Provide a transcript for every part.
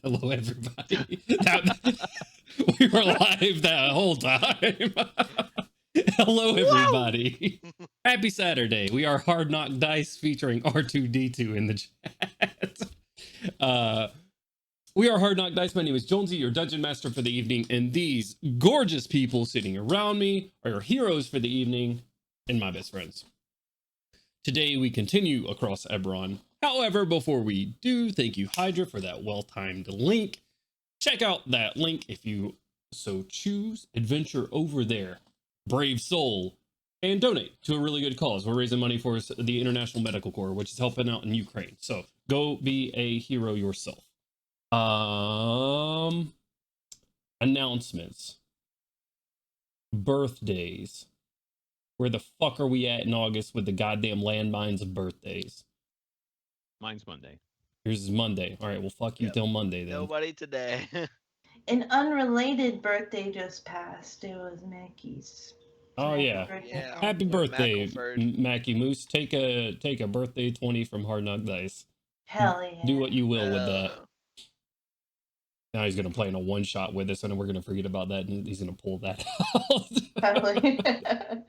Hello, everybody. We were live that whole time. Hello, everybody. Happy Saturday. We are Hard Knock Dice featuring R2D2 in the chat. We are Hard Knock Dice. My name is Jonesy, your dungeon master for the evening, and these gorgeous people sitting around me are your heroes for the evening and my best friends. Today we continue across Eberron. However, before we do, thank you Hydra for that well-timed link. Check out that link if you so choose. Adventure over there, brave soul, and donate to a really good cause. We're raising money for the International Medical Corps, which is helping out in Ukraine. So go be a hero yourself. Announcements. Birthdays. Where the fuck are we at in August with the goddamn landmines of birthdays? Mine's Monday. Yours is Monday. All right, well, fuck you till Monday then. Nobody today. An unrelated birthday just passed. It was Mackie's. Oh yeah. Happy birthday, Mackie Moose. Take a birthday 20 from Hard Knock Dice. Hell yeah. Do what you will with that. Now he's gonna play in a one shot with us, and then we're gonna forget about that, and he's gonna pull that out.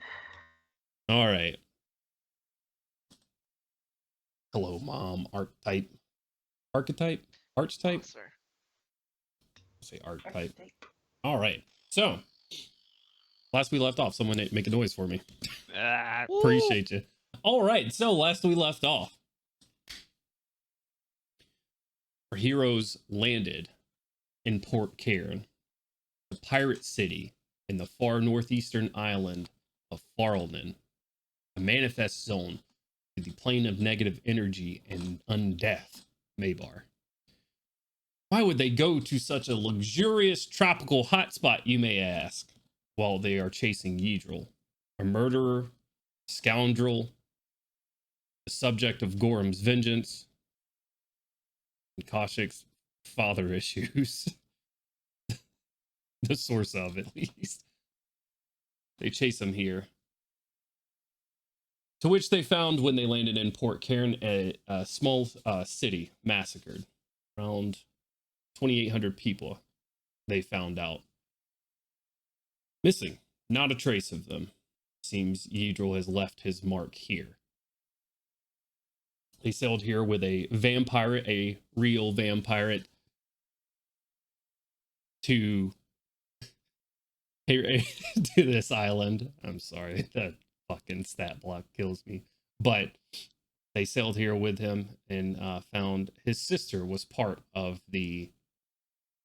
All right. Hello, Mom. Archetype. Archetype? Archetype? Oh, sir. Say archetype. All right. So, last we left off, someone make a noise for me. Appreciate you. All right. So, last we left off, our heroes landed in Port Cairn, the pirate city in the far northeastern island of Farlnen, a manifest zone to the plane of negative energy and undeath, Maybar. Why would they go to such a luxurious tropical hotspot, you may ask, while they are chasing Yidril, a murderer, scoundrel, the subject of Gorham's vengeance, and Kaushik's father issues. The source of, at least. They chase him here. To which they found when they landed in Port Cairn a small city massacred. Around 2,800 people they found out. Missing. Not a trace of them. Seems Yidril has left his mark here. They sailed here with a vampire, a real vampire, to this island. I'm sorry, that fucking stat block kills me. But they sailed here with him and found his sister was part of the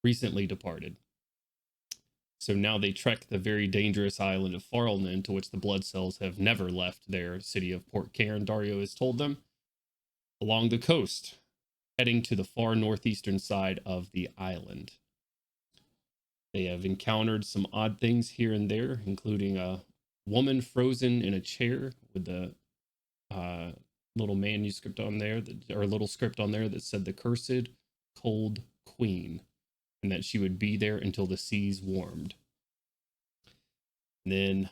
recently departed. So now they trek the very dangerous island of Farlnen, to which the Blood Cells have never left their city of Port Cairn, Dario has told them, along the coast, heading to the far northeastern side of the island. They have encountered some odd things here and there, including a woman frozen in a chair with the little manuscript on there, or a little script on there that said the cursed cold queen, and that she would be there until the seas warmed. And then,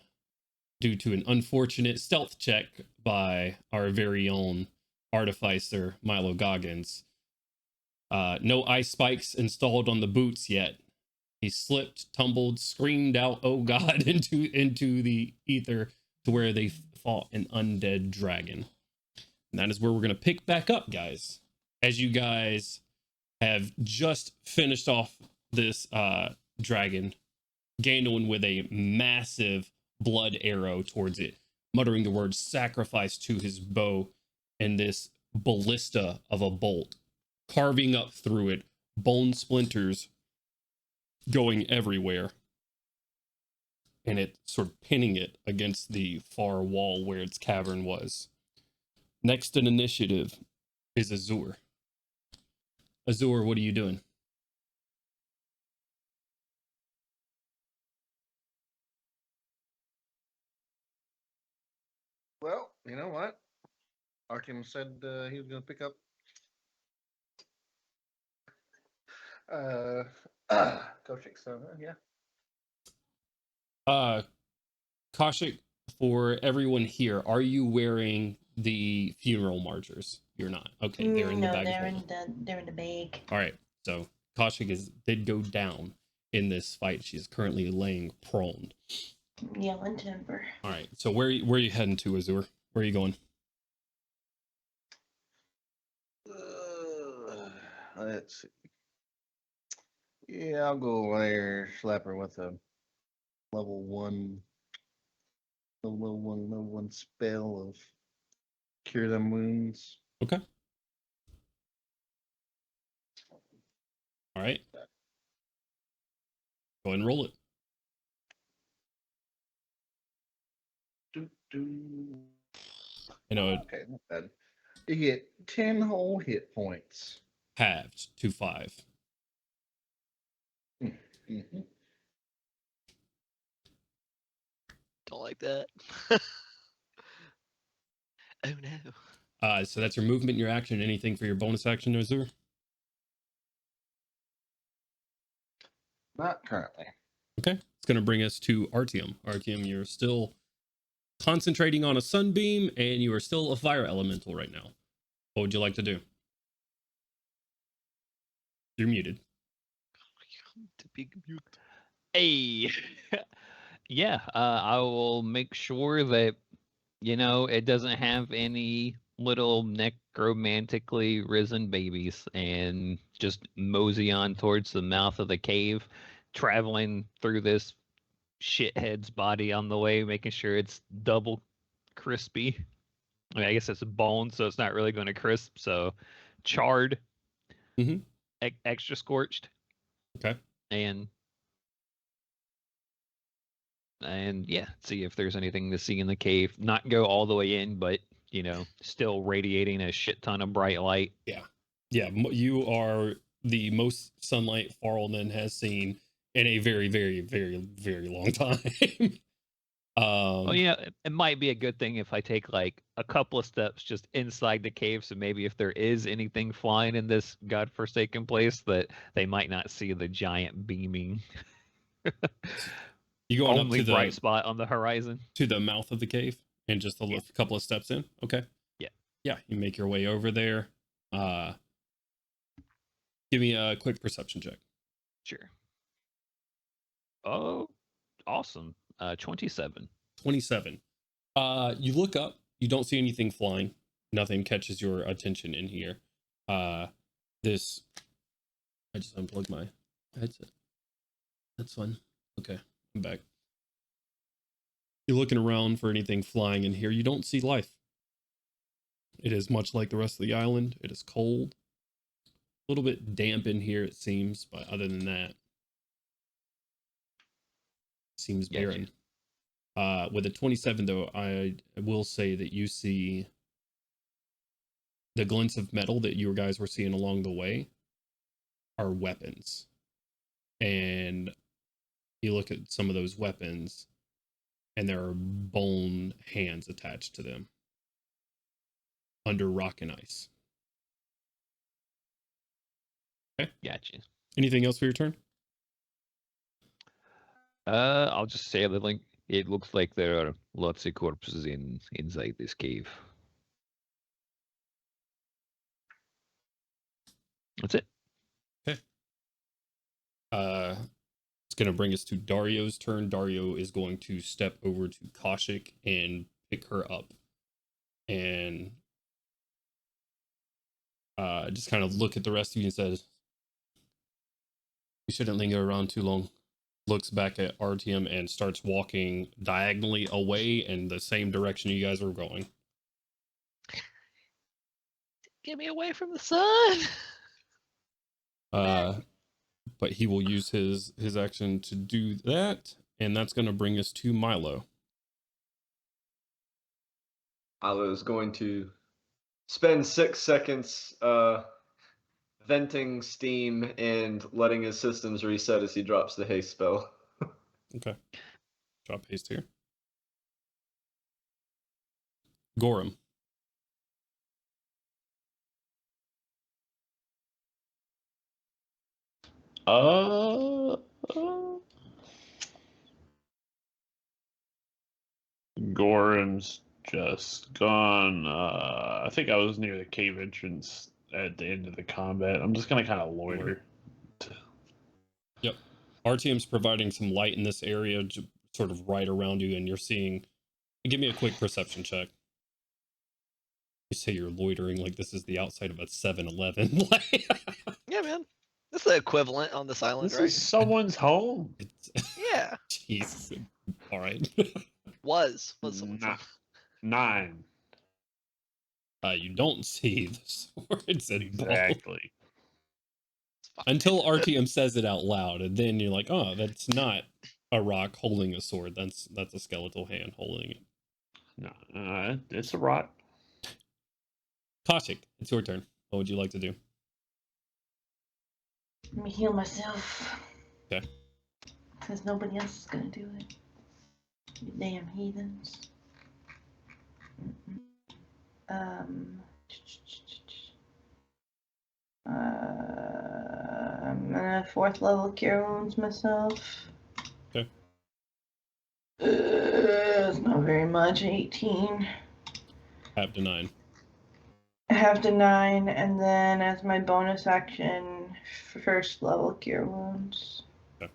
due to an unfortunate stealth check by our very own artificer, Milo Goggins, no ice spikes installed on the boots yet. He slipped, tumbled, screamed out, "Oh God," into the ether to where they fought an undead dragon. And that is where we're going to pick back up, guys. As you guys have just finished off this dragon, Gandalf with a massive blood arrow towards it, muttering the word sacrifice to his bow, and this ballista of a bolt carving up through it, bone splinters going everywhere, and it sort of pinning it against the far wall where its cavern was. Next in initiative is Azur. Azur, what are you doing? Well, you know what? Arkham said he was going to pick up Kaushik, so yeah. Kaushik, for everyone here, are you wearing the funeral marchers? You're not. Okay, they're in the bag. They're in the bag. All right, so Koshik did go down in this fight. She's currently laying prone. Yelling timber. All right. So where are you heading to, Azur? Where are you going? Let's see. Yeah, I'll go there, slap her with a level one spell of cure them wounds. Okay. All right. Go ahead and roll it. You know, Okay, not bad. You get 10 whole hit points. halved to 5. Mm-hmm. Don't like that. Oh no. So that's your movement, your action. Anything for your bonus action, Azur? Not currently. Okay. It's going to bring us to Artyom. Artyom, you're still concentrating on a sunbeam, and you are still a fire elemental right now. What would you like to do? You're muted. To be mute. Hey. Yeah, I will make sure that, it doesn't have any little necromantically risen babies, and just mosey on towards the mouth of the cave, traveling through this shithead's body on the way, making sure it's double crispy. I mean, I guess it's bone, so it's not really going to crisp. So charred, Mhm. extra scorched, Okay. and yeah, see if there's anything to see in the cave. Not go all the way in, but still radiating a shit ton of bright light. Yeah. You are the most sunlight Farlman has seen in a very, very, very, very long time. Well, it might be a good thing if I take like a couple of steps just inside the cave, so maybe if there is anything flying in this godforsaken place, that they might not see the giant beaming You going only up to bright spot on the horizon. to the mouth of the cave and just a couple of steps in? Okay. Yeah. Yeah, you make your way over there. Give me a quick perception check. Sure. Oh, awesome. 27. 27. You look up, you don't see anything flying. Nothing catches your attention in here. I just unplugged my headset. That's fun. Okay, I'm back. You're looking around for anything flying in here. You don't see life. It is much like the rest of the island. It is cold. A little bit damp in here, it seems, but other than that, it seems barren. With a 27, though, I will say that you see the glints of metal that you guys were seeing along the way are weapons. And you look at some of those weapons, and there are bone hands attached to them under rock and ice. Okay. Gotcha. Anything else for your turn? I'll just say that it looks like there are lots of corpses inside this cave. That's it. Okay. It's going to bring us to Dario's turn. Dario is going to step over to Koshik and pick her up. And just kind of look at the rest of you and says, "You shouldn't linger around too long." Looks back at Artyom and starts walking diagonally away in the same direction you guys were going. Get me away from the sun. But he will use his action to do that, and that's going to bring us to Milo. Milo is going to spend 6 seconds venting steam and letting his systems reset as he drops the haste spell. Okay. Drop haste here. Gorham. Gorham's just gone. I think I was near the cave entrance at the end of the combat. I'm just gonna kind of loiter to RTM's providing some light in this area, sort of right around you, and you're seeing. Give me a quick perception check. You say you're loitering like this is the outside of a 7-Eleven. Yeah, man. That's the equivalent on this island, This right? is someone's home. Yeah. Jeez. All right. Was someone's Nah. home. 9. You don't see the swords and balls Exactly. It's fine. until RTM says it out loud, and then you're like, "Oh, that's not a rock holding a sword. That's a skeletal hand holding it." No, it's a rock. Koshik, it's your turn. What would you like to do? Let me heal myself. Okay. Because nobody else is gonna do it. You damn heathens. I'm gonna 4th level cure wounds myself. Okay. It's not very much. 18. Half to 9. Half to 9, and then as my bonus action, 1st level cure wounds. Okay.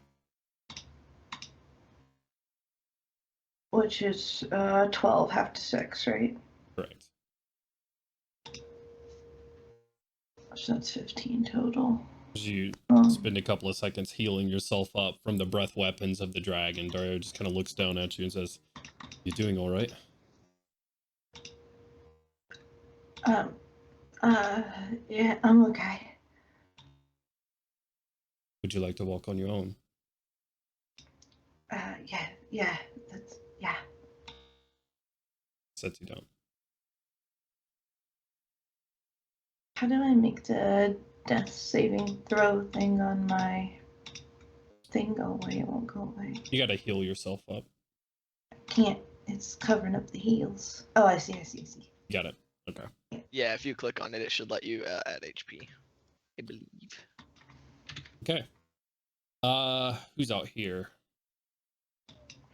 Which is 12, half to 6, right? Correct. So that's 15 total. As you Um, spend a couple of seconds healing yourself up from the breath weapons of the dragon, Dario just kind of looks down at you and says, "You doing all right?" Yeah, I'm okay. Would you like to walk on your own? Yeah, that's, yeah. Sets you down. How do I make the death saving throw thing on my thing go away? It won't go away. You gotta heal yourself up. Can't. It's covering up the heals. Oh, I see. You got it. Okay. Yeah, if you click on it, it should let you add HP. I believe. Okay. Who's out here?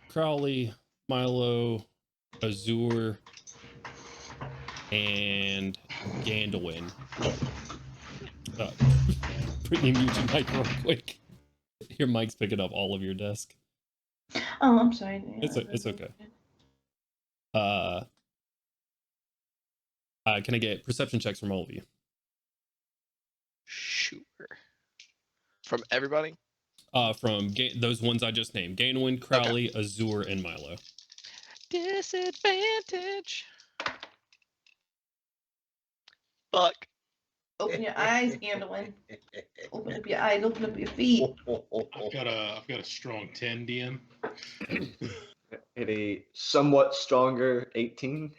Crowley, Milo, Azur, and Gandalin. Brittany, mute your mic real quick. Your mic's picking up all of your desk. Oh, I'm sorry. It's okay. Can I get perception checks from all of you? Sure. From everybody? From those ones I just named: Gainwin, Crowley, Azur, and Milo. Disadvantage. Fuck. Open your eyes, Gandalin. Open up your eyes. Open up your feet. I've got a strong 10, DM. Hit a somewhat stronger 18.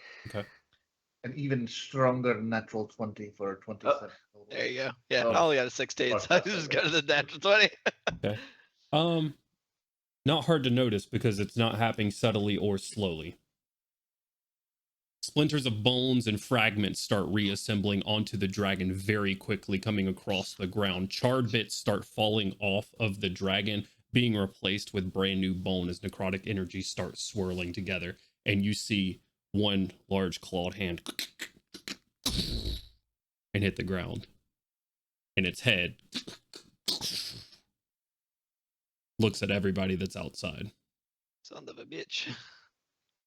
An even stronger natural 20 for 27. There you go. Yeah, Oh. I only got a 16, so I just got to the natural 20. Okay. Not hard to notice because it's not happening subtly or slowly. Splinters of bones and fragments start reassembling onto the dragon very quickly, coming across the ground. Charred bits start falling off of the dragon, being replaced with brand new bone as necrotic energy starts swirling together. And you see one large clawed hand and hit the ground. And its head looks at everybody that's outside. Son of a bitch.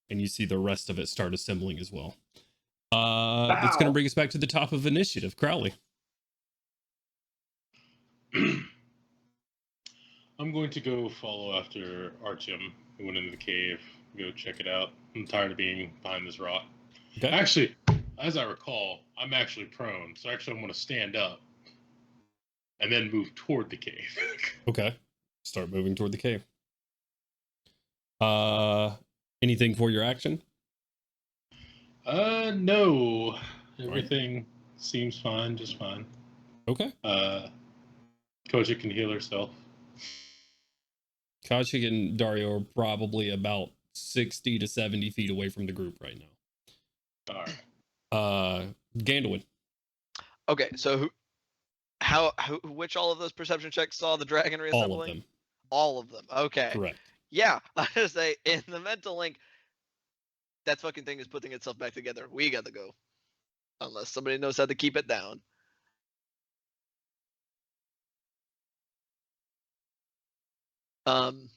And you see the rest of it start assembling as well. That's going to bring us back to the top of initiative. Crowley. I'm going to go follow after Artyom, who went into the cave, go check it out. I'm tired of being behind this rock. Okay. Actually, as I recall, I'm actually prone, so actually I'm going to stand up and then move toward the cave. Okay. Start moving toward the cave. Anything for your action? No. Everything seems fine, just fine. Okay. Koja can heal herself. Kashik and Dario are probably about 60 to 70 feet away from the group right now. Alright. Gandalin. Okay, so which all of those perception checks saw the dragon reassembling? All of them. All of them. Okay. Correct. Yeah, I was gonna say in the mental link, that fucking thing is putting itself back together. We gotta go, unless somebody knows how to keep it down. And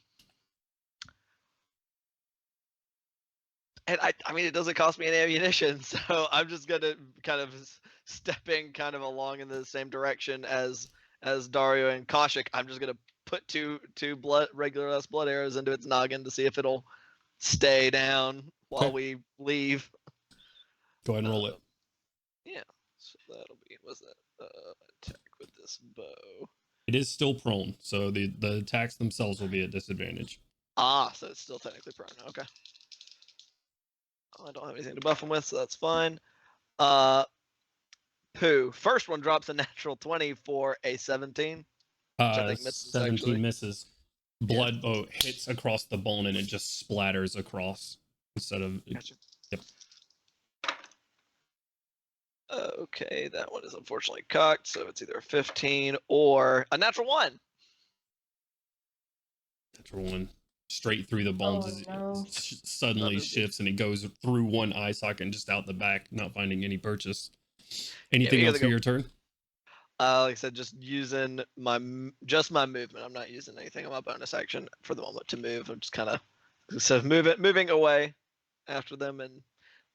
I mean, it doesn't cost me any ammunition, so I'm just gonna kind of stepping kind of along in the same direction as Dario and Kaushik. I'm just gonna put two regular blood arrows into its noggin to see if it'll stay down while we leave. Go ahead and roll it. Yeah, so that'll be what's that? Attack with this bow. It is still prone, so the attacks themselves will be at disadvantage. Ah, so it's still technically prone. Okay. I don't have anything to buff him with, so that's fine. Pooh. First one drops a natural 20 for a 17. Which I think misses, 17 actually. misses. Blood boat hits across the bone and it just splatters across instead of. Gotcha. Yep. Okay, that one is unfortunately cocked, so it's either a 15 or a natural 1. Natural 1. Straight through the bones Oh, as no. it suddenly shifts and it goes through one eye socket and just out the back, not finding any purchase. Anything we else gotta for go. your turn? Like I said, just using my movement. I'm not using anything on my bonus action for the moment to move. I'm just kind of moving away after them and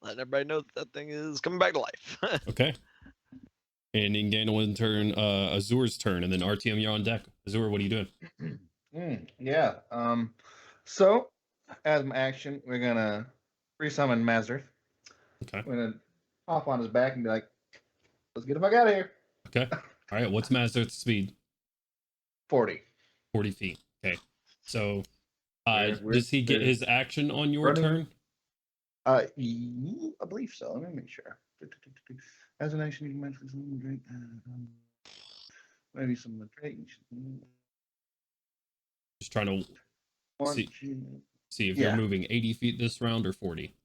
letting everybody know that thing is coming back to life. Okay. And in Gandel's turn, Azur's turn, and then RTM, you're on deck. Azur, what are you doing? Yeah. So, as an action, we're gonna resummon Mazarth. Okay. We're gonna hop on his back and be like, "Let's get the fuck out of here." Okay. All right. What's Mazarth's speed? 40. 40 feet. Okay. So, Where's does he get the his action on your running? turn? I believe so. Let me make sure. As an action, you can mention some drink. Maybe some of the drink. Just trying to see if Yeah. you're moving 80 feet this round or 40.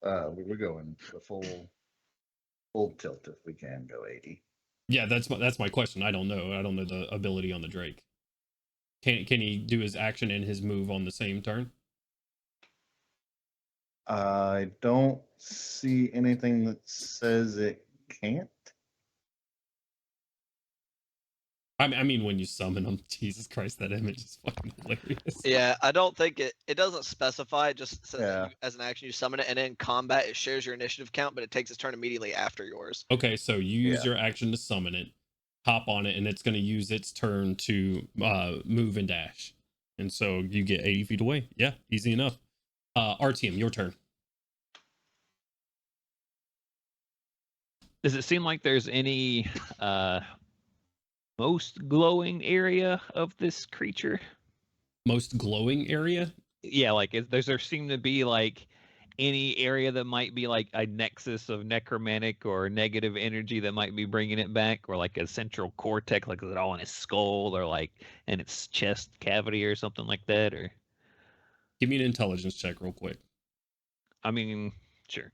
We're going the full tilt if we can go 80. Yeah, that's my question. I don't know. I don't know the ability on the Drake. Can he do his action and his move on the same turn? I don't see anything that says it can't. I mean, when you summon him, Jesus Christ, that image is fucking hilarious. Yeah, I don't think it doesn't specify. It just says that Yeah. as an action you summon it, and in combat it shares your initiative count, but it takes its turn immediately after yours. Okay, so use Yeah. your action to summon it, hop on it, and it's going to use its turn to move and dash. And so you get 80 feet away. Yeah, easy enough. RTM, your turn. Does it seem like there's any most glowing area of this creature? Most glowing area? Yeah, like does there seem to be like any area that might be like a nexus of necromantic or negative energy that might be bringing it back, or like a central cortex, like is it all in his skull or like in its chest cavity or something like that? Or Give me an intelligence check real quick. I mean, sure.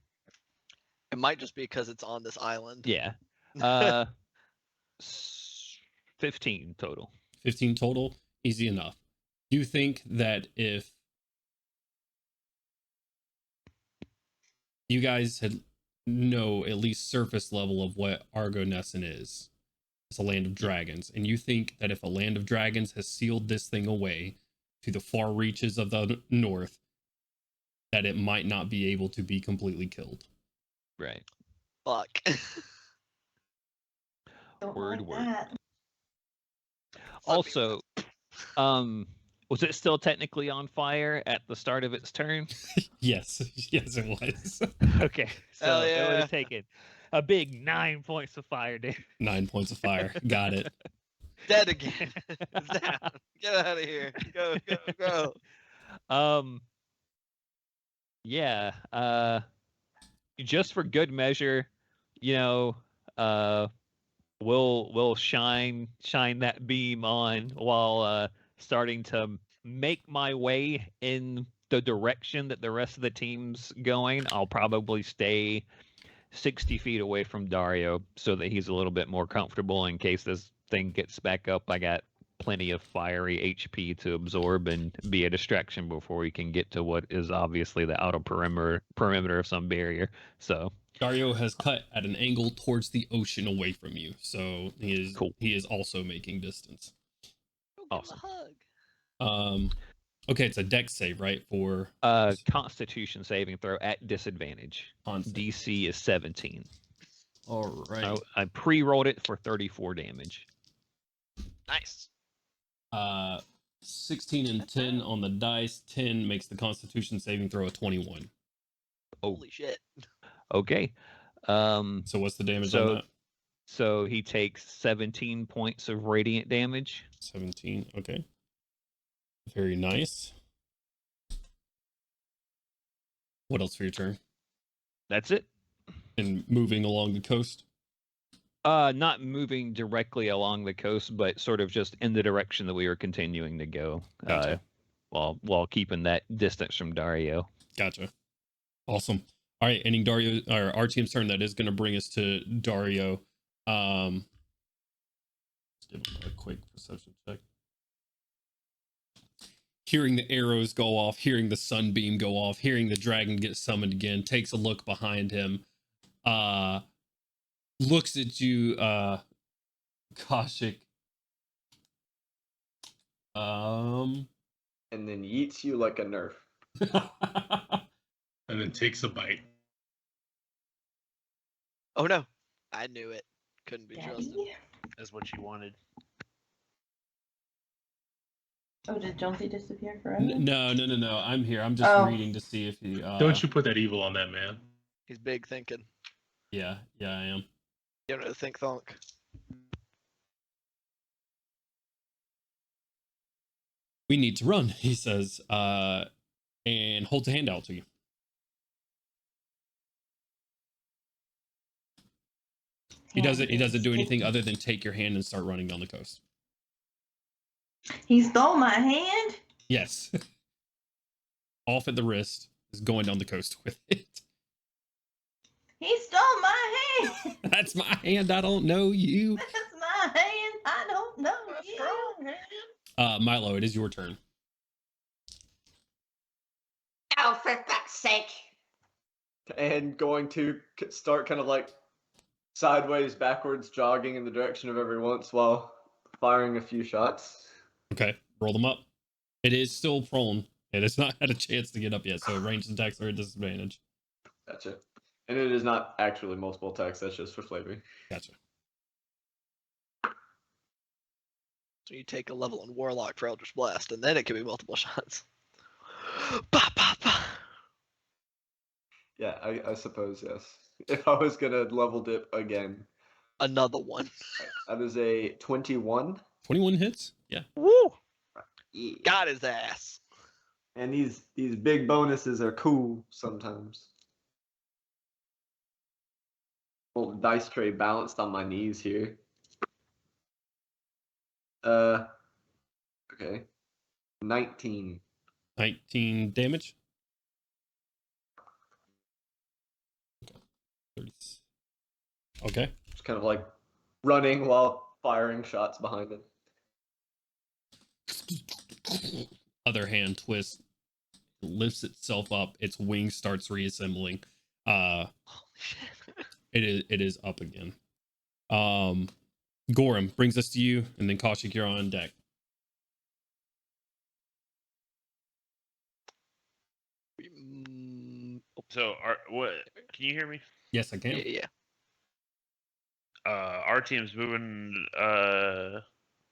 It might just be because it's on this island. Yeah. 15 total. 15 total, easy enough. Do you think that if you guys had know at least surface level of what Argonescent is, it's a land of dragons, and you think that if a land of dragons has sealed this thing away to the far reaches of the north, that it might not be able to be completely killed? Right. Fuck. Don't Word, like word. that. Also, was it still technically on fire at the start of its turn? Yes, yes, it was. Okay, so Hell it would yeah. have taken a big 9 points of fire damage. 9 points of fire. Got it. Dead again. It's down. Get out of here. Go. Yeah. Just for good measure, you know, we'll shine that beam on while starting to make my way in the direction that the rest of the team's going. I'll probably stay 60 feet away from Dario so that he's a little bit more comfortable in case this thing gets back up. I got plenty of fiery HP to absorb and be a distraction before we can get to what is obviously the outer perimeter of some barrier. So Dario has cut at an angle towards the ocean away from you, so he is Cool. He is also making distance. Awesome. Give him a hug. Okay, it's a dex save, right? For Constitution saving throw at disadvantage. DC is 17. All right. I pre-rolled it for 34 damage. Nice. 16 and 10 on the dice. 10 makes the Constitution saving throw a 21. Oh. Holy shit. Okay. So what's the damage on that? So he takes 17 points of radiant damage. 17. Okay. Very nice. What else for your turn? That's it. And moving along the coast? Not moving directly along the coast, but sort of just in the direction that we were continuing to go. Gotcha. While keeping that distance from Dario. Gotcha. Awesome. All right, ending Dario or our team's turn. That is going to bring us to Dario. Let's give him a quick perception check. Hearing the arrows go off, hearing the sunbeam go off, hearing the dragon get summoned again, takes a look behind him, looks at you, Kaushik. And then yeets you like a nerf. And then takes a bite. Oh no. I knew it. Couldn't be trusted. Daddy? That's what you wanted. Oh, did Jonesy disappear forever? No. I'm here. I'm just Oh. reading to see if he. Don't you put that evil on that man. He's big thinking. Yeah, I am. You don't know think thunk. We need to run, he says, and holds a hand out to you. He doesn't do anything other than take your hand and start running down the coast. He stole my hand? Yes. Off at the wrist is going down the coast with it. He stole my hand! That's my hand. I don't know you. That's my hand! I don't know you! Milo, it is your turn. Oh, for fuck's sake. And going to start kind of like sideways, backwards, jogging in the direction of every once while firing a few shots. Okay, roll them up. It is still prone. It has not had a chance to get up yet, so ranged attacks are a disadvantage. Gotcha. And it is not actually multiple attacks, that's just for flavor. Gotcha. So you take a level in Warlock for Eldritch Blast, and then it can be multiple shots. Bah, bah, bah. Yeah, I suppose, yes. If I was gonna level dip again. Another one. That is a 21. 21 hits? Yeah. Woo! Yeah. Got his ass. And these big bonuses are cool sometimes. Well, dice tray balanced on my knees here. Okay. 19. 19 damage. Okay. Just kind of like running while firing shots behind it. Other hand twist, lifts itself up, its wing starts reassembling. Holy shit. It is up again. Gorham brings us to you, and then Kaushik, you're on deck. So, what? Can you hear me? Yes, I can. Yeah. Our team's moving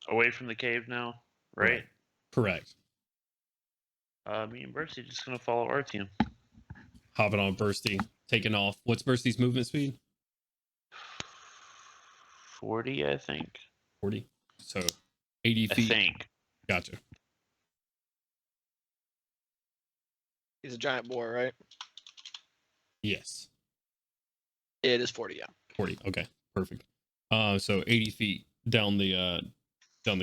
away from the cave now, right? Correct. Me and Bursty just gonna follow our team. Hopping on Bursty, taking off. What's Bursty's movement speed? 40, I think. 40. So 80 feet. I think. Gotcha. He's a giant boar, right? Yes. It is 40, yeah. 40. Okay. Perfect. So 80 feet down the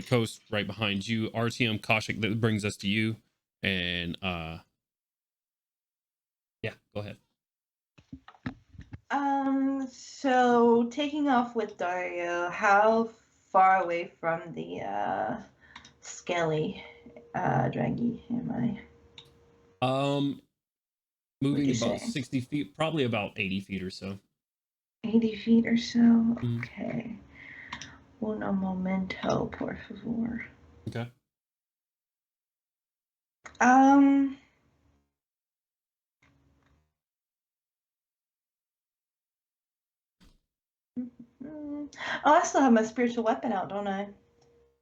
coast, right behind you. RTM Kaushik, that brings us to you. And yeah, go ahead. So taking off with Dario, how far away from the skelly draggy am I? Moving you about say? 60 feet, probably about 80 feet or so. 80 feet or so? Okay. Uno momento, por favor. Okay. Um. Oh, I still have my spiritual weapon out, don't I?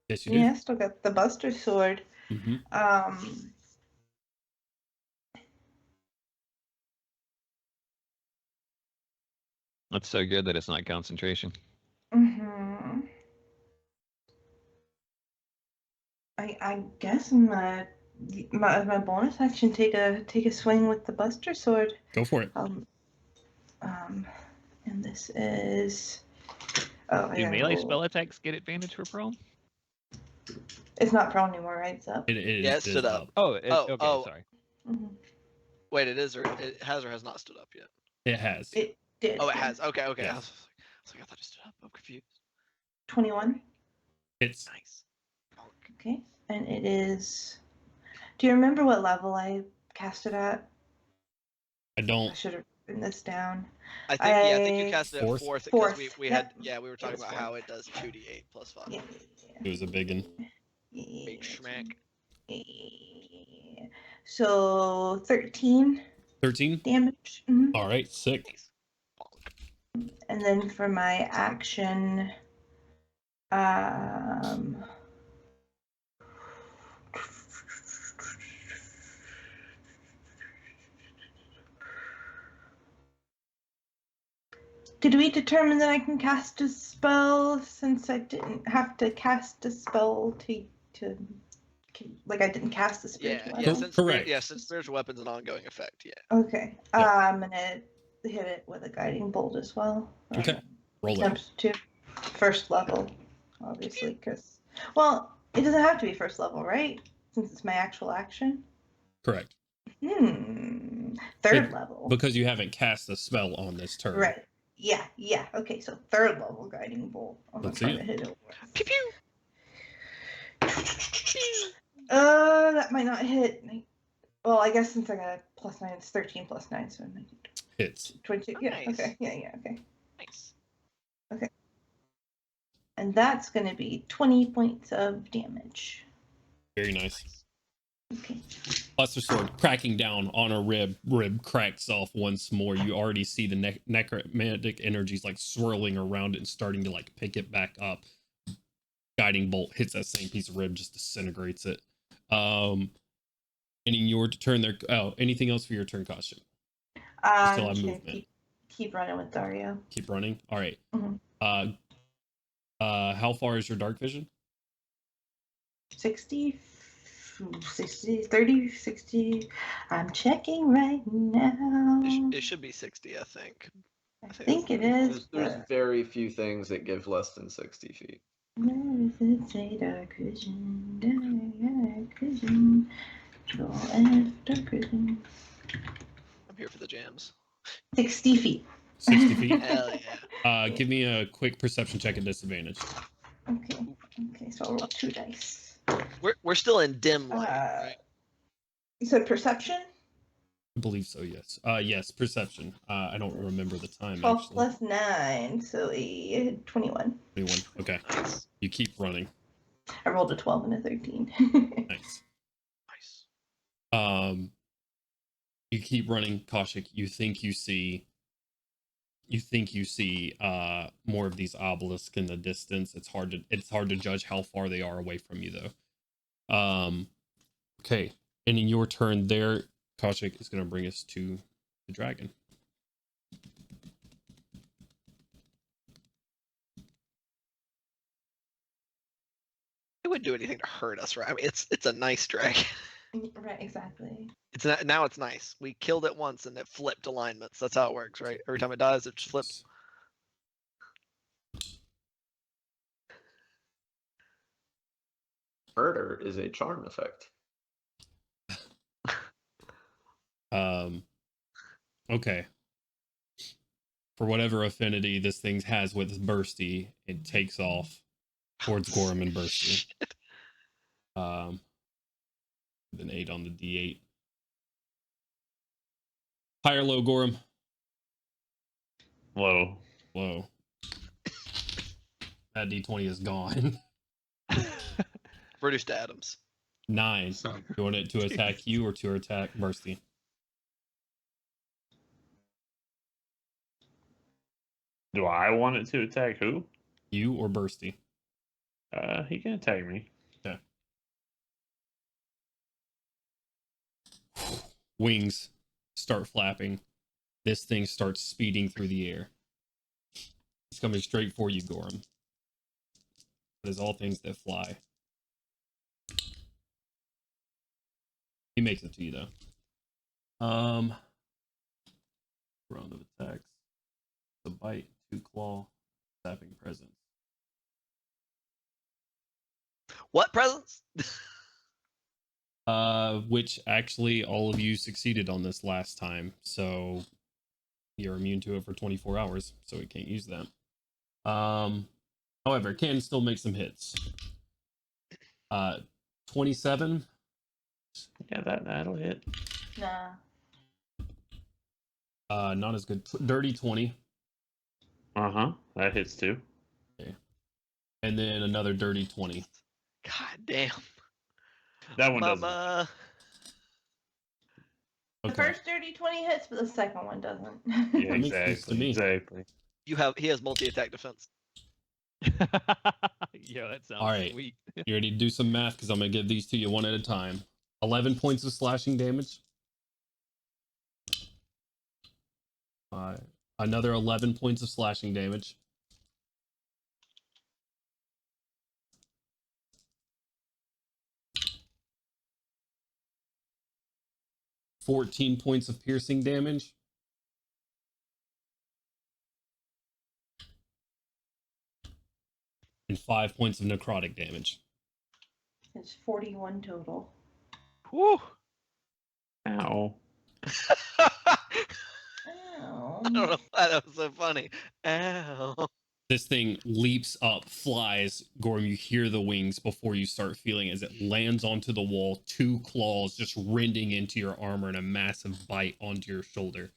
Yes, you do. Yeah, I still got the Buster Sword. Mm-hmm. That's so good that it's not concentration. Mm-hmm. I guess my bonus action take a swing with the Buster Sword. Go for it. And this is. Oh, I Do gotta melee roll. spell attacks get advantage for prone? It's not prone anymore, right? It's up. Yeah, it stood up. Oh, Oh, okay, sorry. Mm-hmm. Wait, it is, or it has or has not stood up yet? It has. It did. Oh, it has. Okay. Yes. I was like, I thought it stood up. I'm confused. 21. It's Nice. Okay, and it is. Do you remember what level I cast it at? I I don't. should have written this down. I think you cast it at Fourth? fourth because we Fourth, had yep. we were It talking was about fourth. how it does 2d8 plus 5. Yeah. It was a big one. Big schmack. Yeah. So 13 13. damage. Mhm. All right, sick. Nice. Bonk. And then for my action, did we determine that I can cast a spell since I didn't have to cast a spell to like I didn't cast the spiritual Yeah, weapon? Correct. since spiritual weapon's an ongoing effect, yeah. Okay. Yep. I'm gonna hit it with a guiding bolt as well. Okay. Roll it. Attempt to first level, obviously, because it doesn't have to be first level, right? Since it's my actual action. Correct. Third level. Because you haven't cast a spell on this turn. Right. Yeah. Okay, so third level guiding bolt. I'm Let's gonna see try to hit it. Pew pew. That might not hit. Well, I guess since I got a +9, it's 13 + 9, so 19. Hits. 22. Yeah. Nice. Okay. Yeah. Okay. Nice. And that's gonna be 20 points of damage. Very nice. Okay. Buster Sword cracking down on a rib. Rib cracks off once more. You already see the necromantic energies like swirling around it and starting to like pick it back up. Guiding bolt hits that same piece of rib, just disintegrates it. And in your turn there. Oh, anything else for your turn, Costume? Still have movement. Keep running with Dario. Keep running. All right. Mhm. How far is your dark vision? 60, 30, 60. I'm checking right now. It should be 60, I think. I think it is. There's very few things that give less than 60 feet. Where does it say dark vision? Dark vision. Control F, dark vision. I'm here for the jams. 60 feet. 60 feet. Hell yeah. Give me a quick perception check at disadvantage. Okay, so I'll roll 2 dice. We're still in dim light, right? You said perception? I believe so, yes. Yes, perception. I don't remember the time, 12 actually. plus 9, so a 21. 21. Okay. Nice. You keep running. I rolled a 12 and a 13. Nice. Nice. You keep running, Kaushik. You think you see more of these obelisks in the distance. It's hard to judge how far they are away from you though. Okay. And in your turn there, Kaushik is going to bring us to the dragon. It wouldn't do anything to hurt us, right? I mean, it's a nice dragon. Right, exactly. Now it's nice. We killed it once and it flipped alignments. That's how it works, right? Every time it dies, it just flips. Murder is a charm effect. Okay. For whatever affinity this thing has with Bursty, it takes off towards Gorham and Bursty. With an 8 on the D8. High or low, Gorham? Low. Low. That D20 is gone. Reduced to atoms. 9. Son. You want it to attack you or to attack Bursty? Do I want it to attack who? You or Bursty? He can attack me. Okay. Wings start flapping. This thing starts speeding through the air. It's coming straight for you, Gorham. It is all things that fly. He makes it to you, though. Round of attacks. The bite, 2 claw, sapping presence. What presents? Which actually all of you succeeded on this last time, so you're immune to it for 24 hours, so we can't use that. However, can still make some hits. 27. Yeah, that'll hit. Nah. Not as good. Dirty 20. That hits too. Okay. And then another dirty 20. God damn. That one doesn't. Mama. The Okay. first dirty 20 hits, but the second one doesn't. Yeah, That makes sense to exactly. me. Exactly. He has multi-attack defense. Yo, that sounds All right. sweet. You ready to do some math? Because I'm going to give these to you one at a time. 11 points of slashing damage. Another 11 points of slashing damage. $14 points of piercing damage. And 5 points of necrotic damage. It's 41 total. Whew. Ow. Ow. I don't know why that was so funny. Ow. This thing leaps up, flies. Gorm, you hear the wings before you start feeling as it lands onto the wall, 2 claws just rending into your armor and a massive bite onto your shoulder.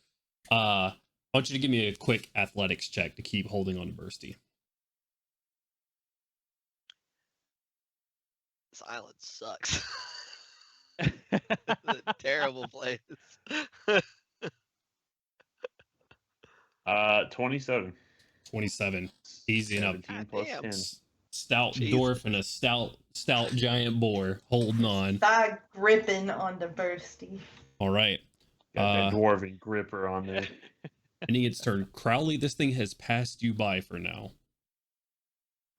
I want you to give me a quick athletics check to keep holding on to Bursty. This island sucks. It's a terrible place. 27. 27. Easy enough. 17 plus damn. 10. Stout Jesus. dwarf and a stout giant boar holding on. Start gripping on the bursty. All right. Got that dwarven gripper on there. Ending its turn. Crowley, this thing has passed you by for now.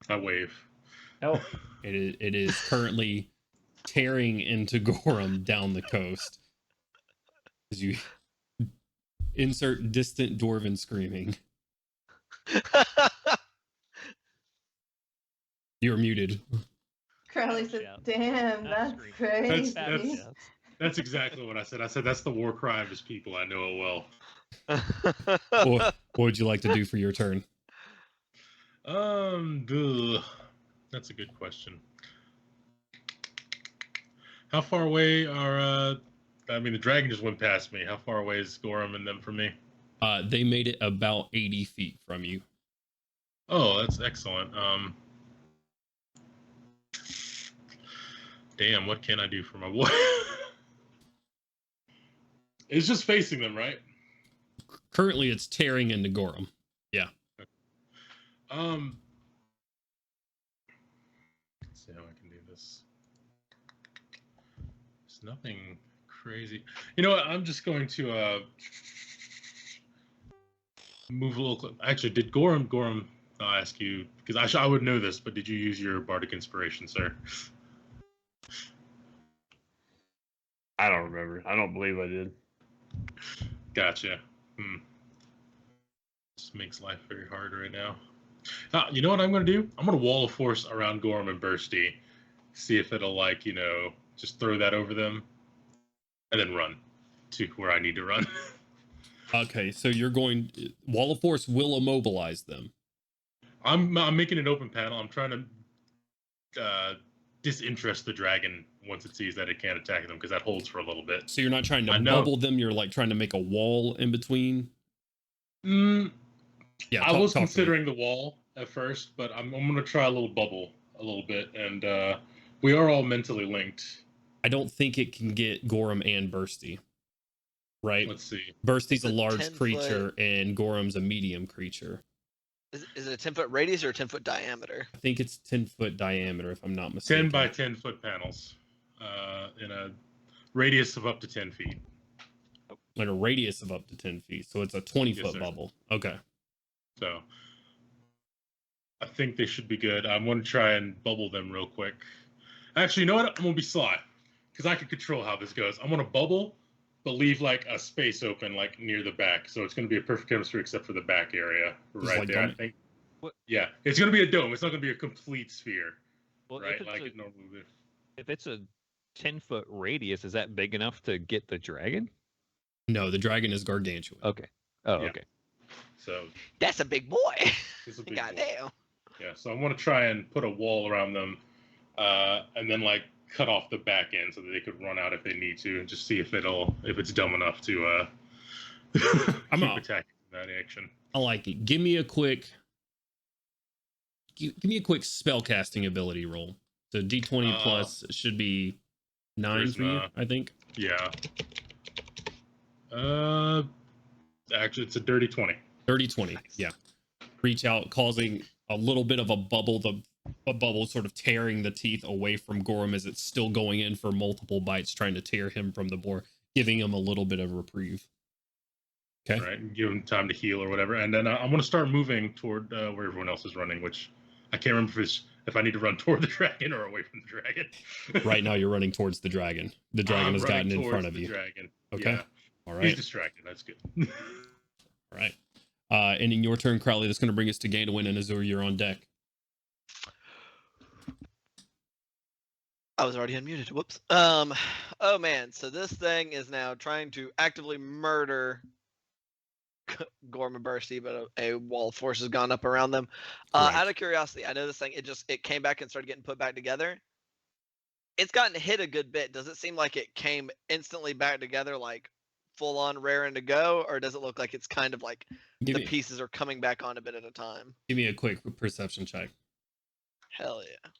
I wave. Oh, It is currently tearing into Gorham down the coast. As you insert distant dwarven screaming. You're muted. Crowley said, Shout. "Damn, Not that's screaming. crazy." That's- That's exactly what I said. I said that's the war cry of his people. I know it well. What would you like to do for your turn? Ugh. That's a good question. How far away are I mean the dragon just went past me. How far away is Gorham and them from me? They made it about 80 feet from you. Oh, that's excellent. Damn, what can I do for my boy? It's just facing them, right? Currently, it's tearing into Gorham. Yeah. Let's see how I can do this. There's nothing crazy. You know what? I'm just going to move a little. Actually, did Gorham? I'll ask you because I would know this, but did you use your bardic inspiration, sir? I don't remember. I don't believe I did. Gotcha. This makes life very hard right now. You know what I'm going to do? I'm going to wall of force around Gorham and Bursty. See if it'll, just throw that over them. And then run to where I need to run. Okay, so you're going... Wall of Force will immobilize them. I'm making an open panel. I'm trying to disinterest the dragon once it sees that it can't attack them, because that holds for a little bit. So you're not trying to I know. bubble them, you're trying to make a wall in between? Yeah, I was talk to me. considering the wall at first, but I'm going to try a little bubble a little bit, and we are all mentally linked I don't think it can get Gorham and Bursty. Right? Let's see. Bursty's a It's a large 10-foot creature, and Gorham's a medium creature. Is it a 10-foot radius or a 10-foot diameter? I think it's 10-foot diameter, if I'm not mistaken. 10 by 10 foot panels in a radius of up to 10 feet. And a radius of up to 10 feet. So it's a 20-foot Yes, sir. bubble. Okay. So I think they should be good. I'm going to try and bubble them real quick. Actually, you know what? I'm going to be sly because I can control how this goes. I'm going to bubble, but leave like a space open like near the back. So it's going to be a perfect chemistry except for the back area right like there, I dome. think. What? Yeah, it's going to be a dome. It's not going to be a complete sphere, Well, right? if it's Like a, it normally would. if it's a 10-foot radius, is that big enough to get the dragon? No, the dragon is gargantuan. Okay. Oh, Yeah. okay. So That's a big boy. it's a big Goddamn. deal. Yeah, so I'm going to try and put a wall around them and then like cut off the back end so that they could run out if they need to and just see if it's dumb enough to I'm keep out. attacking that action. I like it. Give me a quick spell casting ability roll. So D20 plus should be 9 for you, I think. Yeah. Actually, it's a dirty 20. Dirty 20. Yeah. Reach out, causing a little bit of a bubble, a bubble sort of tearing the teeth away from Gorham as it's still going in for multiple bites, trying to tear him from the boar, giving him a little bit of reprieve. Okay. Right, and give him time to heal or whatever. And then I'm going to start moving toward where everyone else is running, which I can't remember if I need to run toward the dragon or away from the dragon. Right now, you're running towards the dragon. The dragon has gotten in front of you. Dragon. Okay. Yeah. All right. He's distracted. That's good. All right. And in your turn, Crowley, that's going to bring us to Gainwin and Azur. You're on deck. I was already unmuted. Whoops. Oh man. So this thing is now trying to actively murder Gorham and Bursty, but a wall of force has gone up around them. Correct. Out of curiosity, I know this thing. It came back and started getting put back together. It's gotten hit a good bit. Does it seem like it came instantly back together, like full on raring to go, or does it look like it's kind of like the pieces are coming back on a bit at a time? Give me a quick perception check. Hell yeah.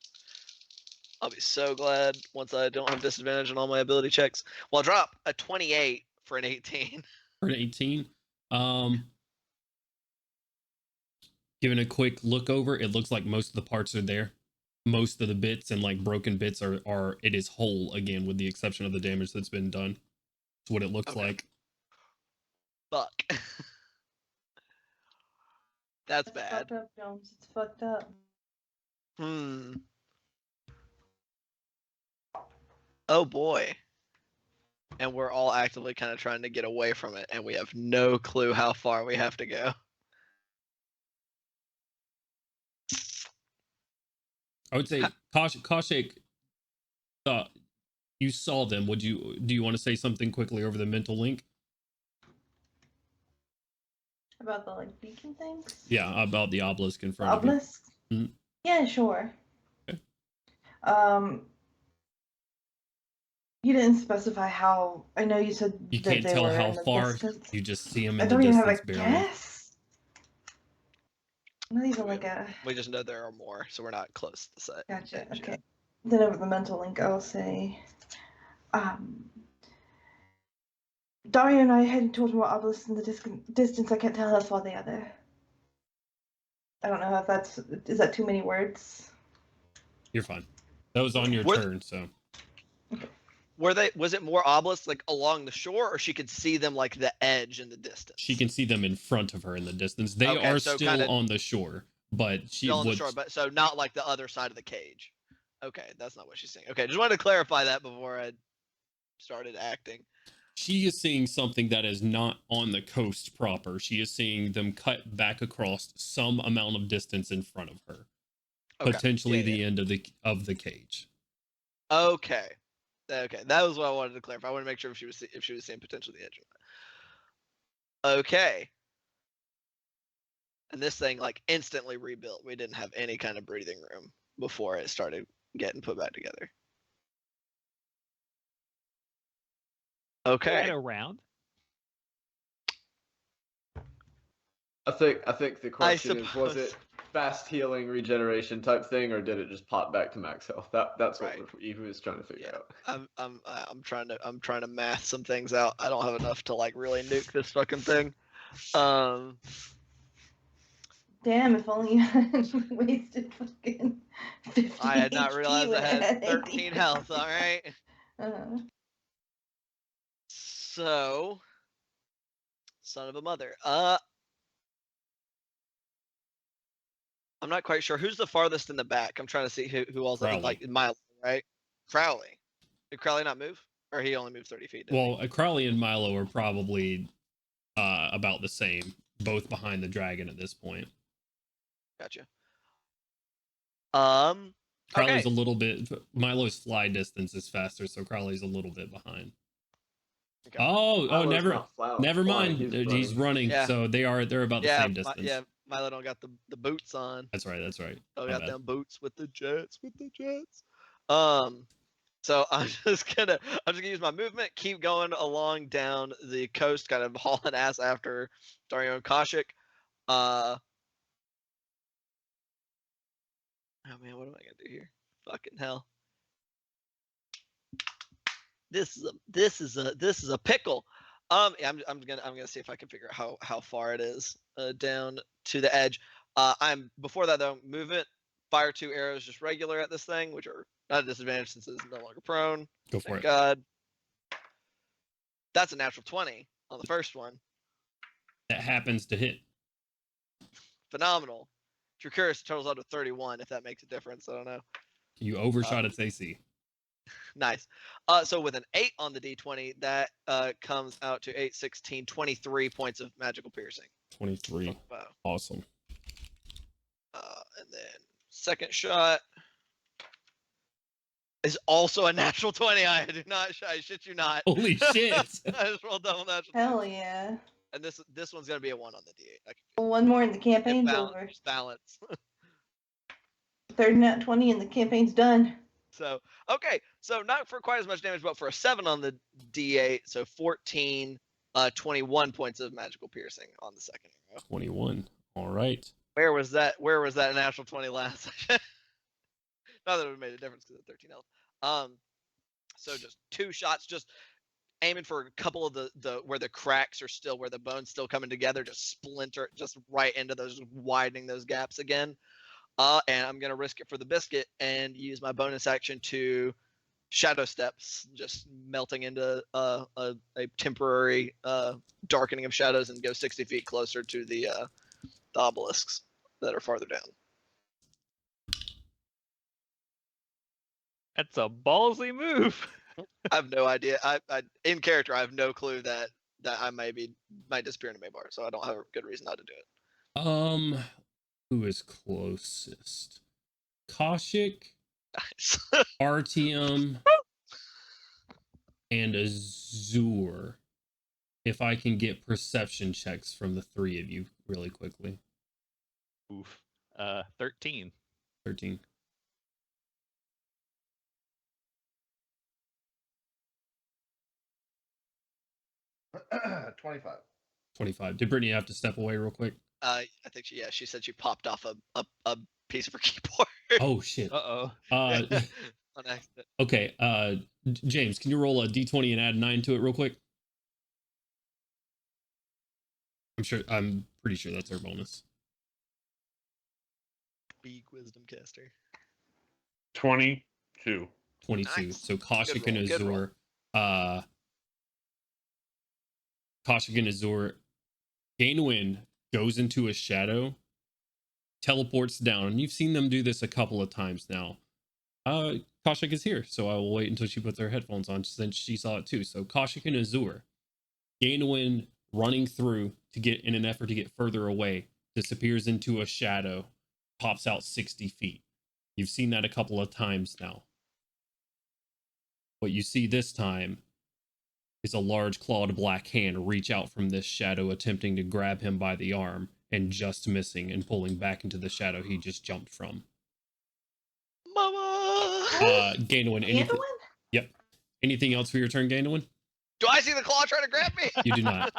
I'll be so glad once I don't have disadvantage on all my ability checks. Well, I'll drop a 28 for an 18. For an 18. Giving a quick look over, it looks like most of the parts are there. Most of the bits and like broken bits are it is whole again, with the exception of the damage that's been done. That's what it looks like. Fuck. That's It's bad. fucked up, Jones. It's fucked up. Oh boy. And we're all actively kind of trying to get away from it, and we have no clue how far we have to go. I would say Kaushik, you saw them. Do you want to say something quickly over the mental link? About the like beacon things? Yeah, about the obelisk in front of you. Obelisk? Mhm. Yeah, sure. Okay. You didn't specify how. I know you said You that can't they tell were how in the far. distance. You just see them I in the don't even have a distance barely. guess. Not even like a. We just know there are more, so we're not close to the set. Gotcha. Okay. Then over the mental link, I'll say, Dario and I are heading towards more obelisks in the distance. I can't tell how far they are there. I don't know if is that too many words? You're fine. That was on your turn, so. Was it more obelisks like along the shore, or she could see them like the edge in the distance? She can see them in front of her in the distance. They Okay, are so still kinda- on the shore, but she Still on the would. shore, but so not like the other side of the cage. Okay, that's not what she's saying. Okay, just wanted to clarify that before I started acting. She is seeing something that is not on the coast proper. She is seeing them cut back across some amount of distance in front of her, Okay. potentially Yeah, the end of the cage. Okay. Okay, that was what I wanted to clarify. I want to make sure if she was seeing potentially the edge of that. Okay. And this thing like instantly rebuilt. We didn't have any kind of breathing room before it started getting put back together. Okay. Around. I think the question is, was it fast healing regeneration type thing, or did it just pop back to max health? That's what Right. Eve was trying to figure out. I'm trying to math some things out. I don't have enough to like really nuke this fucking thing. Damn, if only you hadn't wasted fucking 50 I had not HP realized I when had 13 80. health. All right. So, son of a mother. I'm not quite sure who's the farthest in the back. I'm trying to see who else Crowley. like Milo, right? Crowley. Did Crowley not move, or he only moved 30 feet? didn't he? Well, Crowley and Milo are probably about the same, both behind the dragon at this point. Gotcha. Crowley's Okay. a little bit. Milo's fly distance is faster, so Crowley's a little bit behind. Okay. Oh, Milo's never not never flying, mind. he's He's running, Yeah. so they're about the Yeah, same distance. Milo don't got the boots on. That's right. Oh, My got bad. them boots with the jets. So I'm just gonna use my movement, keep going along down the coast, kind of hauling ass after Dario and Koshik. Oh man, what am I gonna do here? Fucking hell. This is a pickle. Yeah, I'm gonna see if I can figure out how far it is down to the edge. I'm before that though, movement, fire 2 arrows just regular at this thing, which are not a disadvantage since it's no longer prone. Go for Thank it. God. That's a natural 20 on the first one. That happens to hit. Phenomenal. True Curse totals out to 31, if that makes a difference. I don't know. You overshot its AC. Nice. So with an 8 on the D20, that comes out to 8, 16, 23 points of magical piercing. 23. Wow. Awesome. And then second shot is also a natural 20. I shit you not. Holy shit! I just rolled double natural. Hell yeah. And this one's gonna be a 1 on the D8. I can Well, one more and the campaign's over. balance. Third nat 20 and the campaign's done. So okay, so not for quite as much damage, but for a 7 on the D8, so 14, 21 points of magical piercing on the second arrow. 21. All right. Where was that natural 20 last? Not that it would have made a difference because of 13 health. So just 2 shots, just aiming for a couple of the where the cracks are still, where the bone's still coming together, just splinter just right into those, widening those gaps again. And I'm gonna risk it for the biscuit and use my bonus action to shadow steps, just melting into a temporary darkening of shadows and go 60 feet closer to the obelisks that are farther down. That's a ballsy move. I have no idea. I in character, I have no clue that I might disappear into Maybar, so I don't have a good reason not to do it. Who is closest? Koshik, Nice. Artyom, and Azur. If I can get perception checks from the 3 of you really quickly. Oof. 13. 13. Uh, 25. 25. Did Brittany have to step away real quick? I think she said she popped off a piece of her keyboard. Oh shit. Uh-oh. Uh On accident. okay, James, can you roll a d20 and add 9 to it real quick? I'm pretty sure that's our bonus. Big wisdom caster. 22. 22. Nice. So Koshik and Good roll. Azur, Koshik and Azur, Gainwin goes into a shadow, teleports down, and you've seen them do this a couple of times now. Koshik is here, so I will wait until she puts her headphones on since she saw it too. So Koshik and Azur, Gainwin running through to get in an effort to get further away, disappears into a shadow, pops out 60 feet. You've seen that a couple of times now. What you see this time is a large clawed black hand reach out from this shadow, attempting to grab him by the arm and just missing and pulling back into the shadow he just jumped from. Mama! Gainwin, anything? Anduin? Yep. Anything else for your turn, Gainwin? Do I see the claw trying to grab me? You do not.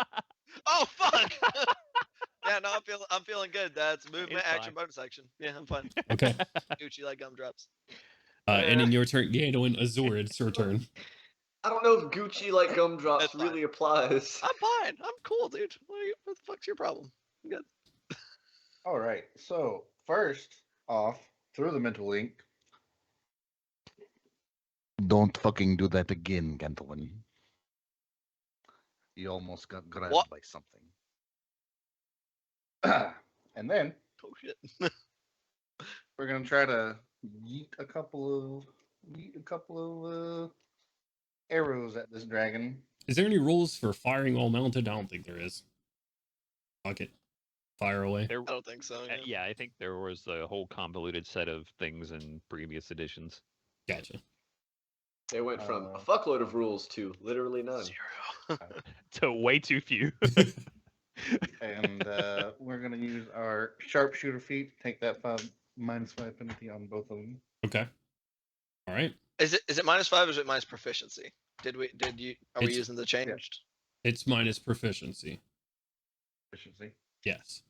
Oh fuck! Yeah, no, I'm feeling good. That's movement, It's action, fine. bonus action. Yeah, I'm fine. Okay. Gucci like gumdrops. And in your turn, Gandalf, Azur, it's your turn. I don't know if Gucci like gumdrops That's fine. really applies. I'm fine. I'm cool, dude. What the fuck's your problem? I'm good. All right. So first off, through the mental link. Don't fucking do that again, Gantolin. You almost got grabbed What? by something. And then Oh shit. we're gonna try to yeet a couple of arrows at this dragon. Is there any rules for firing while mounted? I don't think there is. Fuck it. Fire away. There, I don't think so. Yeah. yeah, I think there was a whole convoluted set of things in previous editions. Gotcha. They went from a fuckload of rules to literally none. 0. To way too few. And we're gonna use our sharpshooter feat. Take that -5 penalty on both of them. Okay. All right. Is it -5 or is it minus proficiency? Are we It's- using the changed? It's minus proficiency. Efficiency. Yes.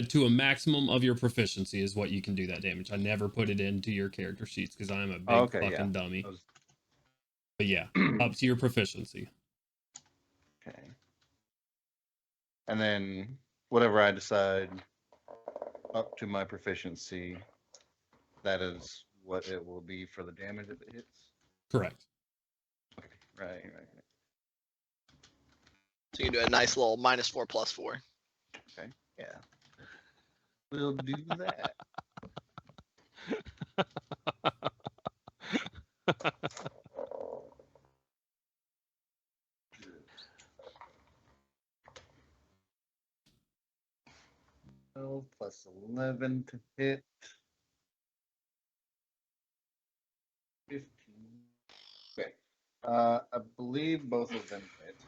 To a maximum of your proficiency is what you can do that damage. I never put it into your character sheets because I'm a big Okay, fucking yeah. dummy. I was- But yeah, up to your proficiency. Okay. And then whatever I decide up to my proficiency, that is what it will be for the damage if it hits. Correct. Okay. Right. So you can do a nice little -4 +4. Okay. Yeah. We'll do that. +11 to hit. 15. Okay. I believe both of them hit.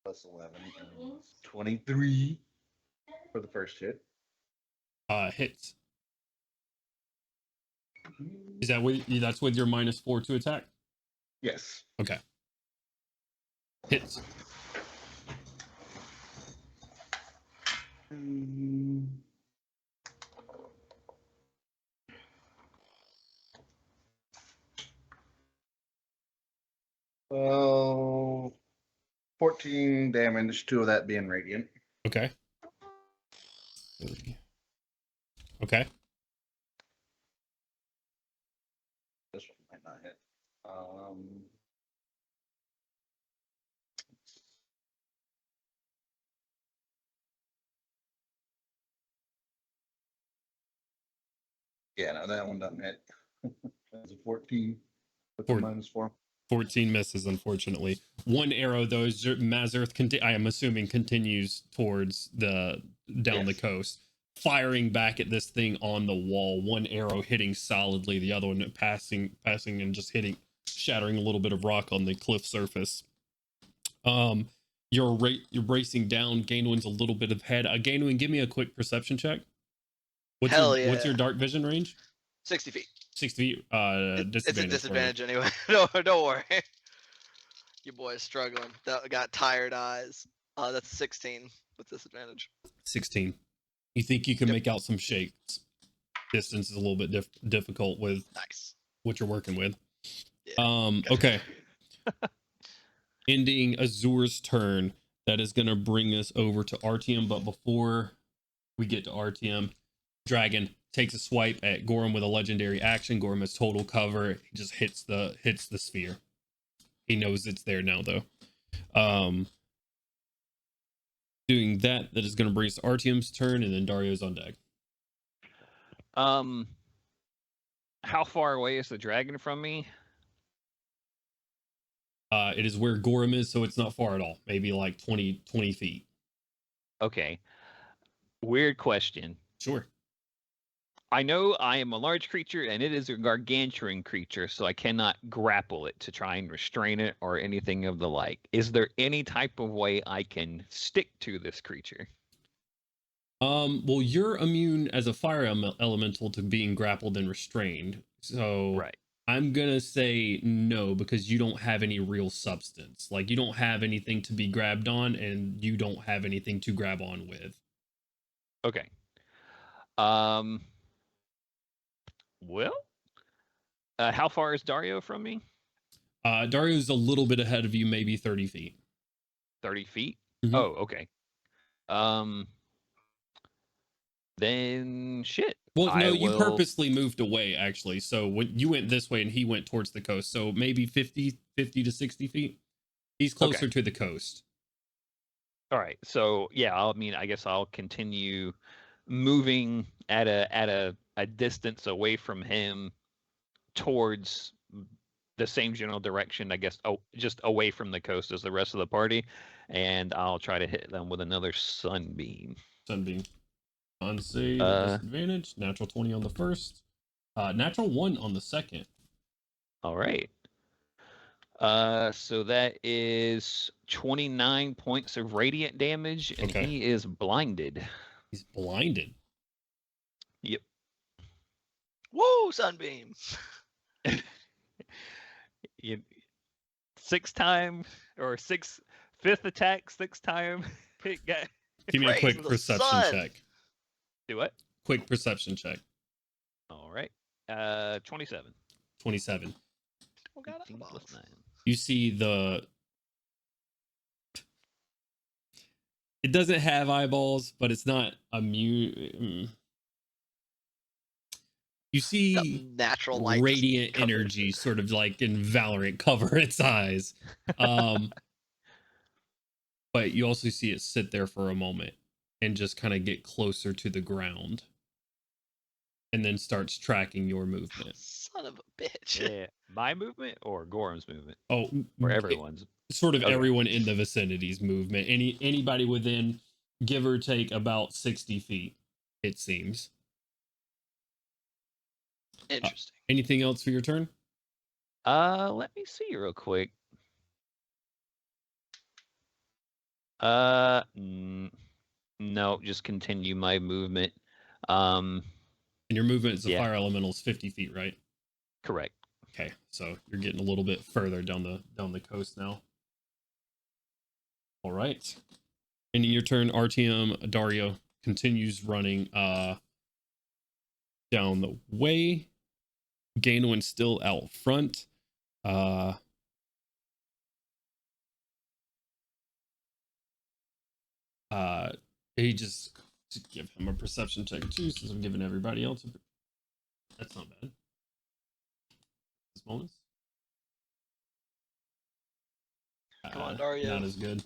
+11 is 23 for the first hit. Hits. Is that that's with your -4 to attack? Yes. Okay. Hits. Well, 14 damage, 2 of that being radiant. Okay. Okay. This one might not hit. Yeah, no, that one doesn't hit. That's a 14 with the -4. 14 misses, unfortunately. One arrow, though, is Mazurth, I am assuming, continues towards down the coast, firing back at this thing on the wall. One arrow hitting solidly, the other one passing and just shattering a little bit of rock on the cliff surface. You're racing down. Gainwin's a little bit ahead. Gainwin, give me a quick perception check. What's your dark vision range? 60 feet. 60 feet. It's a Disadvantage. disadvantage anyway. No, don't worry. Your boy's struggling. Got tired eyes. That's 16 with disadvantage. 16. You think you can make out some shapes? Distance is a little bit difficult with what you're working with. Yeah. Okay. Ending Azur's turn. That is going to bring us over to RTM. But before we get to RTM, Dragon takes a swipe at Gorham with a legendary action. Gorham has total cover. He just hits the sphere. He knows it's there now, though. Doing that is going to bring us to RTM's turn, and then Dario's on deck. How far away is the dragon from me? It is where Gorham is, so it's not far at all. Maybe like 20 feet. Okay. Weird question. Sure. I know I am a large creature and it is a gargantuan creature, so I cannot grapple it to try and restrain it or anything of the like. Is there any type of way I can stick to this creature? Well, you're immune as a fire elemental to being grappled and restrained. So Right. I'm gonna say no because you don't have any real substance. Like you don't have anything to be grabbed on, and you don't have anything to grab on with. Okay. Well, how far is Dario from me? Dario's a little bit ahead of you, maybe 30 feet. 30 feet? Mhm. Oh, okay. Then shit. Well, no, I you will... purposely moved away, actually. So when you went this way and he went towards the coast, so maybe 50 to 60 feet. He's closer to the coast. All right. So yeah, I guess I'll continue moving at a distance away from him towards the same general direction, I guess. Oh, just away from the coast as the rest of the party, and I'll try to hit them with another sunbeam. Sunbeam. Unsaved disadvantage. Natural 20 on the first. Natural 1 on the second. All right. So that is 29 points of radiant damage, and he is blinded. He's blinded. Yep. Woo, sunbeam. Fifth attack, 6 time hit guy. Give me a quick perception check. Do what? Quick perception check. All right. 27. 27. Oh, God, You see the... It doesn't have eyeballs, but it's not immune. You see natural light, radiant energy, sort of like in Valorant, cover its eyes. But you also see it sit there for a moment and just kind of get closer to the ground. And then starts tracking your movement. Son of a bitch. Yeah, my movement or Gorham's movement? Oh, or everyone's. Sort of everyone in the vicinity's movement. Anybody within, give or take, about 60 feet, it seems. Interesting. Anything else for your turn? Let me see real quick. No, just continue my movement. And your movement is the fire elementals 50 feet, right? Correct. Okay, so you're getting a little bit further down the coast now. All right. Ending your turn, RTM Dario continues running down the way. Gainwin's still out front. He just give him a perception check too, since I'm giving everybody else that's not bad. This bonus. Come on, Dario. Not as good.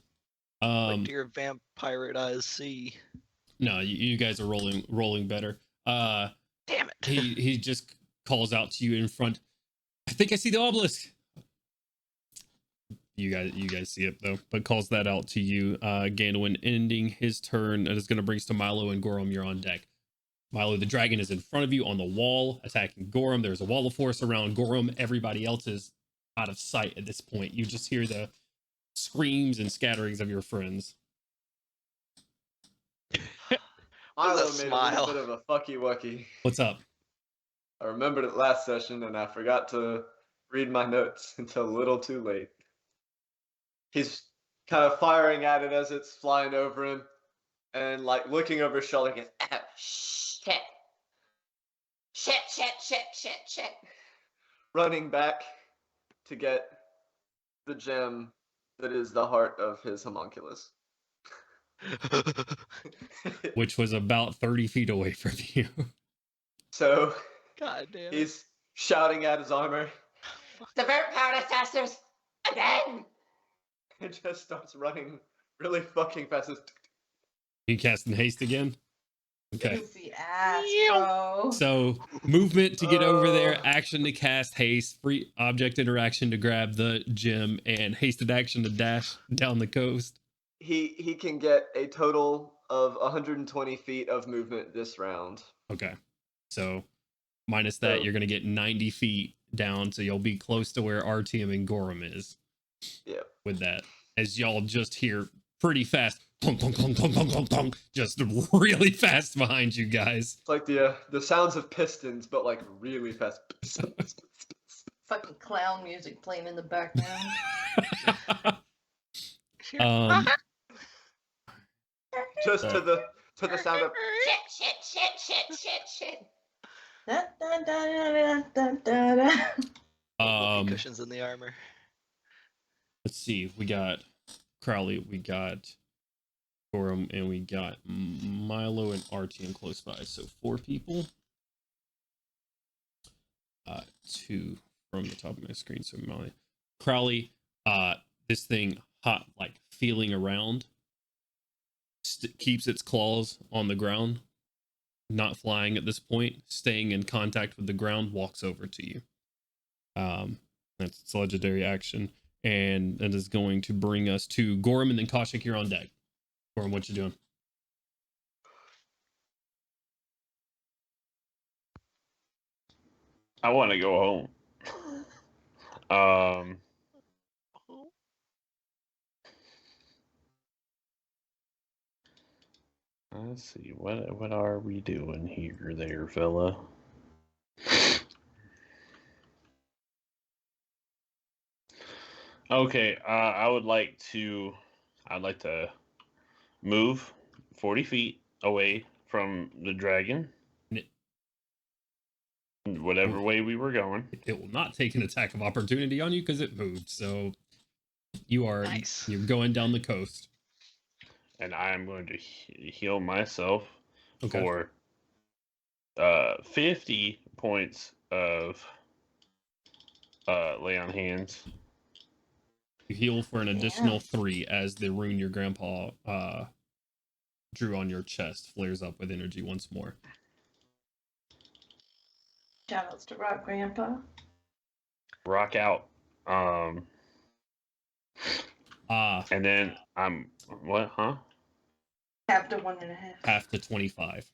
Like dear vampire eyes see. No, you guys are rolling better. Damn it. He just calls out to you in front. I think I see the obelisk. You guys see it though, but calls that out to you. Ganwin ending his turn, and is going to bring to Milo and Gorham. You're on deck. Milo, the dragon is in front of you on the wall, attacking Gorham. There's a wall of force around Gorham. Everybody else is out of sight at this point. You just hear the screams and scatterings of your friends. Milo made a little bit of a fucky wucky. What's up? I remembered it last session, and I forgot to read my notes until a little too late. He's kind of firing at it as it's flying over him, and like looking over his shoulder, he goes, "Oh, shit. Shit. Running back to get the gem that is the heart of his homunculus. Which was about 30 feet away from you. So, God damn. He's shouting at his armor. The vampire assassins again. It just starts running really fucking fast. You casting haste again? Okay. Easy ass, bro. So movement to get over there, action to cast haste, free object interaction to grab the gem, and hasted action to dash down the coast. He can get a total of 120 feet of movement this round. Okay. So minus that, you're going to get 90 feet down, so you'll be close to where RTM and Gorham is. Yeah. With that, as y'all just hear pretty fast, clunk, clunk, clunk, clunk, clunk, clunk, clunk, just really fast behind you guys. It's like the sounds of pistons, but like really fast. fucking clown music playing in the background. um, Just to the sound of Shit. Da, da, da, da, da, da. Whoopee cushions in the armor. let's see. We got Crowley, we got Gorham, and we got Milo and Artian close by. So 4 people. 2 from the top of my screen. So Molly, Crowley, this thing hot, like feeling around, keeps its claws on the ground, not flying at this point, staying in contact with the ground, walks over to you. That's its legendary action, and that is going to bring us to Gorham and then Kaushik. You're on deck. Gorham, what you doing? I want to go home. Let's see. What are we doing here, there, fella? Okay. I'd like to move 40 feet away from the dragon. Whatever way we were going. It will not take an attack of opportunity on you because it moved. So you're going down the coast. And I am going to heal myself Okay. for 50 points of lay on hands. You heal for an additional 3 as the rune your grandpa drew on your chest flares up with energy once more. Shoutouts to Rock Grandpa. Rock out. And then I'm what? Huh? Half to 1.5. Half to 25.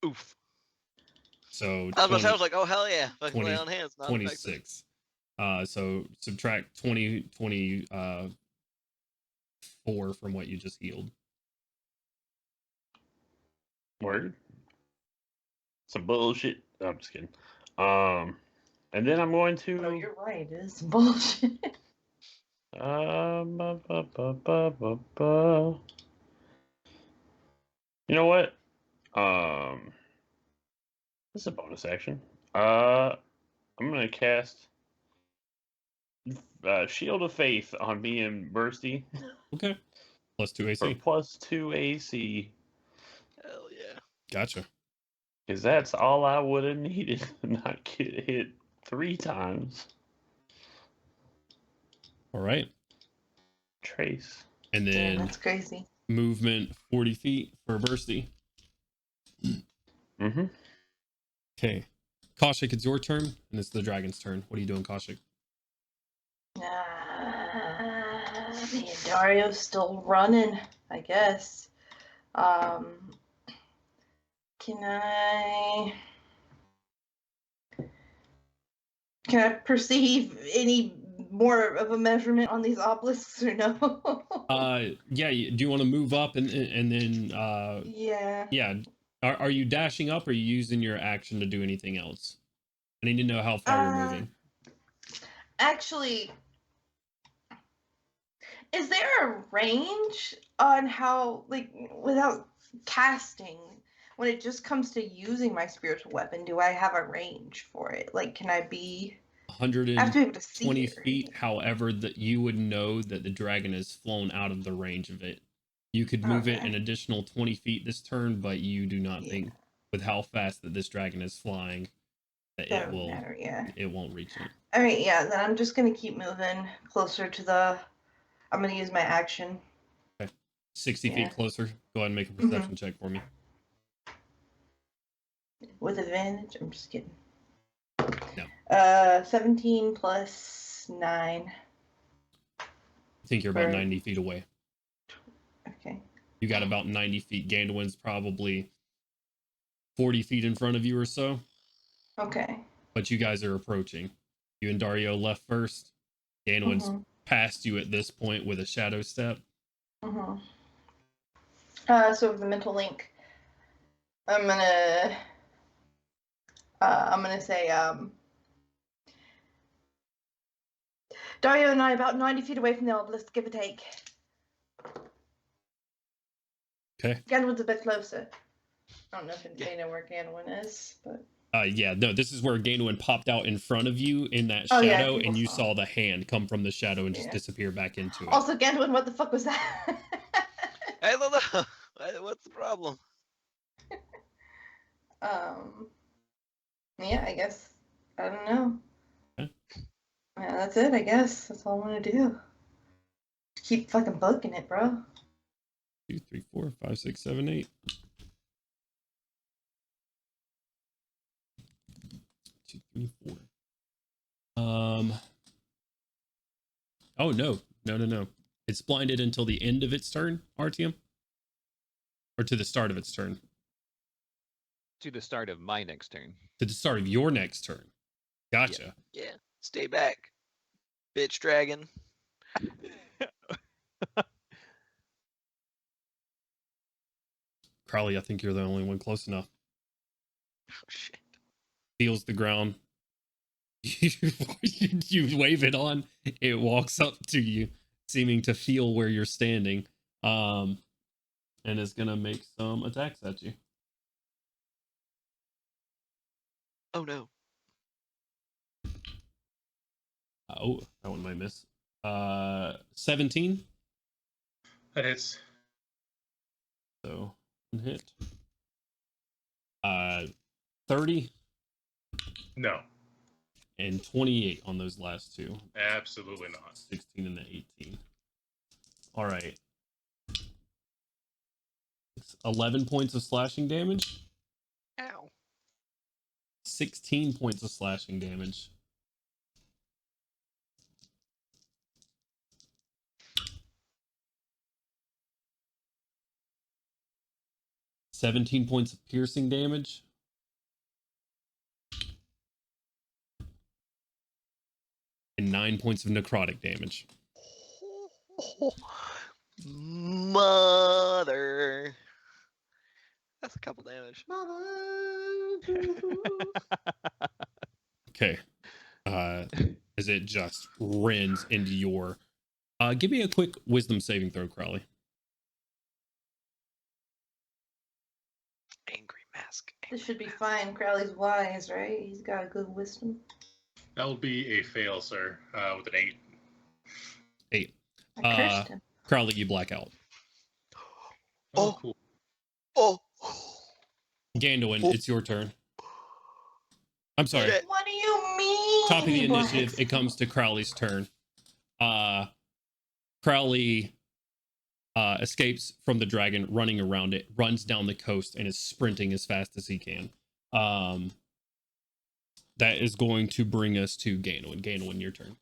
Oof. So I was like, oh hell yeah, fucking 20, lay on hands, not 26. So subtract 4 from what you just healed. Word. Some bullshit. No, I'm just kidding. And then I'm going to. Oh, you're right. It is bullshit. You know what? This is a bonus action. I'm gonna cast Shield of Faith on me and Bursty. Okay. Plus 2 AC. For plus 2 AC. Hell yeah. Gotcha. Because that's all I would have needed to not get hit 3 times. All right. Trace. And then Damn, that's crazy. movement 40 feet for Bursty. Mm-hmm. Okay. Kaushik, it's your turn, and it's the dragon's turn. What are you doing, Kaushik? Me and Dario's still running, I guess. Can I perceive any more of a measurement on these obelisks or no? Yeah. Do you want to move up and then? Yeah. Yeah. Are you dashing up, or are you using your action to do anything else? I need to know how far you're moving. Actually, is there a range on how, like, without casting, when it just comes to using my spiritual weapon, do I have a range for it? Like, can I be... 120 feet, however, that you would know that the dragon has flown out of the range of it. You could move it an additional 20 feet this turn, but you do not think, with how fast that this dragon is flying, that it will matter, it won't reach it. All right, yeah, then I'm just going to keep moving closer to the... I'm going to use my action. Okay. 60 feet closer. Go ahead and make a perception check for me. With advantage? I'm just kidding. No. 17 plus 9. I think you're about 90 feet away. Okay. You got about 90 feet. Gandalf's probably 40 feet in front of you or so. Okay. But you guys are approaching. You and Dario left first. Gandalf's past you at this point with a shadow step. So with the mental link, I'm gonna I'm gonna say Dario and I are about 90 feet away from the obelisk, give or take. Okay. Ganwin's a bit closer. I don't know if they know where Ganwin is, but Yeah, no, this is where Gainwin popped out in front of you in that Oh, yeah, shadow, people and you saw. saw the hand come from the shadow and just Yeah. disappear back into it. Also, Ganwin, what the fuck was that? Hey, Lolo, what's the problem? Yeah, I guess. I don't know. Okay. Yeah, that's it, I guess. That's all I'm gonna do. Keep fucking booking it, bro. 2, 3, 4, 5, 6, 7, 8. 2, 3, 4. Oh no. No. It's blinded until the end of its turn, Artyom? Or to the start of its turn? To the start of my next turn. To the start of your next turn. Gotcha. Yeah, stay back, bitch dragon. Crowley, I think you're the only one close enough. Oh shit. Feels the ground. You wave it on. It walks up to you, seeming to feel where you're standing. And is gonna make some attacks at you. Oh no. Oh, that one might miss. 17. That hits. So hit. 30 No, and 28 on those last two. absolutely not. 16 and the 18. All right. 11 points of slashing damage. Ow. 16 points of slashing damage. $17 points of piercing damage. And 9 points of necrotic damage. Mother. That's a couple damage. Okay. As it just rends into your... give me a quick wisdom saving throw, Crowley. Angry mask. This should be fine. Crowley's wise, right? He's got good wisdom. That will be a fail, sir, with an 8. 8. I cursed him. Crowley, you black out. Oh. Cool. Oh. Gandolin, it's your turn. I'm sorry. Shit. What do you mean? Top of the he initiative, blacks it comes to Crowley's turn. Crowley escapes from the dragon, running around it, runs down the coast, and is sprinting as fast as he can. That is going to bring us to Ganwin. Ganwin, your turn.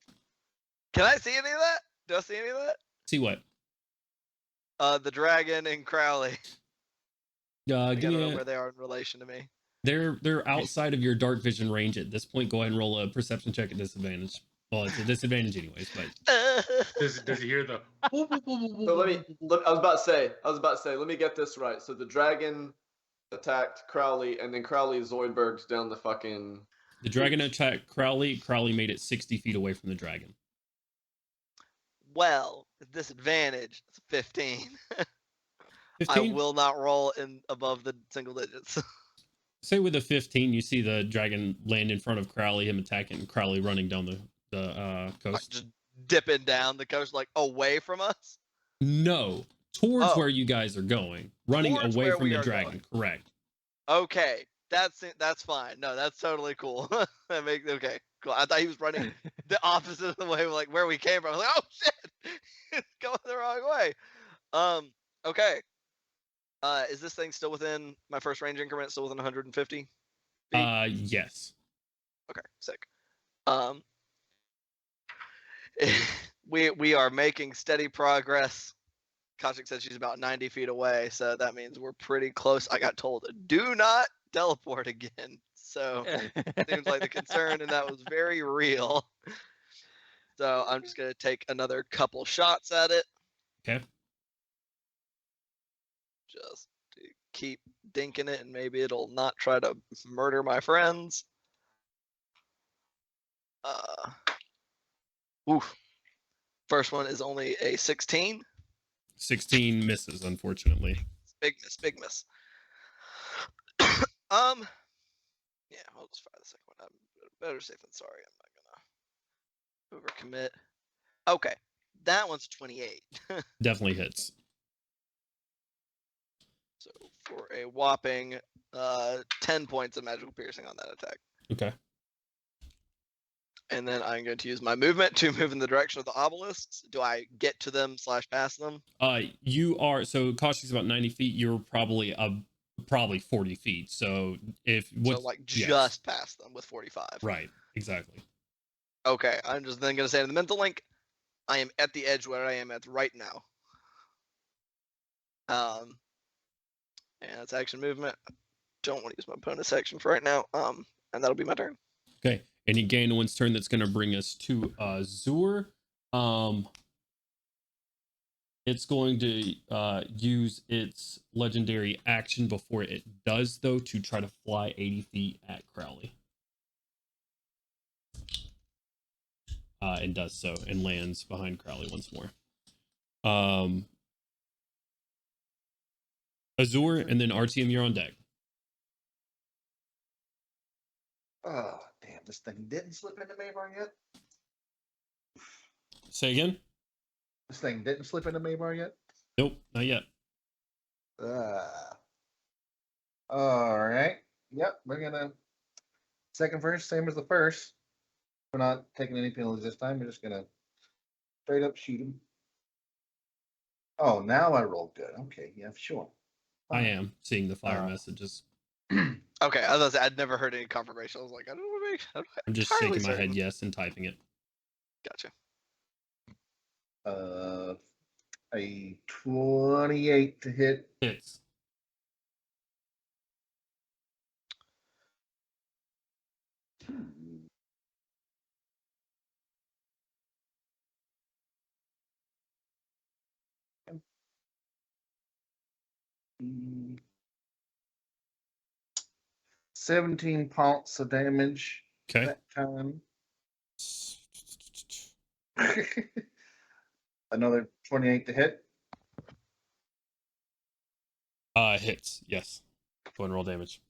Can I see any of that? Do I see any of that? See what? The dragon and Crowley. I Give don't me know where they are in relation to me. They're outside of your dark vision range at this point. Go ahead and roll a perception check at disadvantage. Well, it's a disadvantage anyways, but Does he hear the? So I was about to say, let me get this right. So the dragon attacked Crowley, and then Crowley Zoidberg's down the fucking. the dragon attacked Crowley. Crowley made it 60 feet away from the dragon. Well, disadvantage. It's 15. 15? I will not roll in above the single digits. Say with a 15, you see the dragon land in front of Crowley, him attacking, and Crowley running down the coast. Just dipping down the coast, like away from us. No, towards Oh. where you guys are going, running Towards away where from we the are dragon. going. Correct. Okay, that's fine. No, that's totally cool. Okay, cool. I thought he was running the opposite of the way, like where we came from. I was like, oh shit, it's going the wrong way. Okay. Is this thing still within my first range increment? Still within 150? Yes. Okay, sick. We are making steady progress. Kashik said she's about 90 feet away, so that means we're pretty close. I got told, do not teleport again. So seems like the concern and that was very real. So I'm just gonna take another couple shots at it. Okay. Just to keep dinking it, and maybe it'll not try to murder my friends. Oof. First one is only a 16. 16 misses, unfortunately. Big miss, big miss. Yeah, I'll just fire the second one. I'm better safe than sorry. I'm not gonna overcommit. Okay, that one's 28. Definitely hits. So for a whopping 10 points of magical piercing on that attack. Okay. And then I'm going to use my movement to move in the direction of the obelisks. Do I get to them / pass them? You are, so Kashi's about 90 feet. You're probably 40 feet. So So like just past them with 45. Right, exactly. Okay, I'm just then going to say in the mental link, I am at the edge where I am at right now. And that's action movement. I don't want to use my bonus action for right now. And that'll be my turn. Okay. Any gain one's turn, that's going to bring us to Zur. It's going to use its legendary action before it does, though, to try to fly 80 feet at Crowley. And does so and lands behind Crowley once more. Azure and then RTM, you're on deck. Oh, damn, this thing didn't slip into Maybar yet? Say again? This thing didn't slip into Maybar yet? Nope, not yet. All right. Yep, we're gonna second first, same as the first. We're not taking any penalties this time. We're just gonna straight up shoot him. Oh, now I rolled good. Okay, yeah, sure. I am seeing the fire messages. Okay, I was I'd never heard any confirmation. I was like, I don't want to make. I'm just shaking my head yes and typing it. Gotcha. A 28 to hit. Hits. Mm. 17 points of damage. Okay. That time. Another 28 to hit. Hits, yes. Go and roll damage.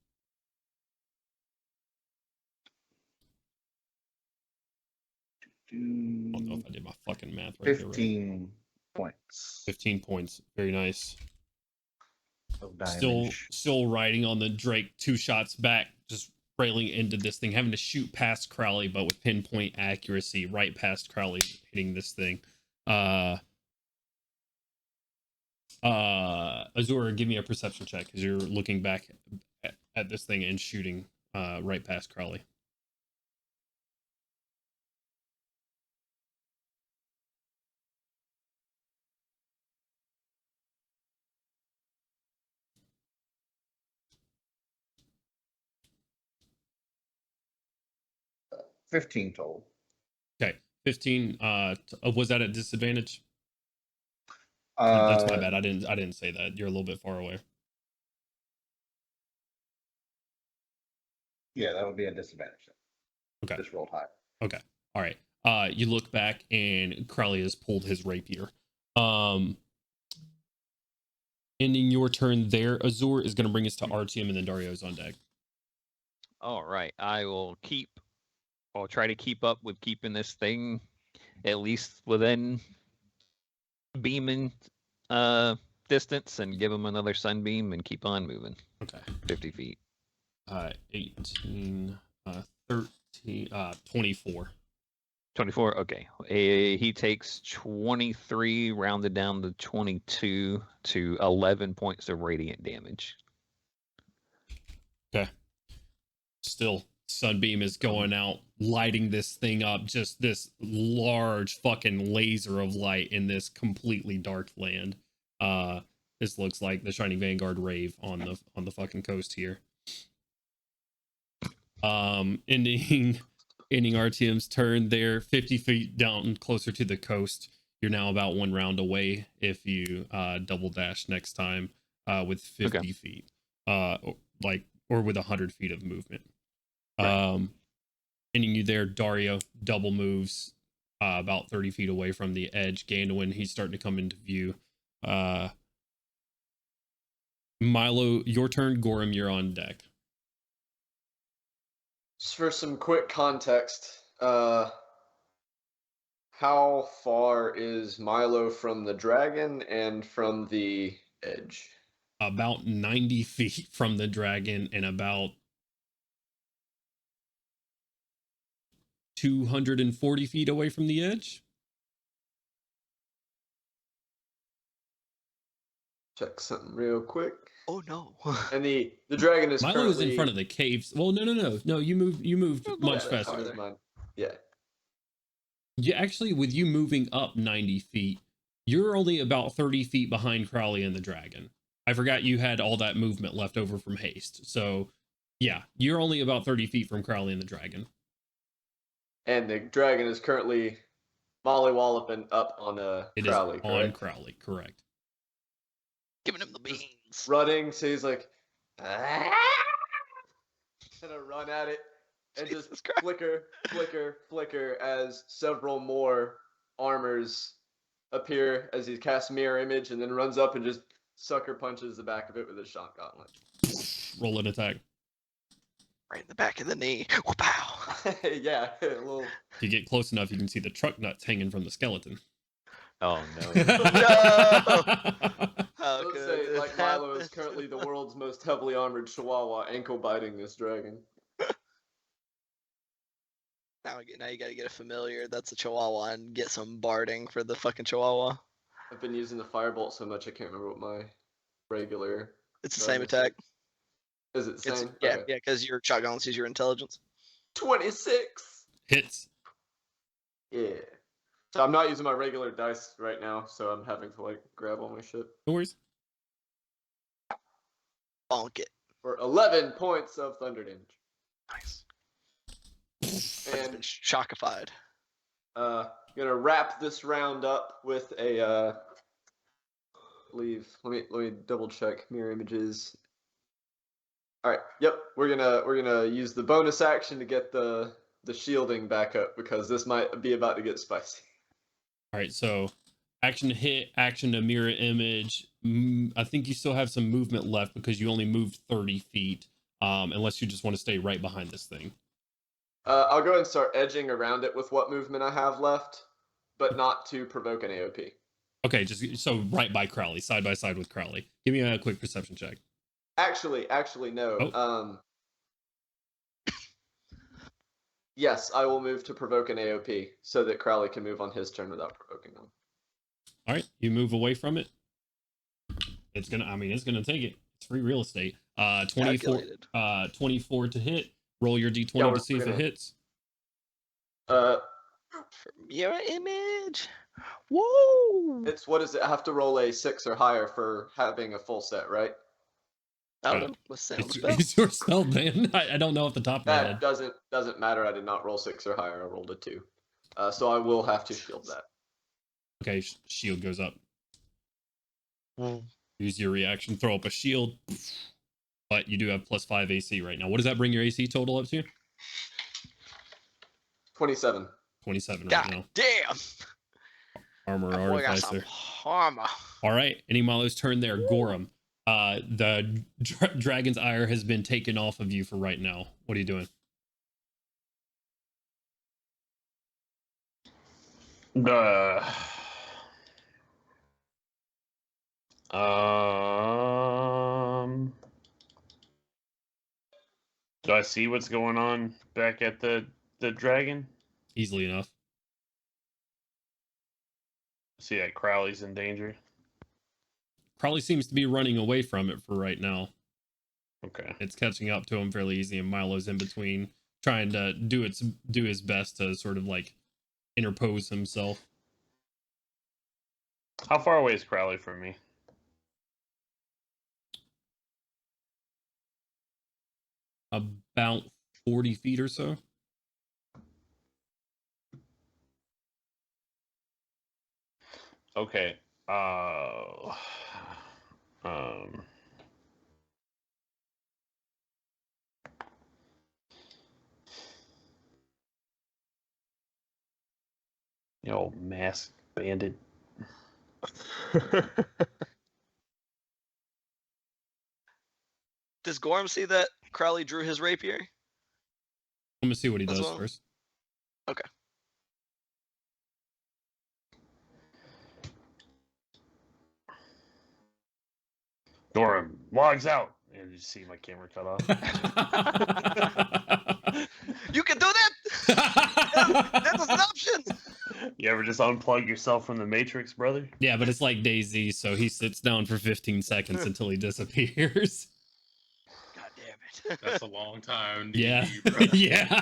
I don't know if I did my fucking math right 15 there, right? points. 15 points. Very nice. Of damage. Still riding on the Drake, 2 shots back, just railing into this thing, having to shoot past Crowley, but with pinpoint accuracy, right past Crowley, hitting this thing. Azura, give me a perception check because you're looking back at this thing and shooting right past Crowley. 15 total. Okay, 15. Was that at disadvantage? That's my bad. I didn't say that. You're a little bit far away. Yeah, that would be a disadvantage. Okay. Just rolled high. Okay. All right. You look back and Crowley has pulled his rapier. Ending your turn there, Azur is going to bring us to RTM and then Dario's on deck. All right. I'll try to keep up with keeping this thing at least within beaming distance and give him another sunbeam and keep on moving. Okay. 50 feet. 18, 13, 24. 24. Okay. He takes 23, rounded down to 22 to 11 points of radiant damage. Okay. Still, sunbeam is going out, lighting this thing up. Just this large fucking laser of light in this completely dark land. This looks like the Shining Vanguard rave on the fucking coast here. Ending RTM's turn there, 50 feet down closer to the coast. You're now about 1 round away if you double dash next time with 50 feet. Or with 100 feet of movement. Right. Ending you there, Dario double moves about 30 feet away from the edge. Gandalin, he's starting to come into view. Milo, your turn. Gorham, you're on deck. Just for some quick context, how far is Milo from the dragon and from the edge? About 90 feet from the dragon and about 240 feet away from the edge. Check something real quick. Oh no. And the dragon is Milo currently is in front of the caves. Well, no. You moved Oh, much yeah, faster. farther. Never mind. Yeah. Yeah, actually, with you moving up 90 feet, you're only about 30 feet behind Crowley and the dragon. I forgot you had all that movement left over from haste. So, yeah, you're only about 30 feet from Crowley and the dragon. And the dragon is currently mollywalloping up on It Crowley, is on correct? Crowley, correct. Giving him the beans. Running, so he's like, "Ah!" Gonna run at it and Jesus just Christ. flicker, flicker, flicker as several more armors appear as he casts mirror image and then runs up and just sucker punches the back of it with his shot gauntlet. Roll an attack. Right in the back of the knee. Wow. Yeah, a little. If you get close enough, you can see the truck nuts hanging from the skeleton. Oh no. How Let's could say, this like Milo is happen? currently the world's most heavily armored chihuahua ankle biting this dragon. Now you gotta get a familiar that's a chihuahua and get some barding for the fucking chihuahua. I've been using the firebolt so much I can't remember what my regular. It's the same bonus attack. Is it the It's same? yeah, Okay. yeah, because your shotgun sees your intelligence. 26. Hits. Yeah. So I'm not using my regular dice right now, so I'm having to like grab all my shit. No worries. Bonk it. For 11 points of thunder damage. Nice. It's been And shockified. gonna wrap this round up with a let me double check mirror images. Alright, yep, we're gonna use the bonus action to get the shielding back up because this might be about to get spicy. All right, so action to hit, action to mirror image. I think you still have some movement left because you only moved 30 feet, unless you just want to stay right behind this thing. I'll go and start edging around it with what movement I have left, but not to provoke an AOP. Okay, just so right by Crowley, side by side with Crowley. Give me a quick perception check. Actually, no. Oh. Yes, I will move to provoke an AOP so that Crowley can move on his turn without provoking them. All right, you move away from it. It's gonna take it. It's free real estate. 24 Calculated. 24 to hit. Roll your d20 Yeah, to see if it gonna- hits. For mirror image. Whoa! It's what is it? I have to roll a 6 or higher for having a full set, right? I don't know. What's the It's, spell? it's your spell, man. I don't know off the top of my That head. doesn't matter. I did not roll 6 or higher. I rolled a 2. So I will have to shield that. Okay, shield goes up. Use your reaction, throw up a shield. But you do have +5 AC right now. What does that bring your AC total up to? 27. 27 right God now. damn! Armor That boy got some artificer. armor. All right, any Malo's turn there. Gorham. The dragon's ire has been taken off of you for right now. What are you doing? Do I see what's going on back at the dragon? Easily enough. See that Crowley's in danger. Crowley seems to be running away from it for right now. Okay. It's catching up to him fairly easy, and Milo's in between, trying to do his best to sort of like interpose himself. How far away is Crowley from me? About 40 feet or so. Okay. You old masked bandit. Does Gorm see that Crowley drew his rapier? I'm gonna see what he As does well? first. Okay. Gorham logs out, and you see my camera cut off. You can do that. That was an option. You ever just unplug yourself from the Matrix, brother? Yeah, but it's like DayZ, so he sits down for 15 seconds until he disappears. God damn it. That's a long time. Yeah. DD, bro. Yeah.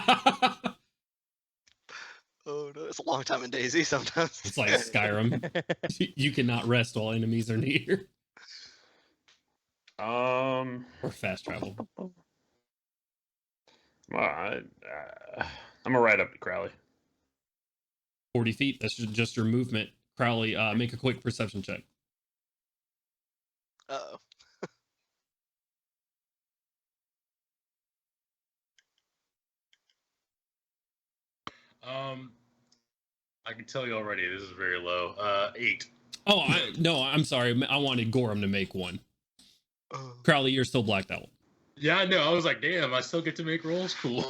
Oh no, it's a long time in DayZ sometimes. It's like Skyrim. You cannot rest while enemies are near. Or fast travel. I'm gonna ride up to Crowley. 40 feet. That's just your movement. Crowley, make a quick perception check. Uh-oh. I can tell you already, this is very low. 8. Oh, no, I'm sorry. I wanted Gorham to make one. Crowley, you're still blacked out. Yeah, I know. I was like, damn, I still get to make rolls. Cool.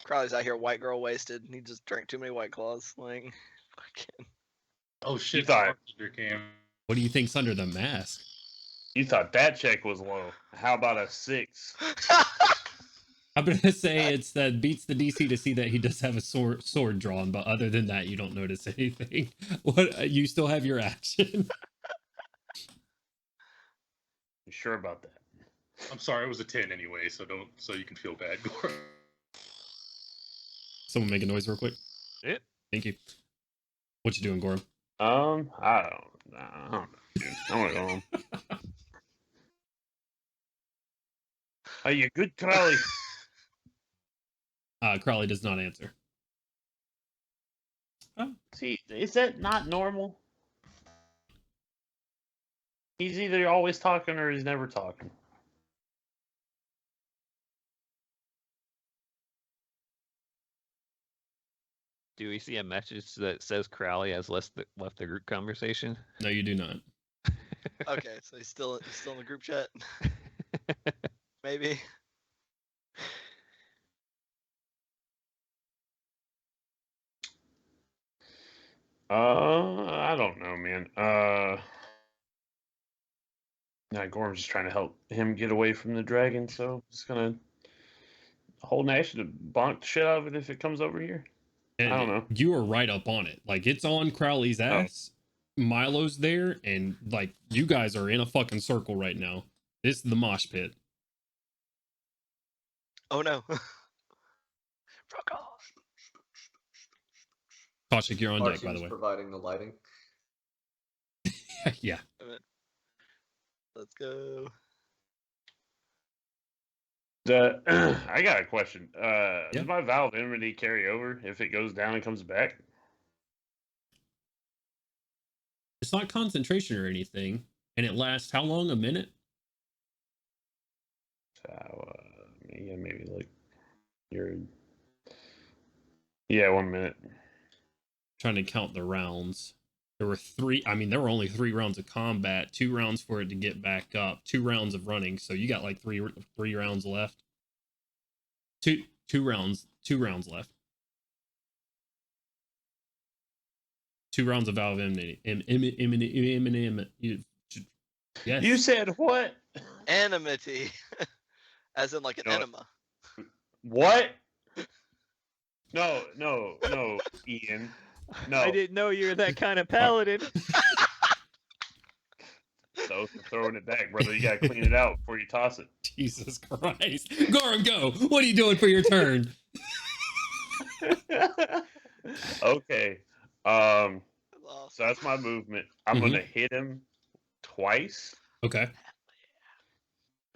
Crowley's out here, white girl wasted. He just drank too many White Claws. Like, fucking. Oh shit! You thought- Cam. What do you think's under the mask? You thought that check was low. How about a 6? I'm gonna say it's that beats the DC to see that he does have a sword drawn, but other than that, you don't notice anything. What? You still have your action. You sure about that? I'm sorry, it was a 10 anyway, so you can feel bad. Someone make a noise real quick. Yeah. Thank you. What you doing, Gorham? I don't know, dude. I want to go home. Are you good, Crowley? Crowley does not answer. See, is that not normal? He's either always talking or he's never talking. Do we see a message that says Crowley has left the group conversation? No, you do not. Okay, so he's still in the group chat. Maybe. I don't know, man. Now Gorm's just trying to help him get away from the dragon, so just gonna hold action to bonk the shit out of it if it comes over here. And I don't know. You are right up on it. Like, it's on Crowley's ass. Milo's there, and like, you guys are in a fucking circle right now. This is the mosh pit. Oh no. Fuck off. Kaushik, you're on Our deck, by the team's way. providing the lighting. Yeah. Let's go. I got a question. Does my Vow of Enmity carry over if it goes down and comes back? It's not concentration or anything, and it lasts how long? A minute? So, yeah, maybe like yeah, 1 minute. Trying to count the rounds. There were only 3 rounds of combat, 2 rounds for it to get back up, 2 rounds of running, so you got like three rounds left. Two rounds left. 2 rounds of Vow of Enmity. Yes. You said what? Enmity. As in like an You know enema. What? No, Ian. No. I didn't know you were that kind of paladin. So throwing it back, brother. You gotta clean it out before you toss it. Jesus Christ. Gorham, go. What are you doing for your turn? Okay. Awesome. So that's my movement. I'm gonna hit him twice. Okay.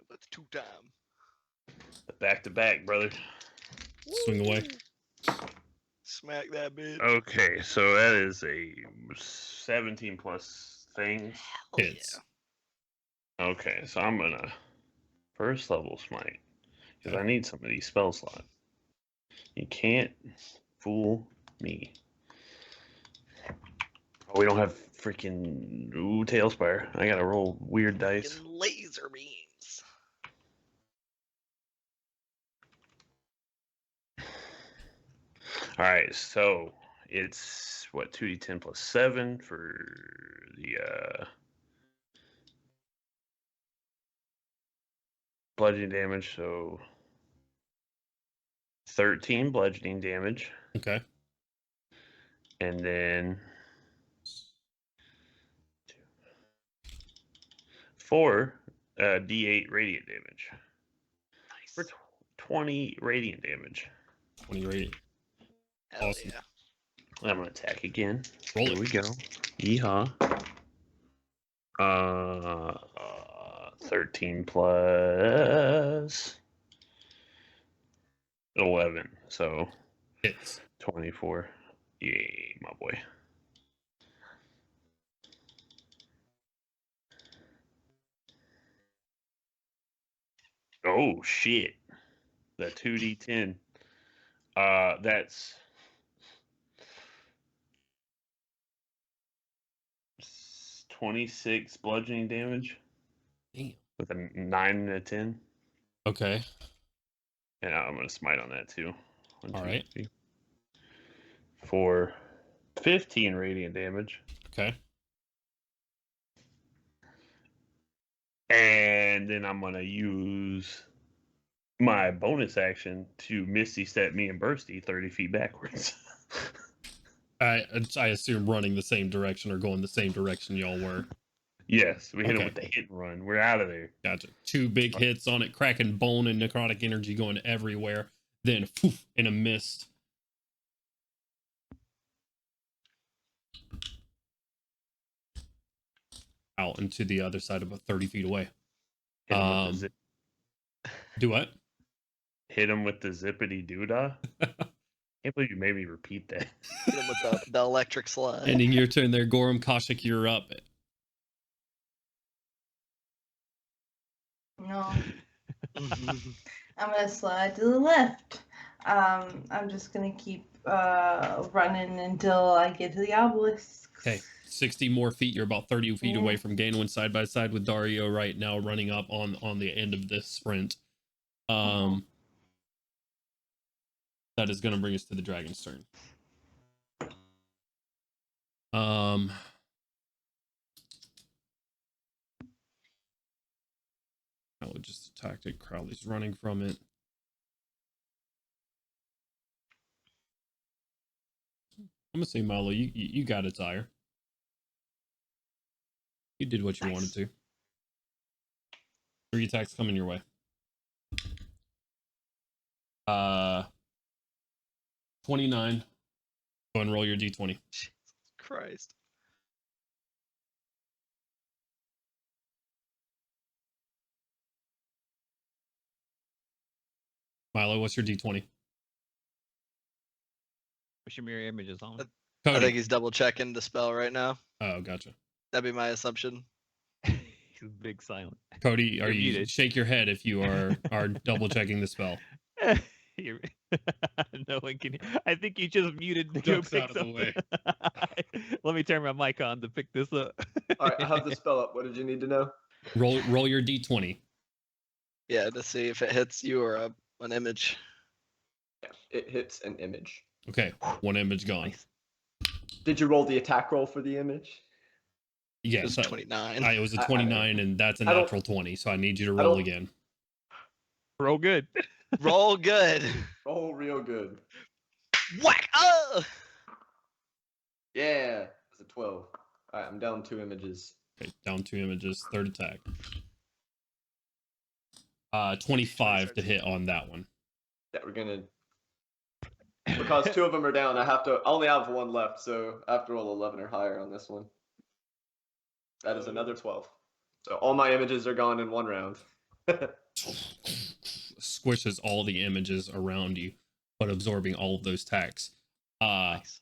That's 2 times. Back to back, brother. Swing away. Smack that bitch. Okay, so that is a 17 plus thing. Hell Hits. Okay, so I'm gonna first level smite because I need some of these spell slots. You can't fool me. Oh, we don't have freaking Tailspire. I gotta roll weird dice. Fucking laser beams. All right, so it's what 2d10 plus 7 for the bludgeoning damage. So 13 bludgeoning damage, Okay. and then 4 d8 radiant damage for 20 radiant damage. 20 radiant. Hell Awesome. yeah. I'm gonna attack again. Roll Here it. we go. Yeehaw. 13 plus 11, so Hits. 24. Yay, my boy. Oh shit. The 2d10. That's 26 bludgeoning damage Damn. with a 9 and a 10. Okay. And I'm gonna smite on that too. 1, All 2, right. 3, 4, 15 radiant damage. Okay. And then I'm gonna use my bonus action to Misty Step me and Bursty 30 feet backwards. I assume running the same direction or going the same direction y'all were. Yes, we hit him Okay. with the hit and run. We're out of there. Gotcha. 2 big hits on it, cracking bone and necrotic energy going everywhere. Then poof, in a mist. Out into the other side, about 30 feet away. Hit him with the zip. Do what? Hit him with the zippity doodah. Can't believe you made me repeat that. Hit him with the electric slide. Ending your turn there, Gorham. Koshik, you're up. No. I'm gonna slide to the left. I'm just gonna keep running until I get to the obelisk. Okay, 60 more feet. You're about 30 feet away from Gainwin, side by side with Dario right now, running up on the end of this sprint. That is going to bring us to the dragon's turn. I would just attack it. Crowley's running from it. I'm gonna say, Milo, you got its ire. You did what you wanted to. 3 attacks coming your way. 29. Go and roll your d20. Jesus Christ. Milo, what's your d20? What's your mirror images on? I Cody. think he's double checking the spell right now. Oh, gotcha. That'd be my assumption. He's big silent. Cody, are You're you muted. shake your head if you are double checking the spell? You're- no one can. I think you just muted to go Ducks pick out of the way. something. Let me turn my mic on to pick this up. All right, I have the spell up. What did you need to know? Roll your d20. Yeah, to see if it hits you or an image. Yeah, it hits an image. Okay, 1 image gone. Nice. Did you roll the attack roll for the image? It Yes, was 29. it was a 29, and that's a I don't- natural 20. So I need you to I roll don't- again. Roll good. Roll good. Roll real good. Whack! Oh! Yeah, it's a 12. All right, I'm down 2 images. Okay, down 2 images. 3rd attack. 25 to hit on that one. Yeah, we're gonna. Because 2 of them are down, I only have 1 left, so I have to roll 11 or higher on this one. That is another 12. So all my images are gone in 1 round. Squishes all the images around you, but absorbing all of those attacks. Nice.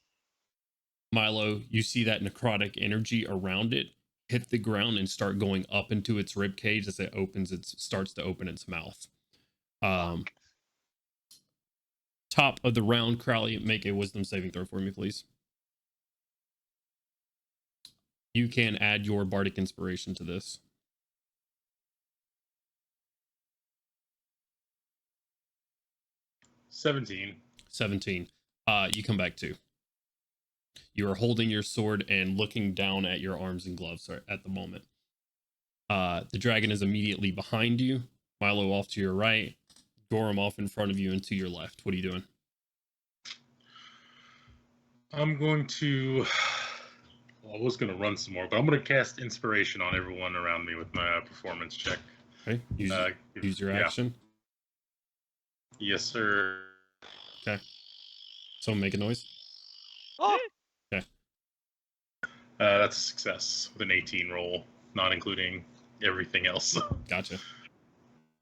Milo, you see that necrotic energy around it hit the ground and start going up into its rib cage as it starts to open its mouth. Top of the round, Crowley, make a wisdom saving throw for me, please. You can add your bardic inspiration to this. 17. 17. You come back to. You are holding your sword and looking down at your arms and gloves at the moment. The dragon is immediately behind you. Milo off to your right. Gorham off in front of you and to your left. What are you doing? I'm going to. Well, I was going to run some more, but I'm going to cast inspiration on everyone around me with my performance check. Okay. Use your action. Yes, sir. Okay. Someone make a noise. Oh, Okay. That's a success with an 18 roll, not including everything else. Gotcha.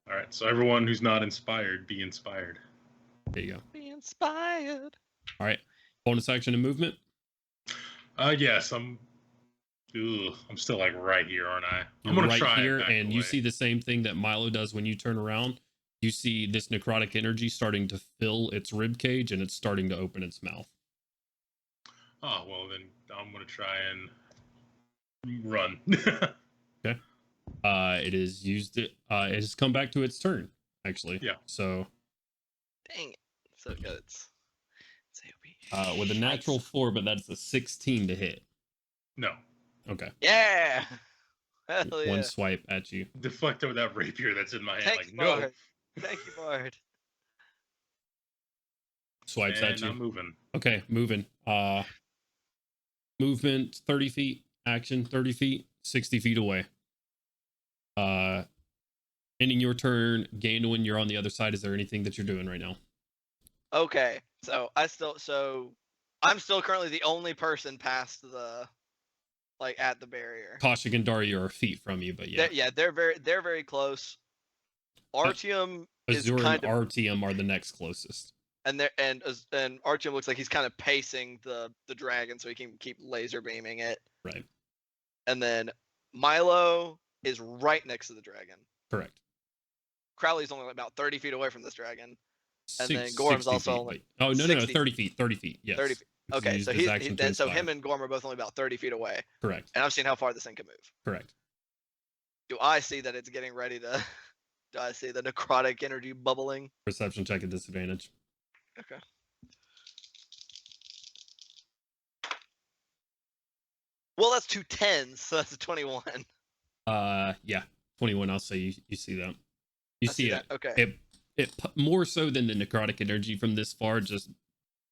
All right, so everyone who's not inspired, be inspired. There you go. be inspired. All right. Bonus action and movement. Yes, I'm still like right here, aren't I? I'm You're gonna right try here, and back and you away. see the same thing that Milo does when you turn around. You see this necrotic energy starting to fill its rib cage, and it's starting to open its mouth. Oh well, then I'm gonna try and run. Okay. It is used. It has come back to its turn, actually. Yeah. So, Dang it. So it got its AOP. with a natural 4, but that's a 16 to hit. No, Okay. Yeah. Hell yeah. One swipe at you. deflect over that rapier that's in my hand. Thanks, Like no, Bard. Thank you, Bard. Swipes and at you. I'm moving. Okay, moving. Movement 30 feet. Action 30 feet. 60 feet away. Ending your turn. Gandolin, you're on the other side. Is there anything that you're doing right now? Okay, so I'm still currently the only person past the, like, at the barrier. Kaushik and Daria are feet from you, but yeah. They're very close. Artyom is Azure kind and of, RTM are the next closest. and Artyom looks like he's kind of pacing the dragon so he can keep laser beaming it. Right. And then Milo is right next to the dragon. Correct. Crowley's only about 30 feet away from this dragon. And then 60 Gorham's also feet, only but- oh, no, 60. 30 feet. 30 feet. Yes. 30 feet. Because Okay, used so his action to so inspire. him and Gorham are both only about 30 feet away. Correct. And I've seen how far this thing can move. Correct. Do I see that it's getting ready to? Do I see the necrotic energy bubbling? Perception check at disadvantage. Okay. Well, that's 2 10s, so that's a 21. Yeah. 21. I'll say you see that. You I see that. it. Okay. It more so than the necrotic energy from this far. Just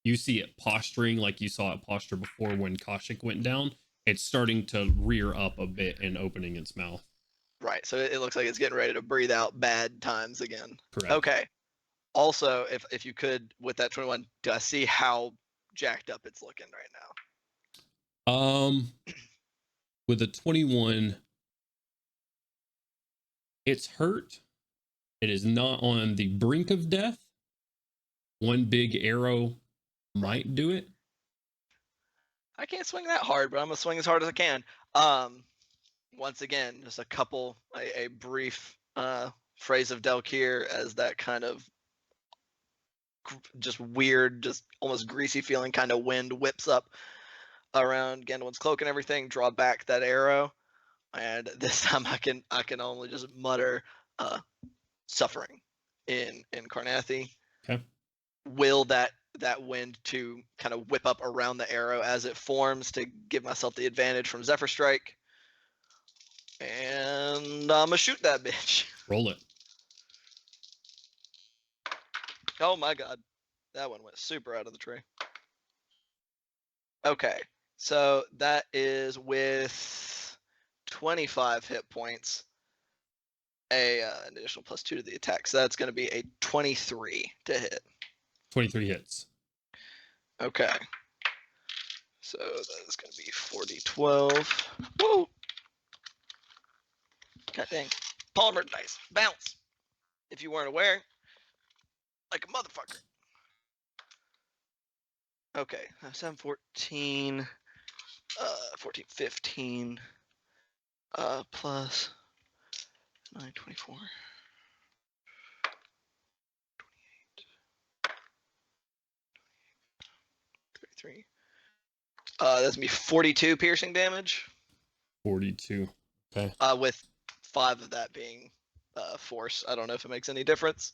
you see it posturing like you saw it posture before when Kaushik went down. It's starting to rear up a bit and opening its mouth. Right. So it looks like it's getting ready to breathe out bad times again. Correct. Okay. Also, if you could, with that 21, do I see how jacked up it's looking right now? With a 21, it's hurt. It is not on the brink of death. One big arrow might do it. I can't swing that hard, but I'm gonna swing as hard as I can. Once again, just a brief phrase of Delkir as that kind of just weird, just almost greasy feeling kind of wind whips up around Gandolin's cloak and everything. Draw back that arrow, and this time I can only just mutter, "Suffering" in Karnathi. Okay. Will that wind to kind of whip up around the arrow as it forms to give myself the advantage from Zephyr Strike. And I'm gonna shoot that bitch. Roll it. Oh my god. That one went super out of the tree. Okay. So that is with 25 hit points. An additional +2 to the attack. So that's going to be a 23 to hit. 23 hits. Okay. So that is going to be 40-12. Woo! God dang. Polymer dice. Bounce. If you weren't aware. Like a motherfucker. Okay. 7, 14. 14, 15. Plus 9, 24. 28. 33. That's gonna be 42 piercing damage. 42. Okay. With 5 of that being force. I don't know if it makes any difference.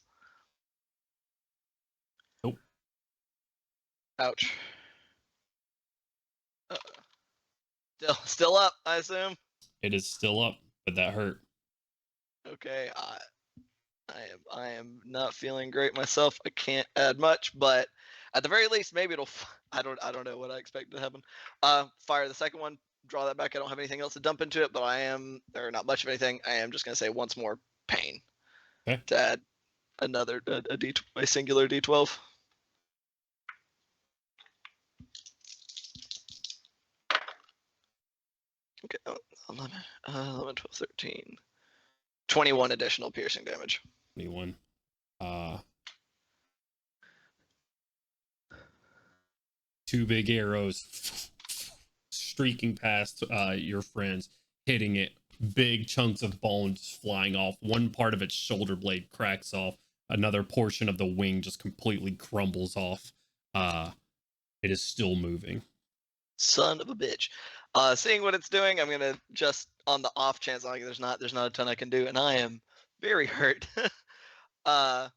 Nope. Ouch. Still up, I assume. It is still up, but that hurt. Okay, I am not feeling great myself. I can't add much, but at the very least, maybe it'll. I don't know what I expect to happen. Fire the second one. Draw that back. I don't have anything else to dump into it, but I am, or not much of anything. I am just gonna say once more pain. Okay. To add another a singular D12. Okay, 11, 12, 13. 21 additional piercing damage. 21. Two big arrows streaking past your friends, hitting it. Big chunks of bone just flying off. One part of its shoulder blade cracks off. Another portion of the wing just completely crumbles off. It is still moving. Son of a bitch. Seeing what it's doing, I'm gonna just on the off chance like there's not a ton I can do, and I am very hurt. That's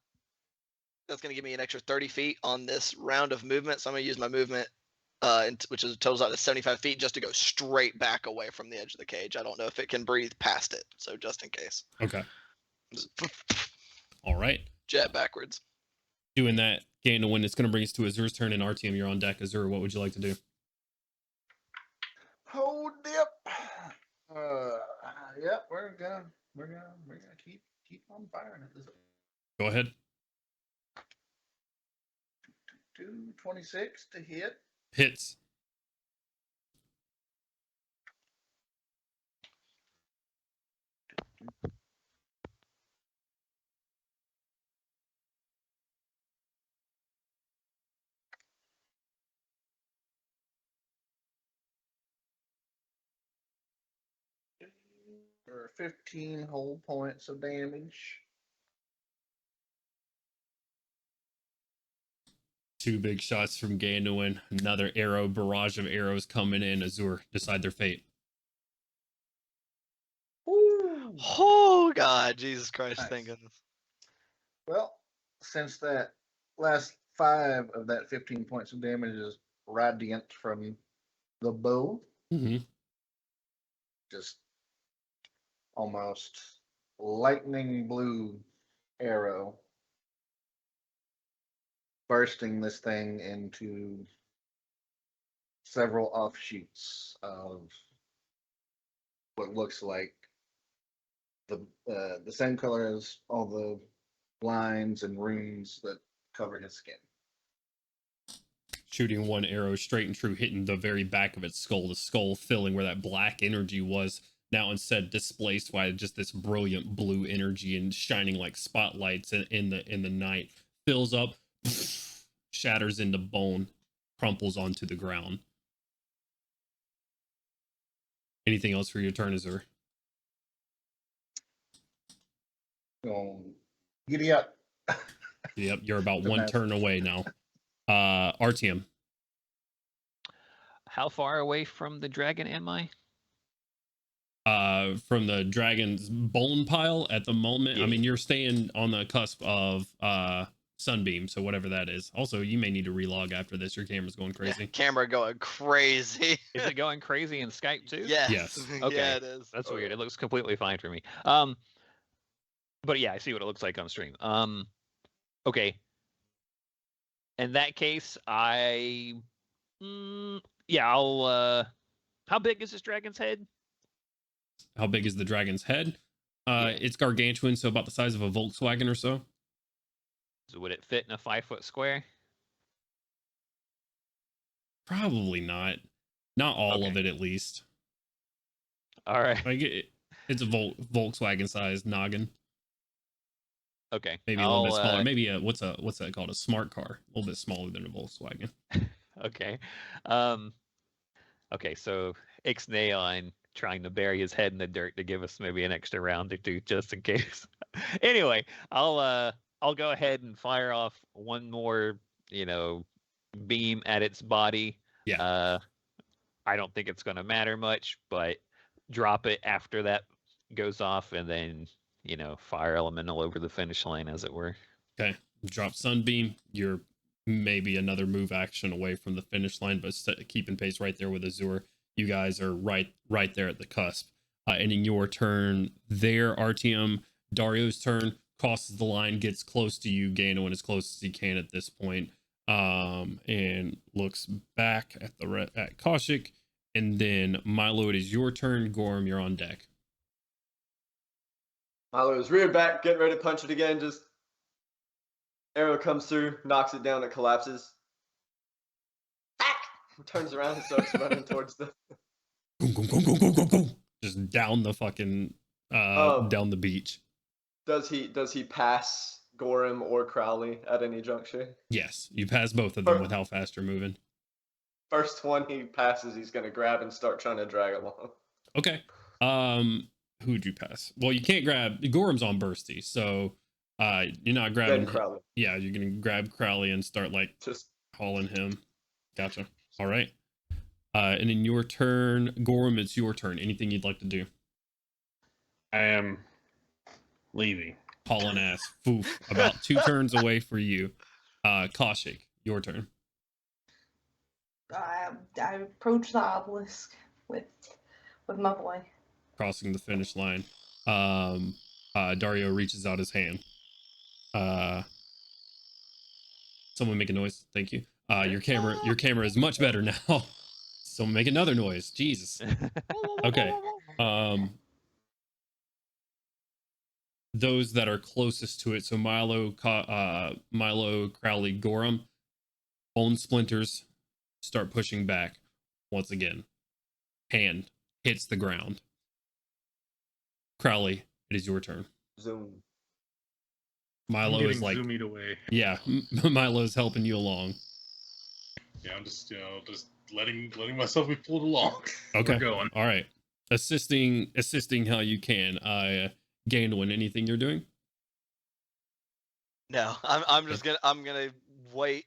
gonna give me an extra 30 feet on this round of movement, so I'm gonna use my movement, which is totals out to 75 feet, just to go straight back away from the edge of the cage. I don't know if it can breathe past it, so just in case. Okay. All right. Jet backwards. Doing that, gain a win. It's going to bring us to Azur's turn, and RTM, you're on deck. Azur, what would you like to do? Hold dip. Yep, we're gonna keep on firing at this. Go ahead. 226 to hit. Hits. For 15 whole points of damage. Two big shots from Ganduin. Another arrow, barrage of arrows coming in. Azur, decide their fate. Woo! Oh God, Jesus Christ! Nice. Thank goodness. Well, since that last 5 of that 15 points of damage is radiant from the bow, just almost lightning blue arrow bursting this thing into several offshoots of what looks like the same color as all the lines and runes that cover his skin. Shooting one arrow straight and true, hitting the very back of its skull. The skull filling where that black energy was, now instead displaced by just this brilliant blue energy and shining like spotlights in the night. Fills up, shatters into bone, crumples onto the ground. Anything else for your turn, Azur? Giddy up. Yep, you're about The one best. turn away now. RTM. How far away from the dragon am I? From the dragon's bone pile at the moment. Yeah. I mean, you're staying on the cusp of sunbeam, so whatever that is. Also, you may need to relog after this. Your camera's going crazy. Yeah, camera going crazy. Is it going crazy in Skype too? Yes. Yes. Okay. Yeah, it is. That's weird. It looks completely fine for me. But yeah, I see what it looks like on stream. Okay. In that case, I'll how big is this dragon's head? How big is the dragon's head? Yeah. It's gargantuan, so about the size of a Volkswagen or so. So would it fit in a 5-foot square? Probably not. Not all of Okay. it, at least. All right. Like it's a Volkswagen sized noggin. Okay. Maybe a little bit smaller. Maybe what's that called? A smart car. A little bit smaller than a Volkswagen. Okay. Okay, so Ixnay on trying to bury his head in the dirt to give us maybe an extra round or two just in case. Anyway, I'll go ahead and fire off one more, beam at its body. Yeah. I don't think it's going to matter much, but drop it after that goes off, and then fire elemental over the finish line, as it were. Okay. Drop Sunbeam. You're maybe another move action away from the finish line, but keeping pace right there with Azure. You guys are right there at the cusp. And in your turn there, RTM, Dario's turn, crosses the line, gets close to you, Gano, as close as he can at this point, and looks back at at Kaushik. And then Milo, it is your turn. Gorm, you're on deck. Milo is reared back, getting ready to punch it again. Just arrow comes through, knocks it down, it collapses. Turns around and starts running towards the. Just down the fucking down the beach. Does he pass Gorham or Crowley at any juncture? Yes, you pass both of them with how fast you're moving. First one he passes, he's gonna grab and start trying to drag along. Okay. Who'd you pass? Well, you can't grab Gorham's on Bursty, so you're not grabbing Crowley. Yeah, you're gonna grab Crowley and start like Just hauling him. Gotcha. All right. And in your turn, Gorham, it's your turn. Anything you'd like to do? I am leaving. Hauling ass. Foof. About 2 turns away for you. Kaushik, your turn. I approach the obelisk with my boy. Crossing the finish line. Dario reaches out his hand. Someone make a noise. Thank you. Your camera is much better now. Someone make another noise. Jesus. Okay. Those that are closest to it. So Milo, Crowley, Gorham, bone splinters start pushing back once again. Hand hits the ground. Crowley, it is your turn. zoom. Milo I'm is getting like, zoomied away. yeah, Milo's helping you along. Yeah, I'm just just letting myself be pulled along. Okay. We're going. All right. Assisting how you can. Gainwin, anything you're doing? No, I'm gonna wait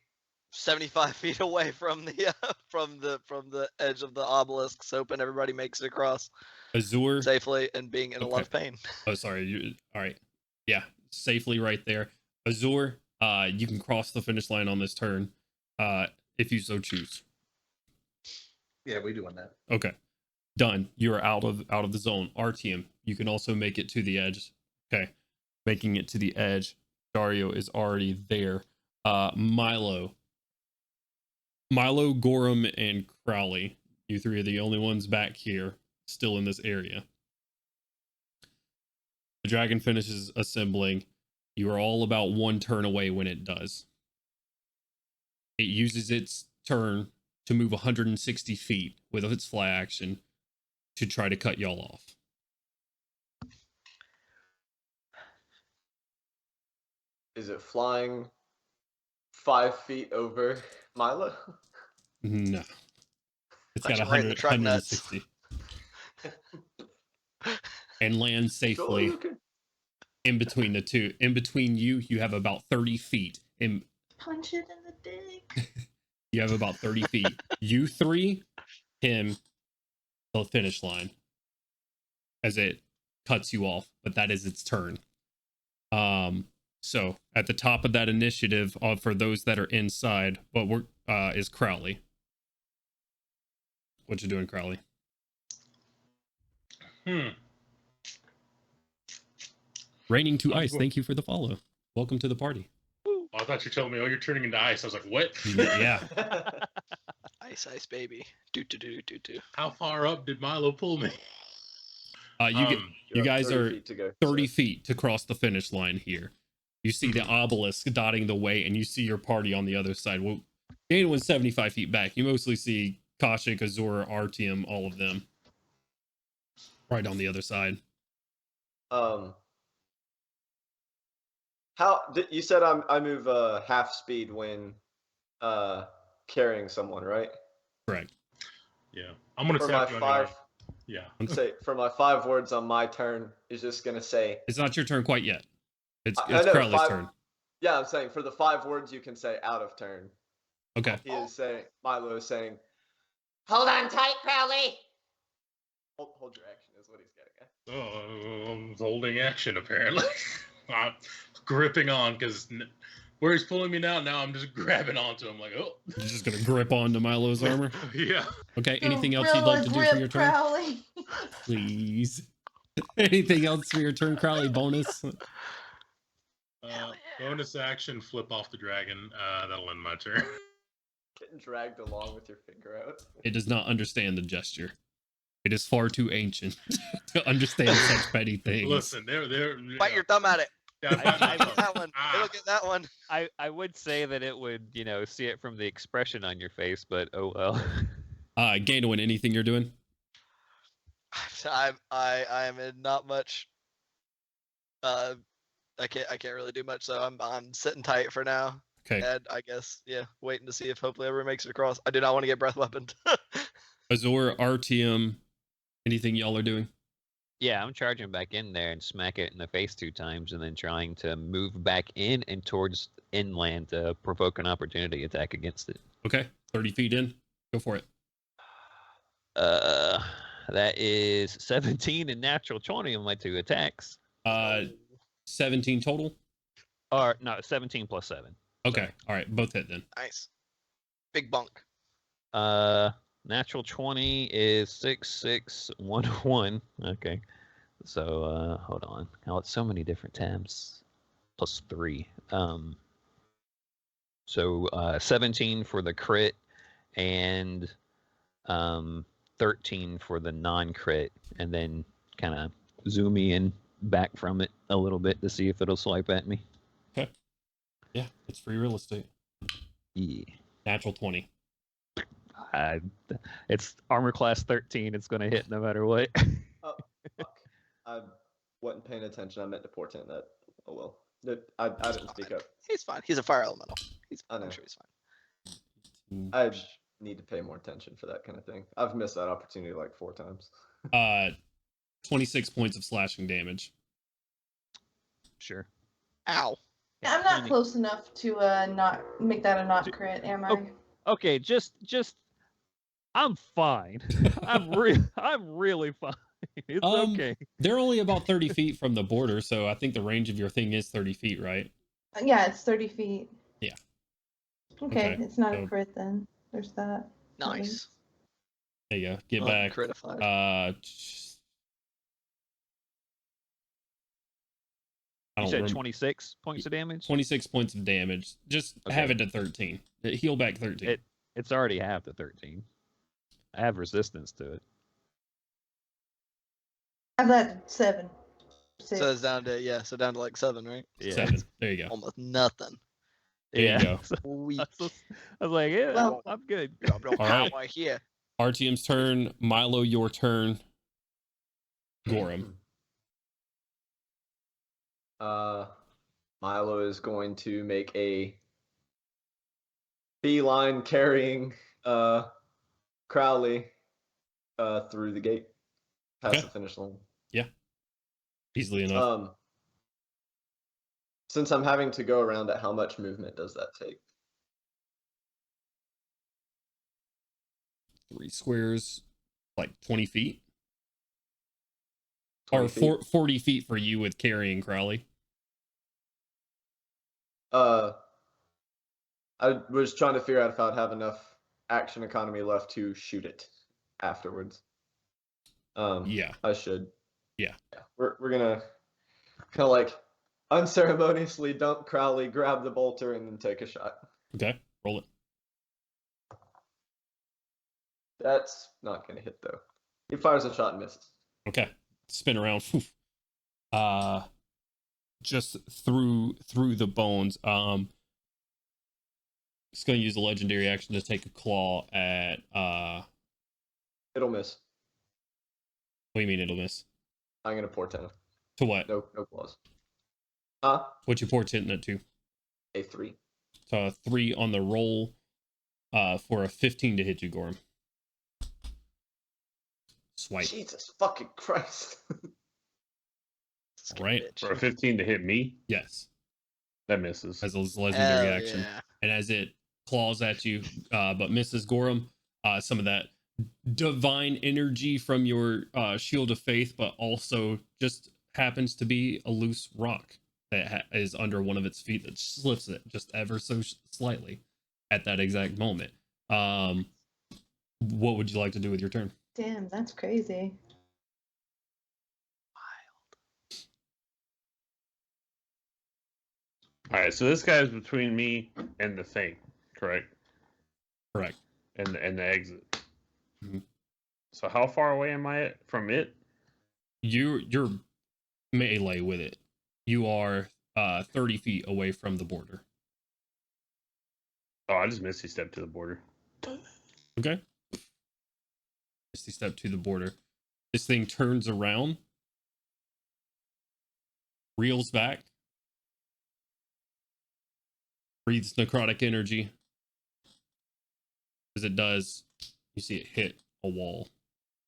75 feet away from the edge of the obelisk, hoping everybody makes it across Azure safely and being in a lot of pain. Oh, sorry. All right. Yeah, safely right there. Azure, you can cross the finish line on this turn, if you so choose. Yeah, we doing that. Okay. Done. You are out of the zone. RTM, you can also make it to the edge. Okay. Making it to the edge. Dario is already there. Milo, Gorham, and Crowley. You 3 are the only ones back here still in this area. The dragon finishes assembling. You are all about 1 turn away when it does. It uses its turn to move 160 feet with its fly action to try to cut y'all off. Is it flying 5 feet over Milo? No. It's got Punch him right in the truck nuts. 160. And land safely Okay. in between the two. In between you have about 30 feet. Punch it in the dick. You have about 30 feet. You 3, him, the finish line as it cuts you off, but that is its turn. So at the top of that initiative, for those that are inside, is Crowley. What you doing, Crowley? Raining to ice. Thank you for the follow. Welcome to the party. Oh, I thought you were telling me, you're turning into ice. I was like, what? Yeah. Ice, baby. Do. How far up did Milo pull me? You guys are 30 feet to go. 30 feet to cross the finish line here. You see the obelisk dotting the way, and you see your party on the other side. Well, Dana was 75 feet back. You mostly see Kaushik, Azura, Artyom, all of them right on the other side. How you said I move half speed when carrying someone, right? Correct. Yeah, I'm gonna For tap my you on 5. Yeah. Say for my 5 words on my turn is just gonna say. It's not your turn quite yet. It's I know, Crowley's 5 turn. Yeah, I'm saying for the 5 words you can say out of turn. Okay. He is saying Milo is saying. Hold on tight, Crowley. Hold your action is what he's getting at. Oh, I'm holding action apparently. I'm gripping on because where he's pulling me now I'm just grabbing onto him like, oh. You're just gonna grip onto Milo's armor. Yeah. Okay. Anything else you'd like to do for your turn? Crowley. Please. Anything else for your turn, Crowley? Bonus. Bonus action, flip off the dragon. That'll end my turn. Getting dragged along with your finger out. It does not understand the gesture. It is far too ancient to understand such petty things. Listen, they're Bite your thumb at it. Yeah, bite my thumb. That one. It'll get that one. I would say that it would, see it from the expression on your face, but oh well. Gainwin, anything you're doing? I am in not much. I can't really do much, so I'm sitting tight for now. Okay. And I guess waiting to see if hopefully everyone makes it across. I do not want to get breath weaponed. Azor, RTM, anything y'all are doing? Yeah, I'm charging back in there and smack it in the face 2 times, and then trying to move back in and towards inland to provoke an opportunity attack against it. Okay, 30 feet in. Go for it. That is 17 and natural 20 on my 2 attacks. 17 total? Or no, 17 plus 7. Okay, all right, both hit then. Nice. Big bunk. Natural 20 is 6, 6, 1, 1. Okay. So, hold on. Oh, it's so many different tabs. Plus 3. So, 17 for the crit and 13 for the non-crit, and then kind of zoom in back from it a little bit to see if it'll swipe at me. Okay. Yeah, it's free real estate. Yeah. Natural 20. It's armor class 13. It's going to hit no matter what. Oh, fuck. I wasn't paying attention. I meant to portend that. Oh well. I didn't speak up. He's fine. He's a fire elemental. I know. I'm sure he's fine. I need to pay more attention for that kind of thing. I've missed that opportunity like 4 times. 26 points of slashing damage. Sure. Ow. I'm not close enough to not make that a not crit, am I? Okay, just I'm fine. I'm really fine. It's okay. They're only about 30 feet from the border, so I think the range of your thing is 30 feet, right? Yeah, it's 30 feet. Yeah. Okay, it's not so- a crit then. There's that. Nice. There you go. Get Well, back. critified. I You don't said remember. 26 points of damage? 26 points of damage. Just have it to 13. Heal back 13. It's already half the 13. I have resistance to it. I have that at 7. 6. So it's down to like 7, right? Yeah. 7. There you go. Almost nothing. There you go. So Sweet. I was like, yeah, Well- I'm good. Got no All right. power here. RTM's turn. Milo, your turn. Gorham. Milo is going to make a beeline carrying Crowley through the gate past Okay. the finish line. Easily enough. Since I'm having to go around it, how much movement does that take? 3 squares, like 20 feet? 20 Or feet? 40 feet for you with carrying Crowley. I was trying to figure out if I'd have enough action economy left to shoot it afterwards. Yeah. I should. Yeah. We're gonna kind of like unceremoniously dump Crowley, grab the bolter, and then take a shot. Okay. Roll it. That's not gonna hit though. He fires a shot and misses. Okay. Spin around. Just through the bones. It's gonna use a legendary action to take a claw at It'll miss. what do you mean it'll miss? I'm gonna portend. To what? No claws. What you portending it to? A 3. So a 3 on the roll for a 15 to hit you, Gorham. Swipe. Jesus fucking Christ. Right. For a 15 to hit me, Yes. that misses. As a legendary Hell action. yeah. And as it claws at you, but misses Gorham, some of that divine energy from your shield of faith, but also just happens to be a loose rock that is under one of its feet that slips it just ever so slightly at that exact moment. What would you like to do with your turn? Damn, that's crazy. All right, so this guy's between me and the thing, correct? Correct. And the exit. Mhm. So how far away am I from it? You're melee with it. You are 30 feet away from the border. Oh, I just Misty stepped to the border. Okay. Misty step to the border. This thing turns around, reels back, breathes necrotic energy. As it does, you see it hit a wall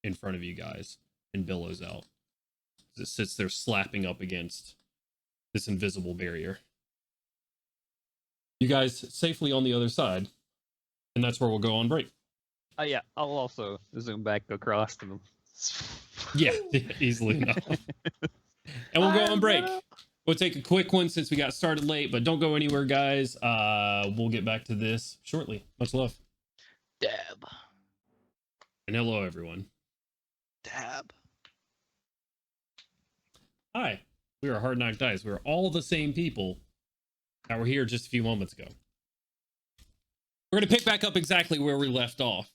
in front of you guys and billows out. As it sits there slapping up against this invisible barrier. You guys safely on the other side, and that's where we'll go on break. Yeah, I'll also zoom back across to them. Yeah, easily enough. And we'll go on break. We'll take a quick one since we got started late, but don't go anywhere, guys. We'll get back to this shortly. Much love. Dab. And hello, everyone. Dab. Hi. We are Hard Knock Dice. We're all the same people that were here just a few moments ago. We're going to pick back up exactly where we left off.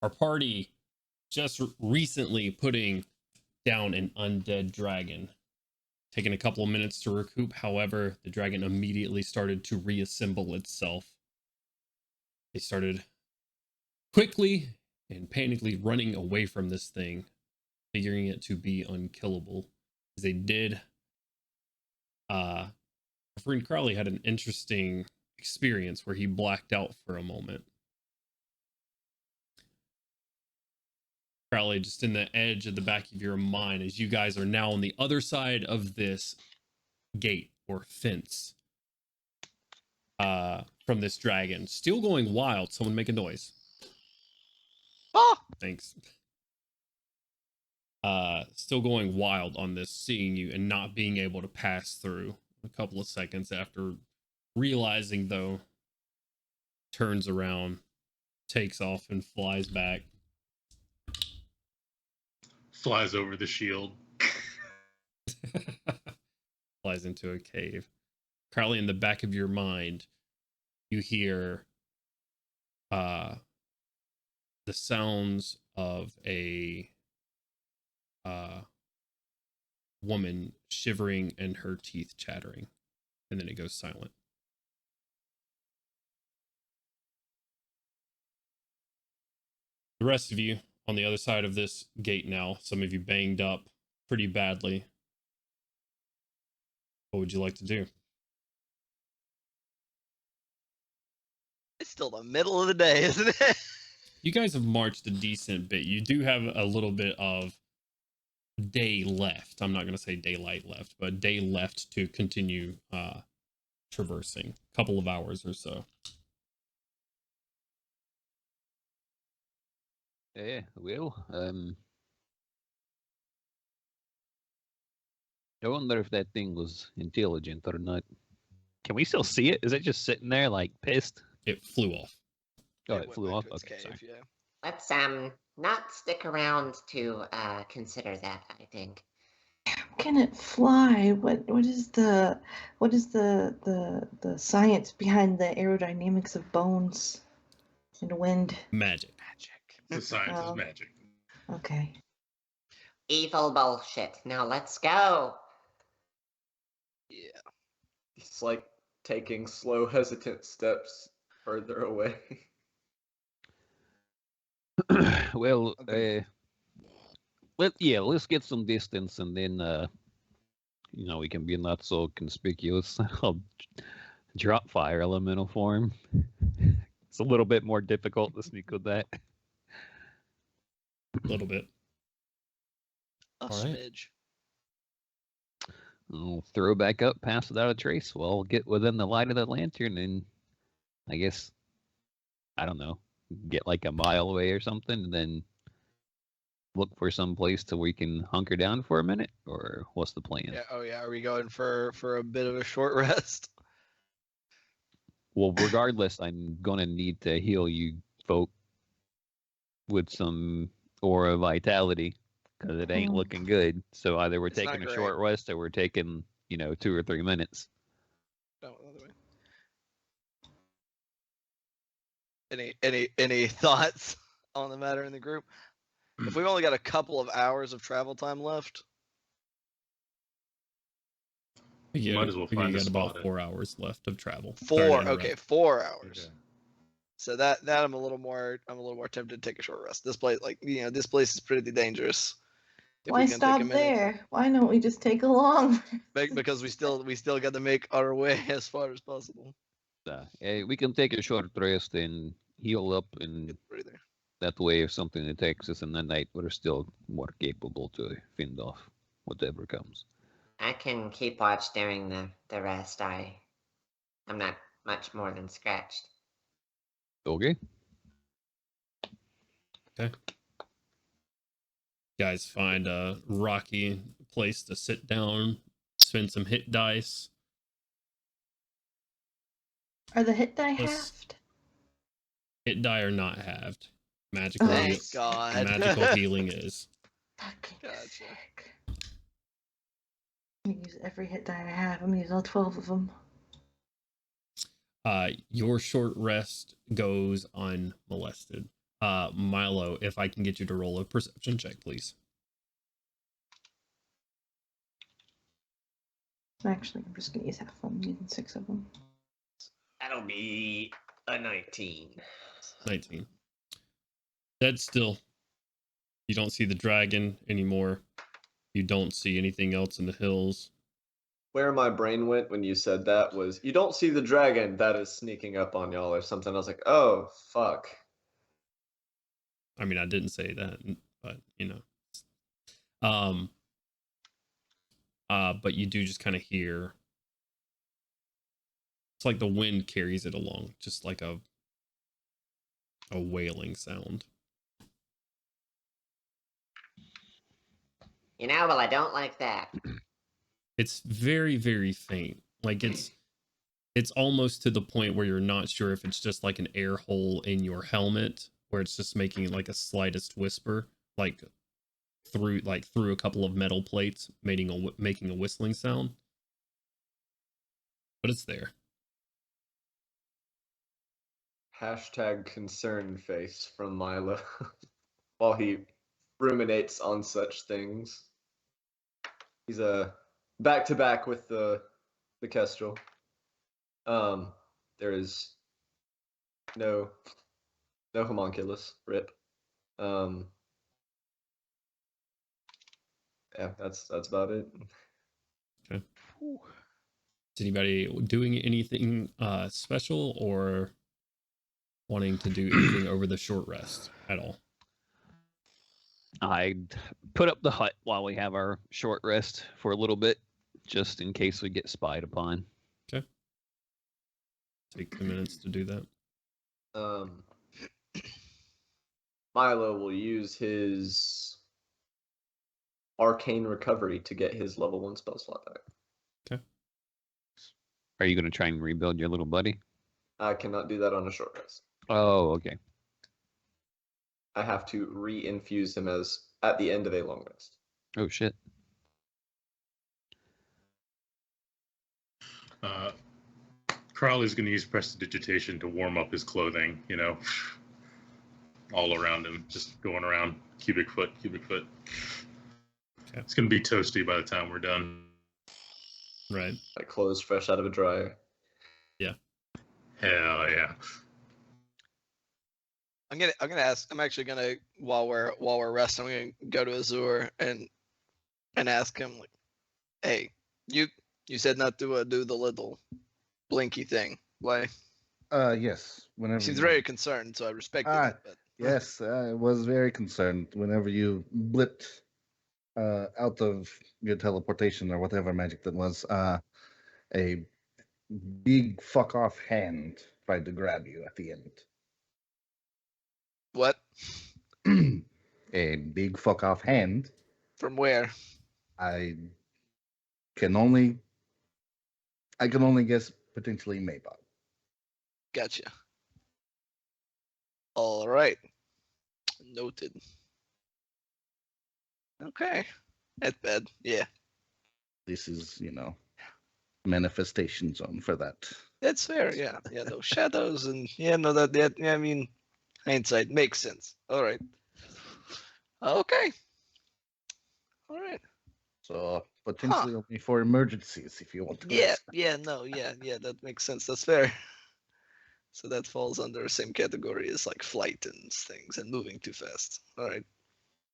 Our party just recently putting down an undead dragon. Taking a couple of minutes to recoup. However, the dragon immediately started to reassemble itself. They started quickly and panically running away from this thing, figuring it to be unkillable. As they did, our friend Crowley had an interesting experience where he blacked out for a moment. Crowley, just in the edge of the back of your mind, as you guys are now on the other side of this gate or fence from this dragon, still going wild. Someone make a noise. Ah! Thanks. Still going wild on this, seeing you and not being able to pass through. A couple of seconds after realizing, though, turns around, takes off, and flies back. Flies over the shield. Flies into a cave. Crowley, in the back of your mind, you hear the sounds of a woman shivering and her teeth chattering, and then it goes silent. The rest of you on the other side of this gate now, some of you banged up pretty badly. What would you like to do? It's still the middle of the day, isn't it? You guys have marched a decent bit. You do have a little bit of day left. I'm not going to say daylight left, but day left to continue traversing. A couple of hours or so. Yeah, well, I wonder if that thing was intelligent or not. Can we still see it? Is it just sitting there like pissed? It flew off. Oh, It it went flew back off. to its Okay, cave, sorry. yeah. Let's not stick around to consider that, I think. Can it fly? What is the science behind the aerodynamics of bones and wind? Magic. The science Oh. is magic. Okay. Evil bullshit. Now let's go. Yeah. It's like taking slow, hesitant steps further away. Well, Okay. let's get some distance and then we can be not so conspicuous. I'll drop fire elemental form. It's a little bit more difficult to sneak with that. A little bit. A All right. smidge. I'll throw back up, pass without a trace. Well, I'll get within the light of the lantern and I guess, I don't know, get like a mile away or something, and then look for some place to where we can hunker down for a minute, or what's the plan? Yeah. Oh yeah. Are we going for a bit of a short rest? Well, regardless, I'm gonna need to heal you folk with some aura vitality because it ain't looking good. So either we're It's not taking a great. short rest or we're taking 2 or 3 minutes. No, other way. Any thoughts on the matter in the group? If we've only got a couple of hours of travel time left, Yeah, Might as well we find a got about spot. 4 hours left of travel. Sorry to interrupt. 4 hours. Okay. So that I'm a little more tempted to take a short rest. This place, this place is pretty dangerous. If Why we can take stop a minute. there? Why don't we just take a long? Because we still got to make our way as far as possible. We can take a short rest and heal up, and Get the breather. that way, if something attacks us in the night, we're still more capable to fend off whatever comes. I can keep watch during the rest. I'm not much more than scratched. Okay. Okay. Guys find a rocky place to sit down, spend some hit dice. Are the hit die Let's- halved? Hit die are not halved. Magical, Thank God. magical healing is. Fucking Gotcha. sick. I'm gonna use every hit die I have. I'm gonna use all 12 of them. Your short rest goes unmolested. Milo, if I can get you to roll a perception check, please. Actually, I'm just gonna use half of them. I'm using 6 of them. That'll be a 19. 19. Dead still. You don't see the dragon anymore. You don't see anything else in the hills. Where my brain went when you said that was, you don't see the dragon that is sneaking up on y'all or something. I was like, oh, fuck. I mean, I didn't say that, but but you do just kind of hear. It's like the wind carries it along, just like a wailing sound. Well, I don't like that. It's very, very faint. Like it's almost to the point where you're not sure if it's just like an air hole in your helmet, where it's just making like a slightest whisper, like through a couple of metal plates, making a whistling sound. But it's there. Hashtag concern face from Milo while he ruminates on such things. He's back to back with the Kestrel. There is no homunculus. Rip. Yeah, that's about it. Okay. Is anybody doing anything special or wanting to do anything over the short rest at all? I'd put up the hut while we have our short rest for a little bit, just in case we get spied upon. Okay. Take 2 minutes to do that. Milo will use his arcane recovery to get his level 1 spell slot back. Okay. Are you going to try and rebuild your little buddy? I cannot do that on a short rest. Oh, okay. I have to re-infuse him at the end of a long rest. Oh, shit. Crowley's going to use prestidigitation to warm up his clothing, all around him, just going around cubic foot. Okay. It's going to be toasty by the time we're done. Right. Like clothes fresh out of a dryer. Yeah. Hell yeah. I'm actually gonna while we're resting, I'm gonna go to Azur and ask him, like, hey, you said not to do the little blinky thing. Why? Yes. Whenever He seems you- very concerned, so I respected it. But Yes, I was very concerned whenever you blipped out of your teleportation or whatever magic that was. A big fuck off hand tried to grab you at the end. What? A big fuck off hand. From where? I can only guess potentially Maybach. Gotcha. All right. Noted. Okay. That's bad. Yeah. This is, manifestation zone for that. That's fair. Yeah. Yeah. Those shadows and yeah. No. That. Yeah. I mean, hindsight makes sense. All right. Okay. All right. So potentially only for emergencies if you want to go. Yeah. Yeah. No. Yeah. Yeah. That makes sense. That's fair. So that falls under the same category as like flight and things and moving too fast. All right.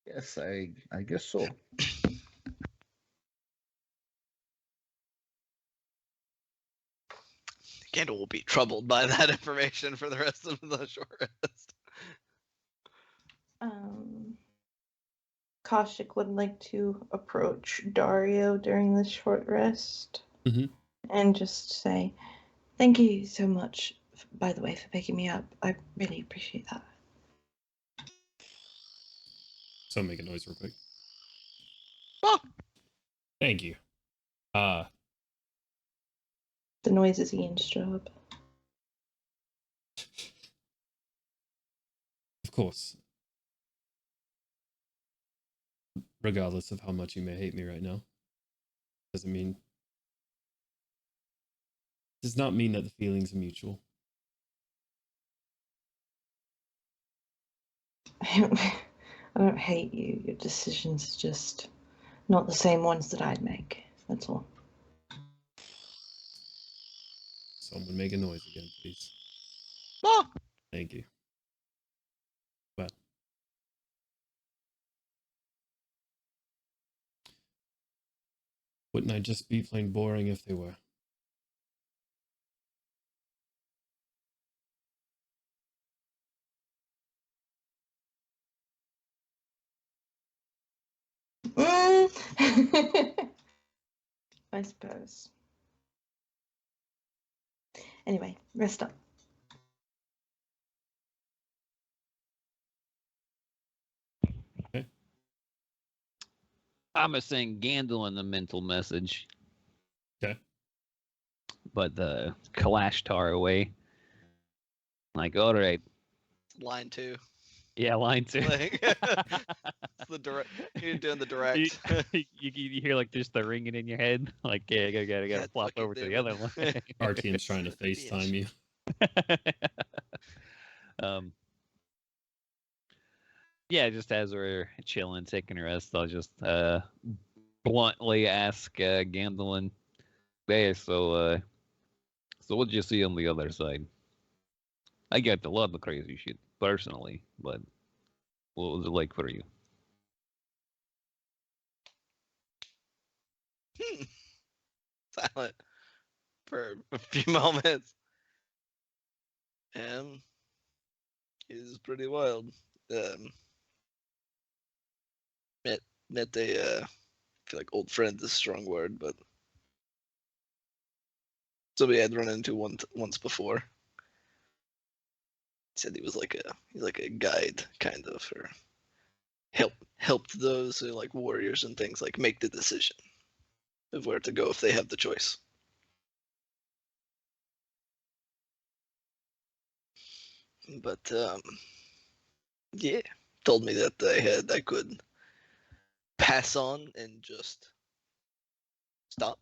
Yes, I guess so. Gandalf will be troubled by that information for the rest of the short rest. Kaushik would like to approach Dario during this short rest and just say, "Thank you so much, by the way, for picking me up. I really appreciate that." So make a noise real quick. Oh. Thank you. The noise is Ian's job. Of course. Regardless of how much you may hate me right now, does not mean that the feelings are mutual. I don't hate you. Your decisions are just not the same ones that I'd make. That's all. Someone make a noise again, please. Oh. Thank you. Well. Wouldn't I just be plain boring if they were? I suppose. Anyway, rest up. Okay. I'm gonna send Gandalf a mental message. Okay. But the Kalashtar away. Like, all right. Line 2. Yeah, line 2. Like, the direct. You're doing the direct. You hear like just the ringing in your head. Like, yeah, I gotta flop over to the other one. Artian's trying to FaceTime you. Yeah, just as we're chilling, taking a rest, I'll just bluntly ask Gandalf, "Hey, so what'd you see on the other side?" I get a lot of crazy shit personally, but what was it like for you? Silent for a few moments. And he's pretty wild. Met a I feel like old friend is a strong word, but somebody I'd run into once before. He said he's like a guide kind of, or helped those who like warriors and things like make the decision of where to go if they have the choice. But yeah, told me that I could pass on and just stop,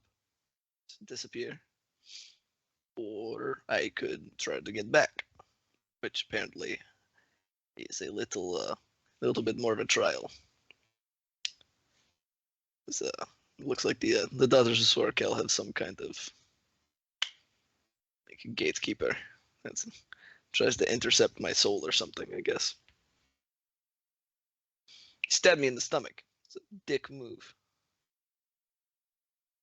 disappear, or I could try to get back, which apparently is a little bit more of a trial. Looks like the Daughters of Sorkel have some kind of like a gatekeeper that tries to intercept my soul or something, I guess. He stabbed me in the stomach. It's a dick move.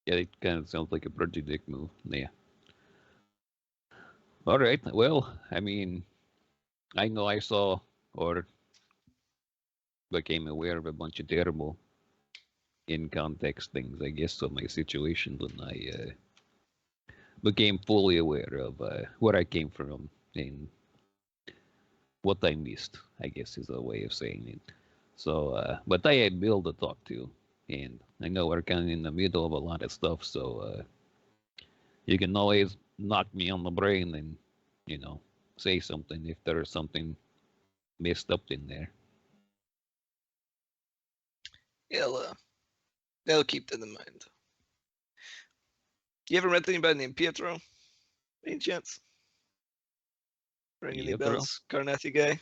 Yeah, it kind of sounds like a pretty dick move. Yeah. All right. Well, I mean, I know I saw or became aware of a bunch of terrible in context things, I guess, of my situation when I became fully aware of where I came from and what I missed. I guess is a way of saying it. So, but I had Bill to talk to, and I know we're kind of in the middle of a lot of stuff, so you can always knock me on the brain and, say something if there's something messed up in there. Yeah, they'll keep that in mind. You ever met anybody named Pietro? Any chance? Ring any Pietro? bells? Carnathy guy?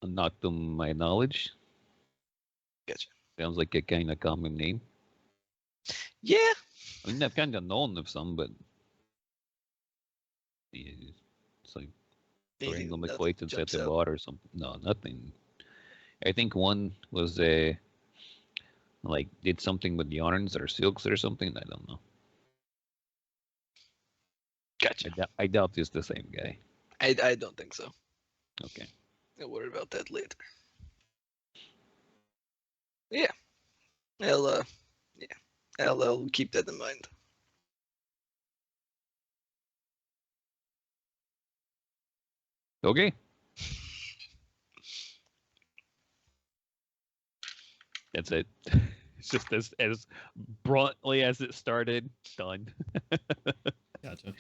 Not to my knowledge. Gotcha. Sounds like a kind of common name. Yeah. I mean, I've kind of known of some, but it's like random Nothing acquaintance at jumps the out. bar or something. No, nothing. I think one was like did something with yarns or silks or something. I don't know. Gotcha. I doubt it's the same guy. I don't think so. Okay. I'll worry about that later. Yeah. I'll keep that in mind. Okay. That's it. It's just as bluntly as it started. Done. Gotcha.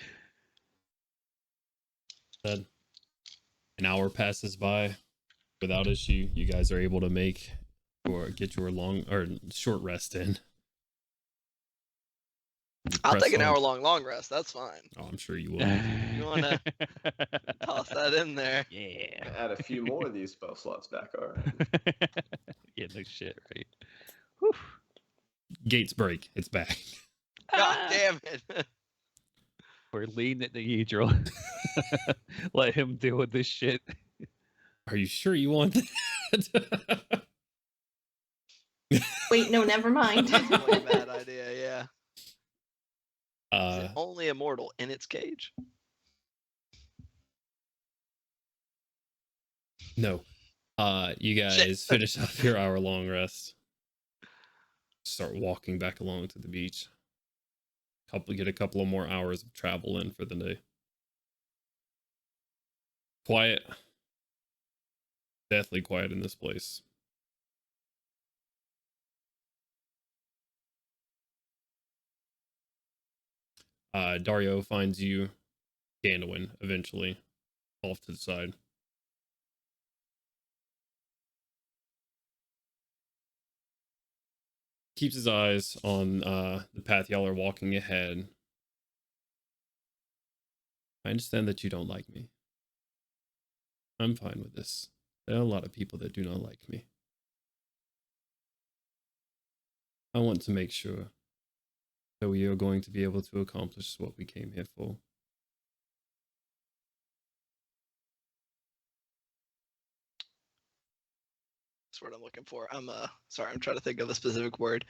Then an hour passes by without issue. You guys are able to make or get your long or short rest in. I'll Press take an on. long rest. That's fine. Oh, I'm sure you will. You wanna toss that in there? Yeah. Add a few more of these spell slots back. All right. Yeah, no shit, right? Whew. Gates break. It's back. God damn it! We're leaning at the Yedro. Let him deal with this shit. Are you sure you want that? Wait, no, never mind. That's a bad idea. Yeah. Is it Uh, only immortal in its cage? no. You guys finish up your hour-long rest. Start walking back along to the beach. Get a couple of more hours of travel in for the day. Quiet. Deathly quiet in this place. Dario finds you, Gandalin, eventually, off to the side. Keeps his eyes on the path y'all are walking ahead. I understand that you don't like me. I'm fine with this. There are a lot of people that do not like me. I want to make sure that we are going to be able to accomplish what we came here for. That's what I'm looking for. I'm sorry, I'm trying to think of a specific word.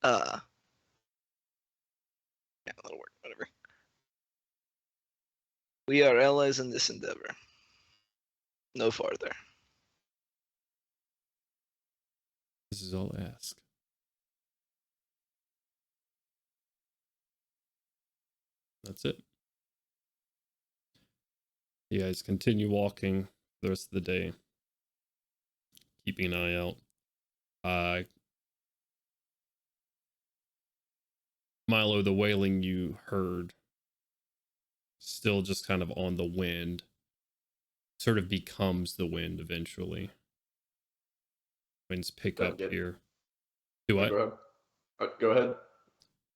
Yeah, that'll work. Whatever. We are allies in this endeavor. No farther. This is all I ask. That's it. You guys continue walking the rest of the day, keeping an eye out. Milo, the wailing you heard, still just kind of on the wind, sort of becomes the wind eventually. Winds pick up here. Do what? Go ahead.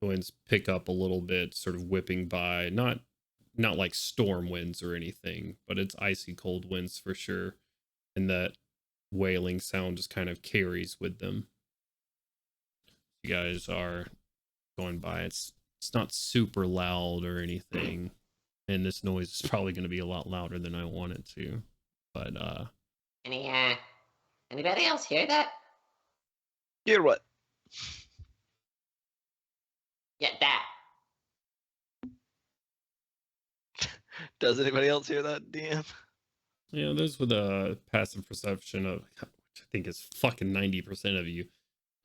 The winds pick up a little bit, sort of whipping by. Not like storm winds or anything, but it's icy cold winds for sure. And that wailing sound just kind of carries with them. You guys are going by. It's not super loud or anything. And this noise is probably going to be a lot louder than I want it to. But Anybody else hear that? Hear what? Yeah, that. Does anybody else hear that, DM? yeah, those with a passive perception of, which I think is fucking 90% of you,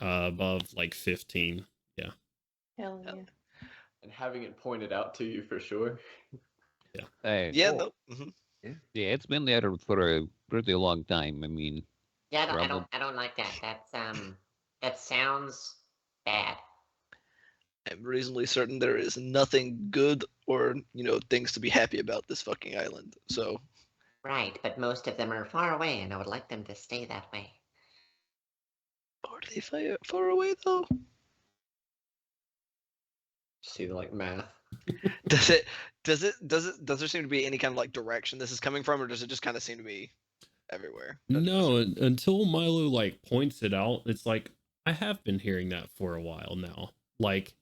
above like 15. Yeah. Hell yeah. And having it pointed out to you for sure. Yeah. Hey, Yeah, Cool. no. Mm-hmm. Yeah, it's been there for a pretty long time. I mean, Yeah, probably. I don't like that. That sounds bad. I'm reasonably certain there is nothing good or, things to be happy about this fucking island. So, Right, but most of them are far away, and I would like them to stay that way. are they far away though? See, like math. Does there seem to be any kind of like direction this is coming from, or does it just kind of seem to be everywhere? No, until Milo like points it out, it's like I have been hearing that for a while now. Like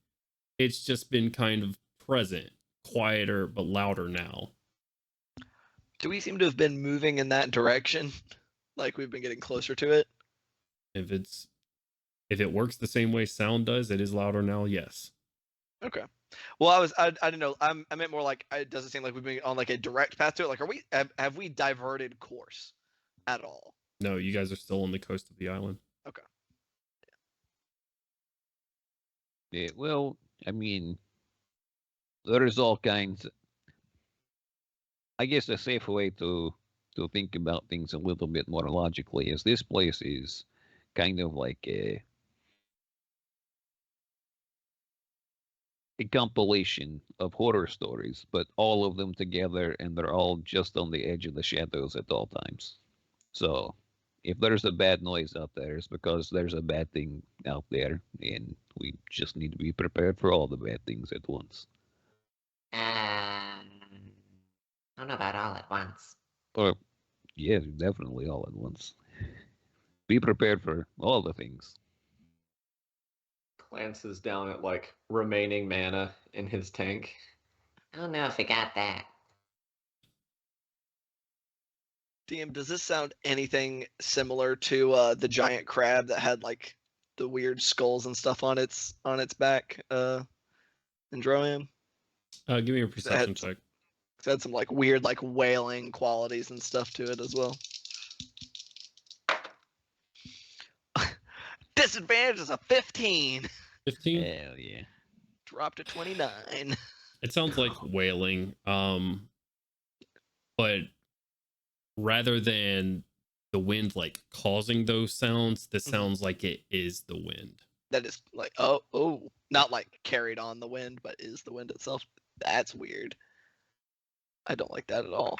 it's just been kind of present, quieter but louder now. Do we seem to have been moving in that direction? Like we've been getting closer to it? If it works the same way sound does, it is louder now. Yes. Okay. Well, I didn't know. I meant more like it doesn't seem like we've been on like a direct path to it. Like, have we diverted course at all? No, you guys are still on the coast of the island. Okay. Yeah, well, I mean, there's all kinds. I guess a safe way to think about things a little bit more logically is this place is kind of like a compilation of horror stories, but all of them together, and they're all just on the edge of the shadows at all times. So, if there's a bad noise out there, it's because there's a bad thing out there, and we just need to be prepared for all the bad things at once. I don't know about all at once. Or, yeah, definitely all at once. Be prepared for all the things. Glances down at like remaining mana in his tank. I don't know if I got that. DM, does this sound anything similar to the giant crab that had like the weird skulls and stuff on its back? In Droian? Give me a perception check. It had some like weird like wailing qualities and stuff to it as well. Disadvantage is a 15. 15? Hell yeah. Dropped to 29. It sounds like wailing. But rather than the wind like causing those sounds, this sounds like it is the wind. That is like not like carried on the wind, but is the wind itself. That's weird. I don't like that at all.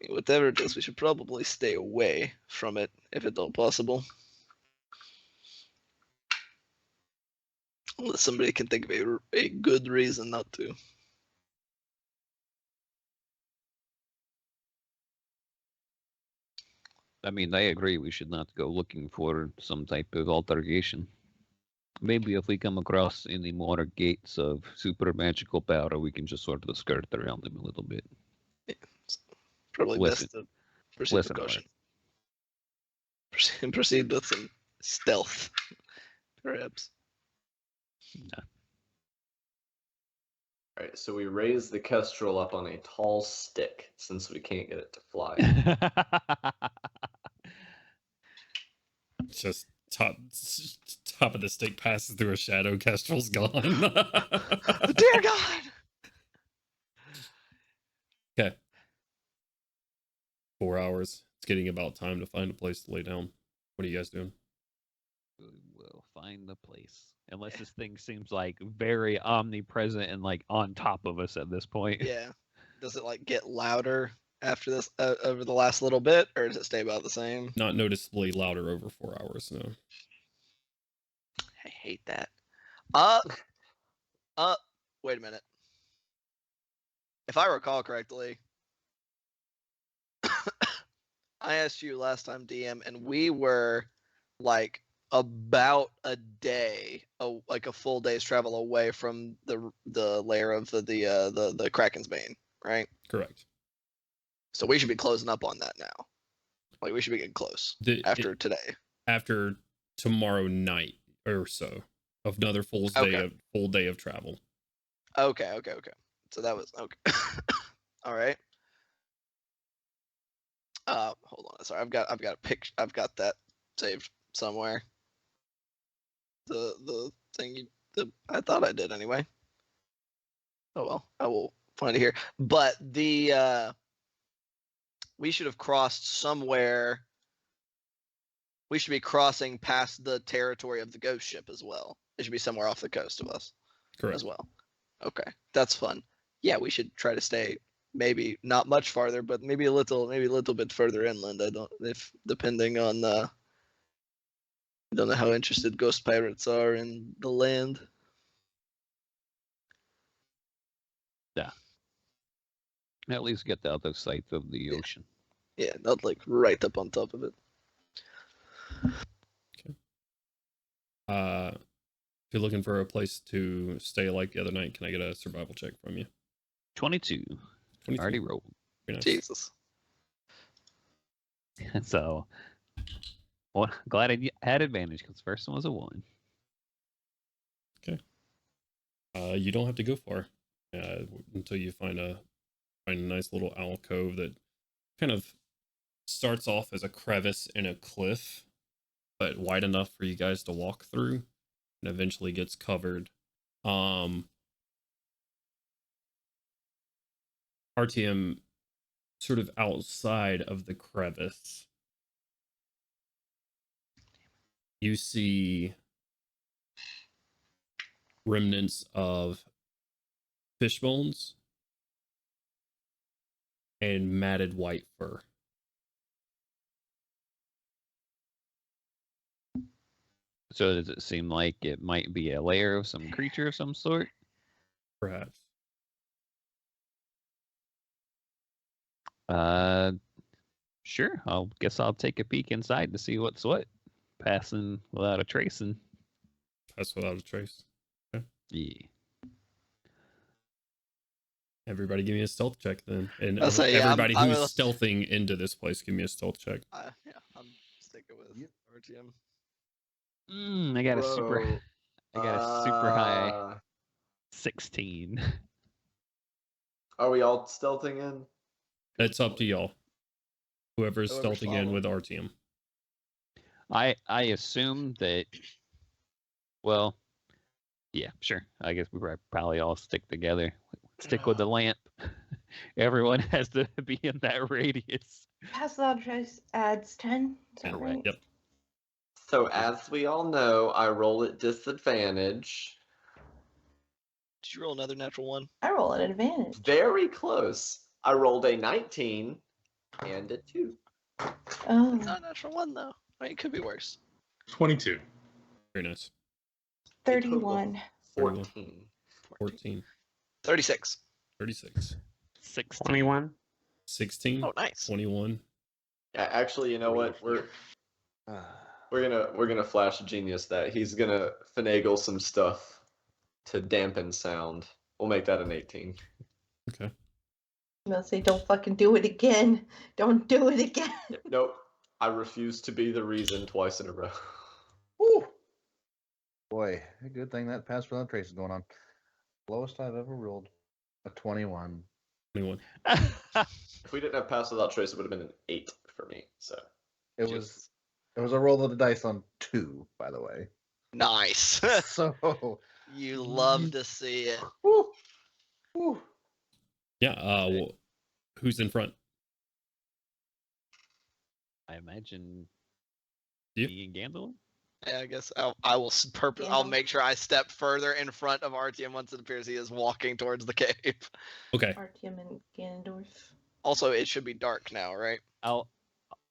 Whatever it is, we should probably stay away from it if at all possible. Unless somebody can think of a good reason not to. I mean, I agree. We should not go looking for some type of altercation. Maybe if we come across any more gates of super magical power, we can just sort of skirt around them a little bit. Yeah, it's probably best to proceed with caution. Proceed with some stealth, perhaps. Nah. Alright, so we raise the kestrel up on a tall stick since we can't get it to fly. Just top of the stick passes through a shadow, kestrel's gone. Dear God! Okay. 4 hours. It's getting about time to find a place to lay down. What are you guys doing? We'll find the place. Unless this thing seems like very omnipresent and like on top of us at this point. Yeah. Does it like get louder after this over the last little bit, or does it stay about the same? Not noticeably louder over 4 hours, no. I hate that. Wait a minute. If I recall correctly, I asked you last time, DM, and we were like about a day, like a full day's travel away from the lair of the Kraken's Bane, right? Correct. So we should be closing up on that now. Like we should be getting close after today. After tomorrow night or so, of another full day of travel. Okay. So that was okay. All right. Hold on. Sorry, I've got a picture. I've got that saved somewhere. The thing I thought I did anyway. Oh well, I will disappointed to hear. But the we should have crossed somewhere. We should be crossing past the territory of the ghost ship as well. It should be somewhere off the coast of us Correct. as well. Okay, that's fun. Yeah, we should try to stay maybe not much farther, but maybe a little bit further inland. I don't, if depending on I don't know how interested ghost pirates are in the land. At least get the other side of the ocean. Yeah, not like right up on top of it. If you're looking for a place to stay like the other night, can I get a survival check from you? 22. 22. Already rolled. Very nice. Jesus. So, well, glad I had advantage because the first one was a 1. You don't have to go far until you find a nice little alcove that kind of starts off as a crevice in a cliff, but wide enough for you guys to walk through, and eventually gets covered. RTM, sort of outside of the crevice, you see remnants of fish bones and matted white fur. So does it seem like it might be a lair of some creature of some sort? Perhaps. Sure. Guess I'll take a peek inside to see what's what. Passing without a trace and Pass without a trace. Okay. yeah. Everybody give me a stealth check then. And I'll say, yeah, everybody I'm who's gonna- stealthing into this place, give me a stealth check. Yeah, I'm sticking with RTM. I got a super high 16. Are we all stealthing in? That's up to y'all. Whoever's Whoever's stealthing in following. with RTM. I assume that. Well, yeah, sure. I guess we probably all stick together. Stick with the lamp. Everyone has to be in that radius. Pass without a trace adds 10. Is that And- right? Yep. So as we all know, I roll at disadvantage. Did you roll another natural 1? I roll at advantage. Very close. I rolled a 19 and a 2. Oh. Not a natural 1 though. I mean, it could be worse. 22. Very nice. 31. 14. 14. 36. 36. 16. 21. 16. Oh, nice. 21. Yeah, actually, you know what? We're gonna flash genius that. He's gonna finagle some stuff to dampen sound. We'll make that an 18. Okay. I'm gonna say, don't fucking do it again. Don't do it again. Nope. I refuse to be the reason twice in a row. Woo! Boy, a good thing that pass without trace is going on. Lowest I've ever rolled, a 21. 21. If we didn't have pass without trace, it would have been an 8 for me. So It was a roll of the dice on 2, by the way. Nice. So You love to see it. woo, woo. Yeah. Well, who's in front? I imagine You? me and Gandalf. Yeah, I guess I'll Yeah. make sure I step further in front of RTM once it appears he is walking towards the cave. Okay. Artyom and Ganondorf. Also, it should be dark now, right? I'll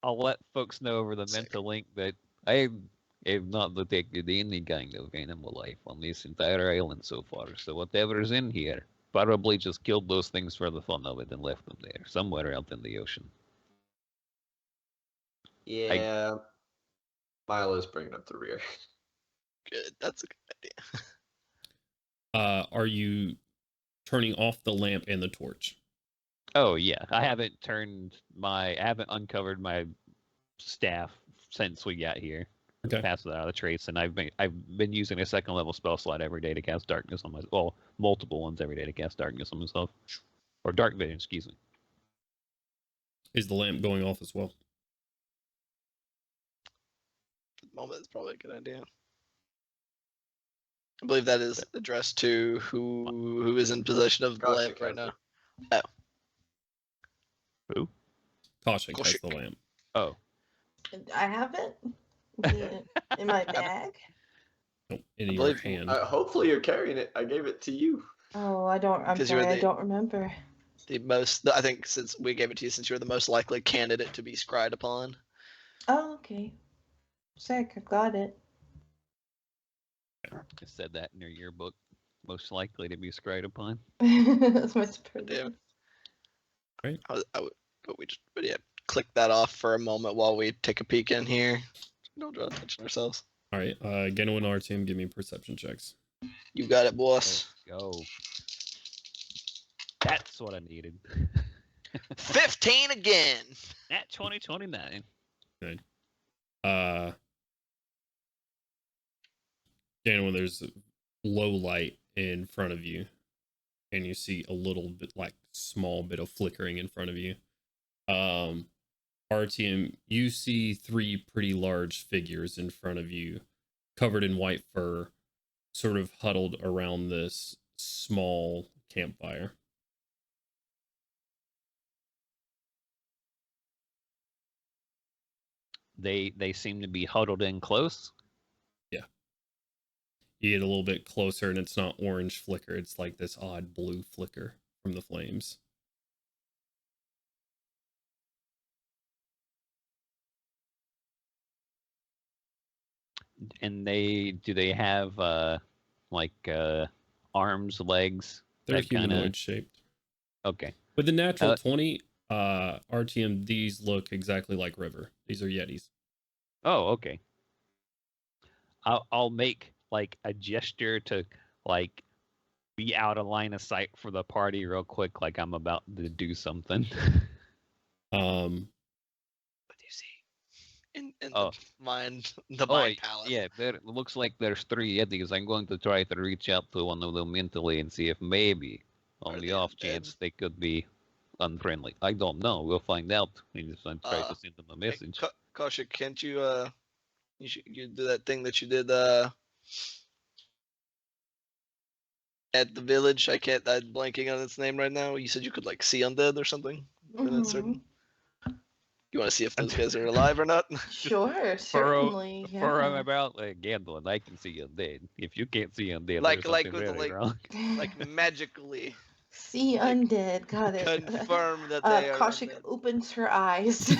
let folks know over the Sick. mental link that I have not detected any kind of animal life on this entire island so far. So whatever is in here probably just killed those things for the fun of it and left them there somewhere out in the ocean. yeah, Milo's bringing up the rear. Good. That's a good idea. Are you turning off the lamp and the torch? Oh yeah, I haven't uncovered my staff since we got here. Okay. Passed it out of the trace, and I've been using a 2nd level spell slot every day to cast darkness on myself. Well, multiple ones every day to cast darkness on myself, or dark vision. Excuse me. Is the lamp going off as well? At the moment, it's probably a good idea. I believe that is addressed to who is in possession of the Gosh, lamp you right can't now. Who? Koshik has Koshik. the lamp. Oh, I have it in my bag. Nope, in I your believe- hand. Hopefully you're carrying it. I gave it to you. Oh, I'm 'Cause you were sorry, I the- don't remember. I think since we gave it to you, since you're the most likely candidate to be scried upon. Oh, okay. Sick, I've got it. it said that in your yearbook. Most likely to be scried upon. That's my superlative. Right. But yeah, click that off for a moment while we take a peek in here. Don't draw attention ourselves. All right, Geno and our team, give me perception checks. You got it, boss. Let's go. That's what I needed. 15 again. At 2029. Geno, there's low light in front of you, and you see a little bit, like small bit of flickering in front of you. RTM, you see 3 pretty large figures in front of you, covered in white fur, sort of huddled around this small campfire. They seem to be huddled in close. You get a little bit closer, and it's not orange flicker. It's like this odd blue flicker from the flames. And do they have arms, legs? They're that kinda- humanoid shaped. Okay. With the natural 20, RTM, these look exactly like River. These are Yetis. Oh, okay. I'll make like a gesture to like be out of line of sight for the party real quick, like I'm about to do something. What do you see? In Oh. the mind palace. Yeah, it looks like there's 3 Yetis. I'm going to try to reach out to one of them mentally and see if maybe, on Are the they off undead? chance, they could be unfriendly. I don't know. We'll find out. I just try to send them a Hey, message. Koshik, can't you you do that thing that you did at the village? I'm blanking on its name right now. You said you could like see undead or something. Mhm. You want to see if those guys are alive or not? Sure, certainly. For I'm Yeah. about gambling, I can see undead. If you can't see undead, Like- there's like something with the, very wrong. Like magically See like, undead, got it. confirm that they are Koshik undead. opens her eyes.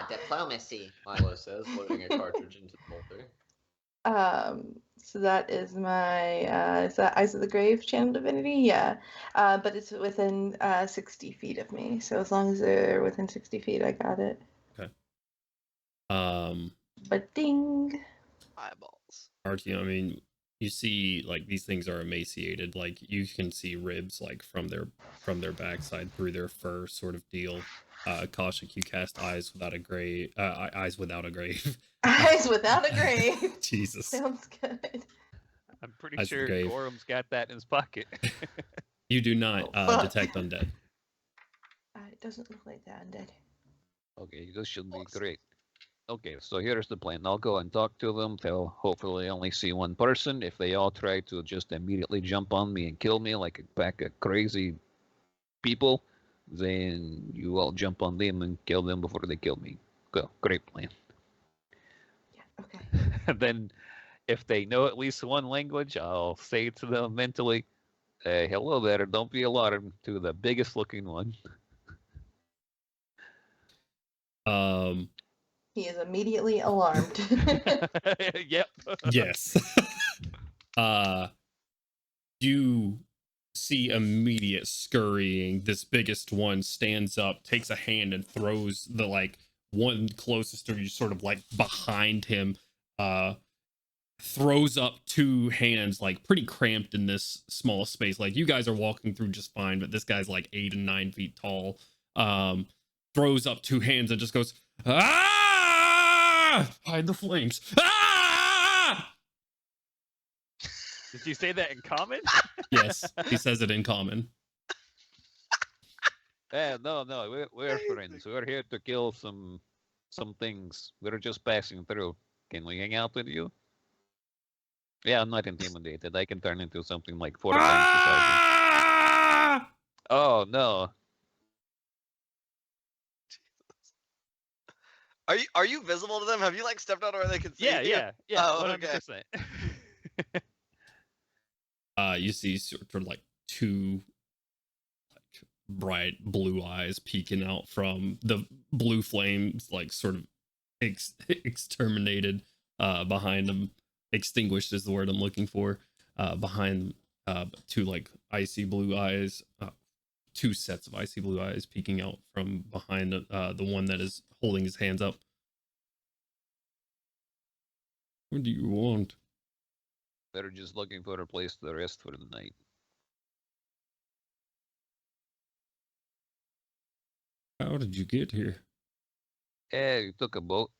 Diplomacy. Milo says, loading a cartridge into the bolter. So that is my is that Eyes of the Grave channel divinity? Yeah. But it's within 60 feet of me. So as long as they're within 60 feet, I got it. Okay. But ding. Eyeballs. RTM, I mean, you see like these things are emaciated. Like you can see ribs like from their backside through their fur sort of deal. Koshik, you cast eyes without a grave. Eyes without a grave. Eyes without a grave. Jesus. Sounds good. I'm pretty Eyes of the sure Grave. Gorham's got that in his pocket. You do not Oh, fuck. detect undead. It doesn't look like that undead. Okay, this should be Awesome. great. Okay, so here's the plan. I'll go and talk to them. They'll hopefully only see one person. If they all try to just immediately jump on me and kill me like a pack of crazy people, then you all jump on them and kill them before they kill me. Go, great plan. Yeah, okay. And then if they know at least one language, I'll say to them mentally, hello there, don't be alarmed, to the biggest looking one. He is immediately alarmed. Yep. Yes. You see immediate scurrying. This biggest one stands up, takes a hand, and throws the like one closest to you, sort of like behind him. Throws up 2 hands, like pretty cramped in this small space. Like you guys are walking through just fine, but this guy's like 8 and 9 feet tall. Throws up 2 hands and just goes, ah! Hide the flames. Ah! Did you say that in common? Yes, he says it in common. No, we're friends. We're here to kill some things. We're just passing through. Can we hang out with you? Yeah, I'm not intimidated. I can turn into something like 4 times the size. Ah! Oh no. Are you visible to them? Have you like stepped out where they can see Yeah, you? yeah, Oh, 100%. You see sort of like two like bright blue eyes peeking out from the blue flames, like sort of exterminated behind them. Extinguished is the word I'm looking for. Behind two like icy blue eyes, two sets of icy blue eyes peeking out from behind the one that is holding his hands up. What do you want? They're just looking for a place to rest for the night. How did you get here? We took a boat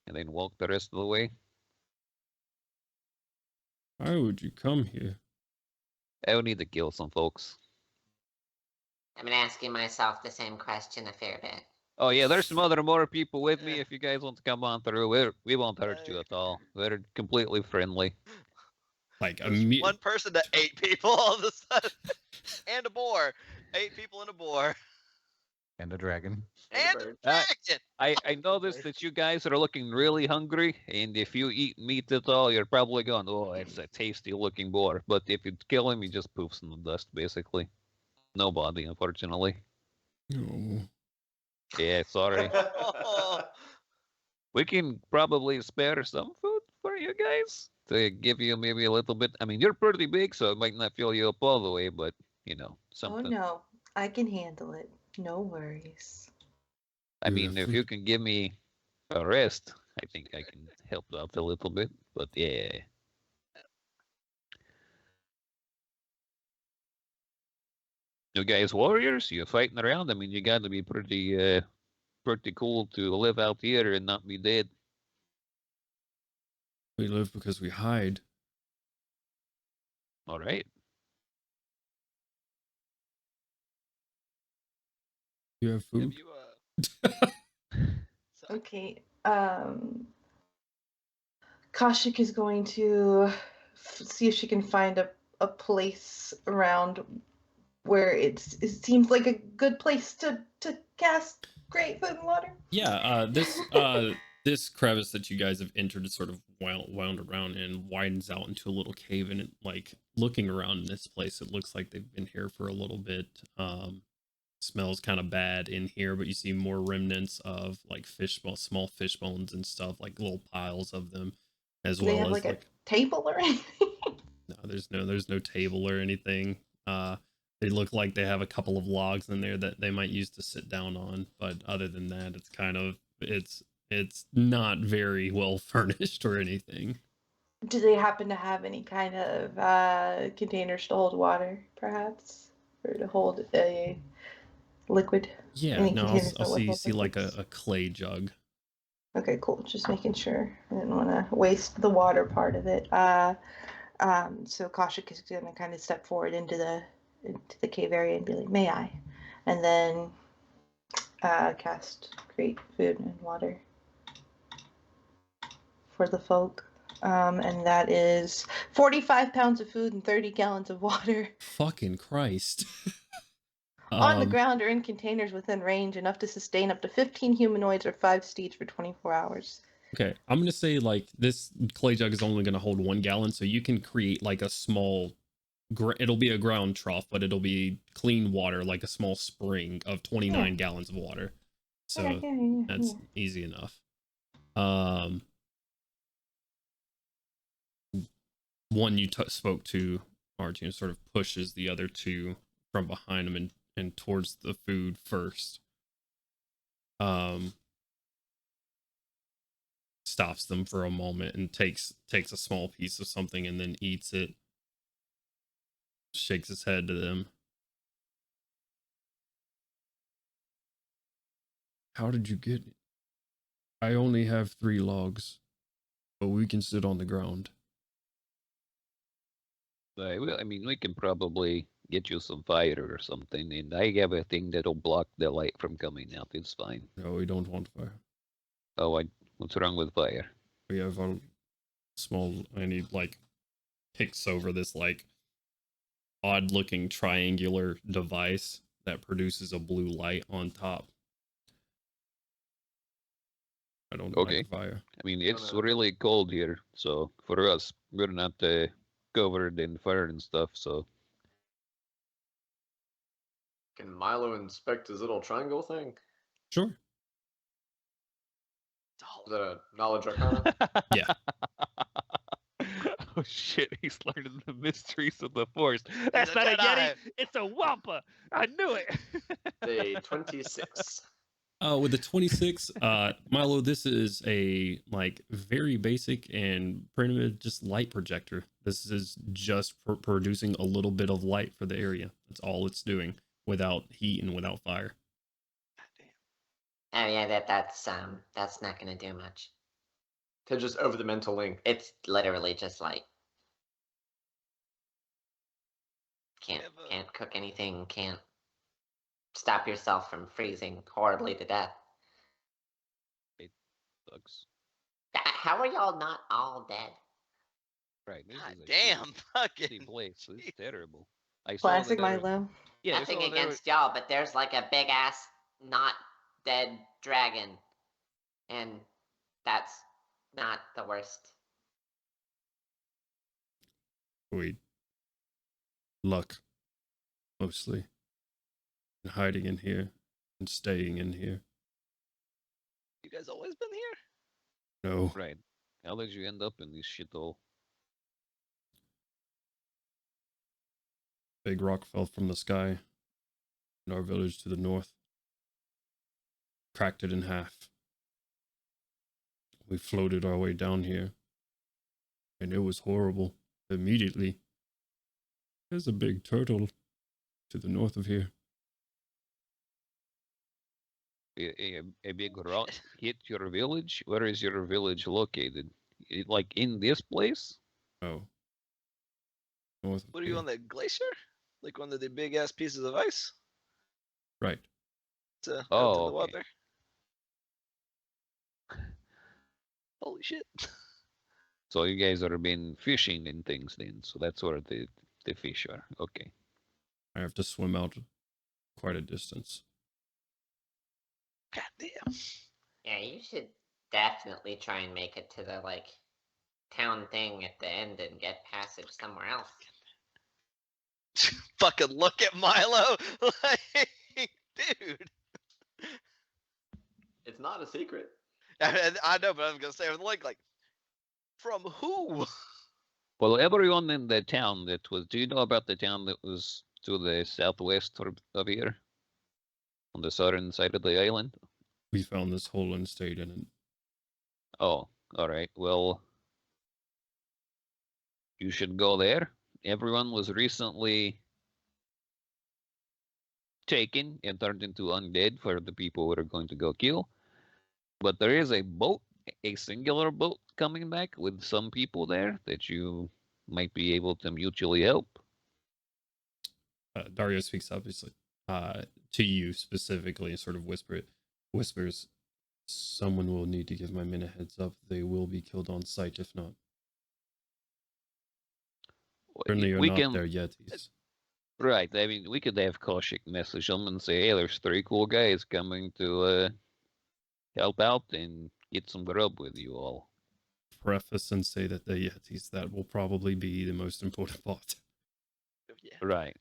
and then walked the rest of the way. Why would you come here? I will need to kill some folks. I've been asking myself the same question a fair bit. Oh yeah, there's some more people with me. If you guys want to come on through, we won't hurt you at all. We're completely friendly. Like one person to 8 people all of a sudden, and a boar. 8 people and a boar. And a dragon. And a dragon. I noticed that you guys are looking really hungry, and if you eat meat at all, you're probably going, oh, it's a tasty looking boar. But if you kill him, he just poofs in the dust, basically. No body, unfortunately. Oh. Yeah, sorry. We can probably spare some food for you guys to give you maybe a little bit. I mean, you're pretty big, so it might not fill you up all the way, but, you know, something. Oh, no. I can handle it. No worries. I mean, if you can give me a rest, I think I can help out a little bit, but yeah. You guys warriors? You fighting around? I mean, you got to be pretty cool to live out here and not be dead. We live because we hide. All right. You have food? Okay. Kashik is going to see if she can find a place around where it seems like a good place to cast great food and water. Yeah, this crevice that you guys have entered is sort of wound around and widens out into a little cave, and it, like looking around this place, it looks like they've been here for a little bit. Smells kind of bad in here, but you see more remnants of like small fish bones and stuff, like little piles of them, as well as like a table or anything. No, there's no table or anything. They look like they have a couple of logs in there that they might use to sit down on, but other than that, it's kind of it's not very well furnished or anything. Do they happen to have any kind of containers to hold water, perhaps, or to hold a liquid? Yeah, no, I'll see like a clay jug. Okay, cool. Just making sure. I didn't want to waste the water part of it. So Kashik is going to kind of step forward into the cave area and be like, "May I?" And then cast create food and water for the folk. And that is 45 pounds of food and 30 gallons of water. Fucking Christ. On the ground or in containers within range, enough to sustain up to 15 humanoids or 5 steeds for 24 hours. Okay, I'm going to say like this clay jug is only going to hold 1 gallon, so you can create like a small, it'll be a ground trough, but it'll be clean water, like a small spring of 29 gallons of water. So that's easy enough. One you spoke to, Arjun, sort of pushes the other two from behind him and towards the food first. Stops them for a moment and takes a small piece of something and then eats it. Shakes his head to them. How did you get it? I only have 3 logs, but we can sit on the ground. I mean, we can probably get you some fire or something, and I have a thing that'll block the light from coming out. It's fine. No, we don't want fire. Oh, what's wrong with fire? We have a small, and he like picks over this like odd looking triangular device that produces a blue light on top. I don't Okay. like fire. I mean, it's no. really cold here, so for us, we're not covered in fire and stuff. So Can Milo inspect his little triangle thing? Sure. Is that a knowledge arcana? Yeah. Oh shit, he's learning the mysteries of the Force. That's not a Yeti, it's a Wampa. I knew it. A 26. With the 26, Milo, this is a like very basic and primitive just light projector. This is just producing a little bit of light for the area. That's all it's doing without heat and without fire. Oh yeah, that's not gonna do much. To just over the mental link. It's literally just like can't cook anything, can't stop yourself from freezing horribly to death. Sucks. How are y'all not all dead? Right. This God is a damn, shitty fucking. place. This is terrible. I saw Classic that there- Milo. Yeah, I Nothing saw there- against y'all, but there's like a big ass not dead dragon, and that's not the worst. We luck, mostly. And hiding in here and staying in here. You guys always been here? No. Right. How did you end up in this shithole? Big rock fell from the sky in our village to the north. Cracked it in half. We floated our way down here. And it was horrible. Immediately. There's a big turtle to the north of here. A big rock hit your village? Where is your village located? Like in this place? Oh. North of What are you here. on the glacier? Like one of the big ass pieces of ice Right. to melt Oh, in the okay. water? Holy shit. So you guys are been fishing and things then. So that's where the fish are. Okay. I have to swim out quite a distance. God damn. Yeah, you should definitely try and make it to the like town thing at the end and get passage somewhere else. Fucking look at Milo. Like, dude. It's not a secret. I know, but I was gonna say like from who? Well, everyone in the town that was. Do you know about the town that was to the southwest of here? On the southern side of the island? We found this hole and stayed in it. Oh, alright. Well, you should go there. Everyone was recently taken and turned into undead for the people we are going to go kill. But there is a boat, a singular boat coming back with some people there that you might be able to mutually help. Dario speaks obviously to you specifically and sort of whispers, someone will need to give my men a heads up. They will be killed on sight if not. Certainly you're We not can, there Yetis. right, I mean, we could have Koshik message them and say, hey, there's 3 cool guys coming to help out and get some grub with you all. Preface and say that the Yetis, that will probably be the most important part. Yeah. Right.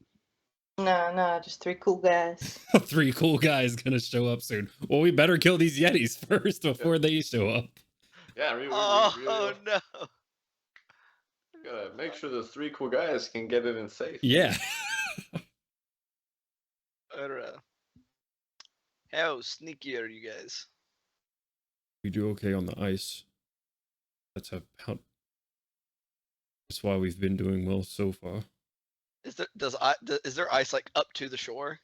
No, just 3 cool guys. 3 cool guys gonna show up soon. Well, we better kill these Yetis first before they show up. Yeah, we Oh no. gotta make sure the 3 cool guys can get it in safe. Yeah. How sneaky are you guys? We do okay on the ice. That's why we've been doing well so far. Is there ice like up to the shore?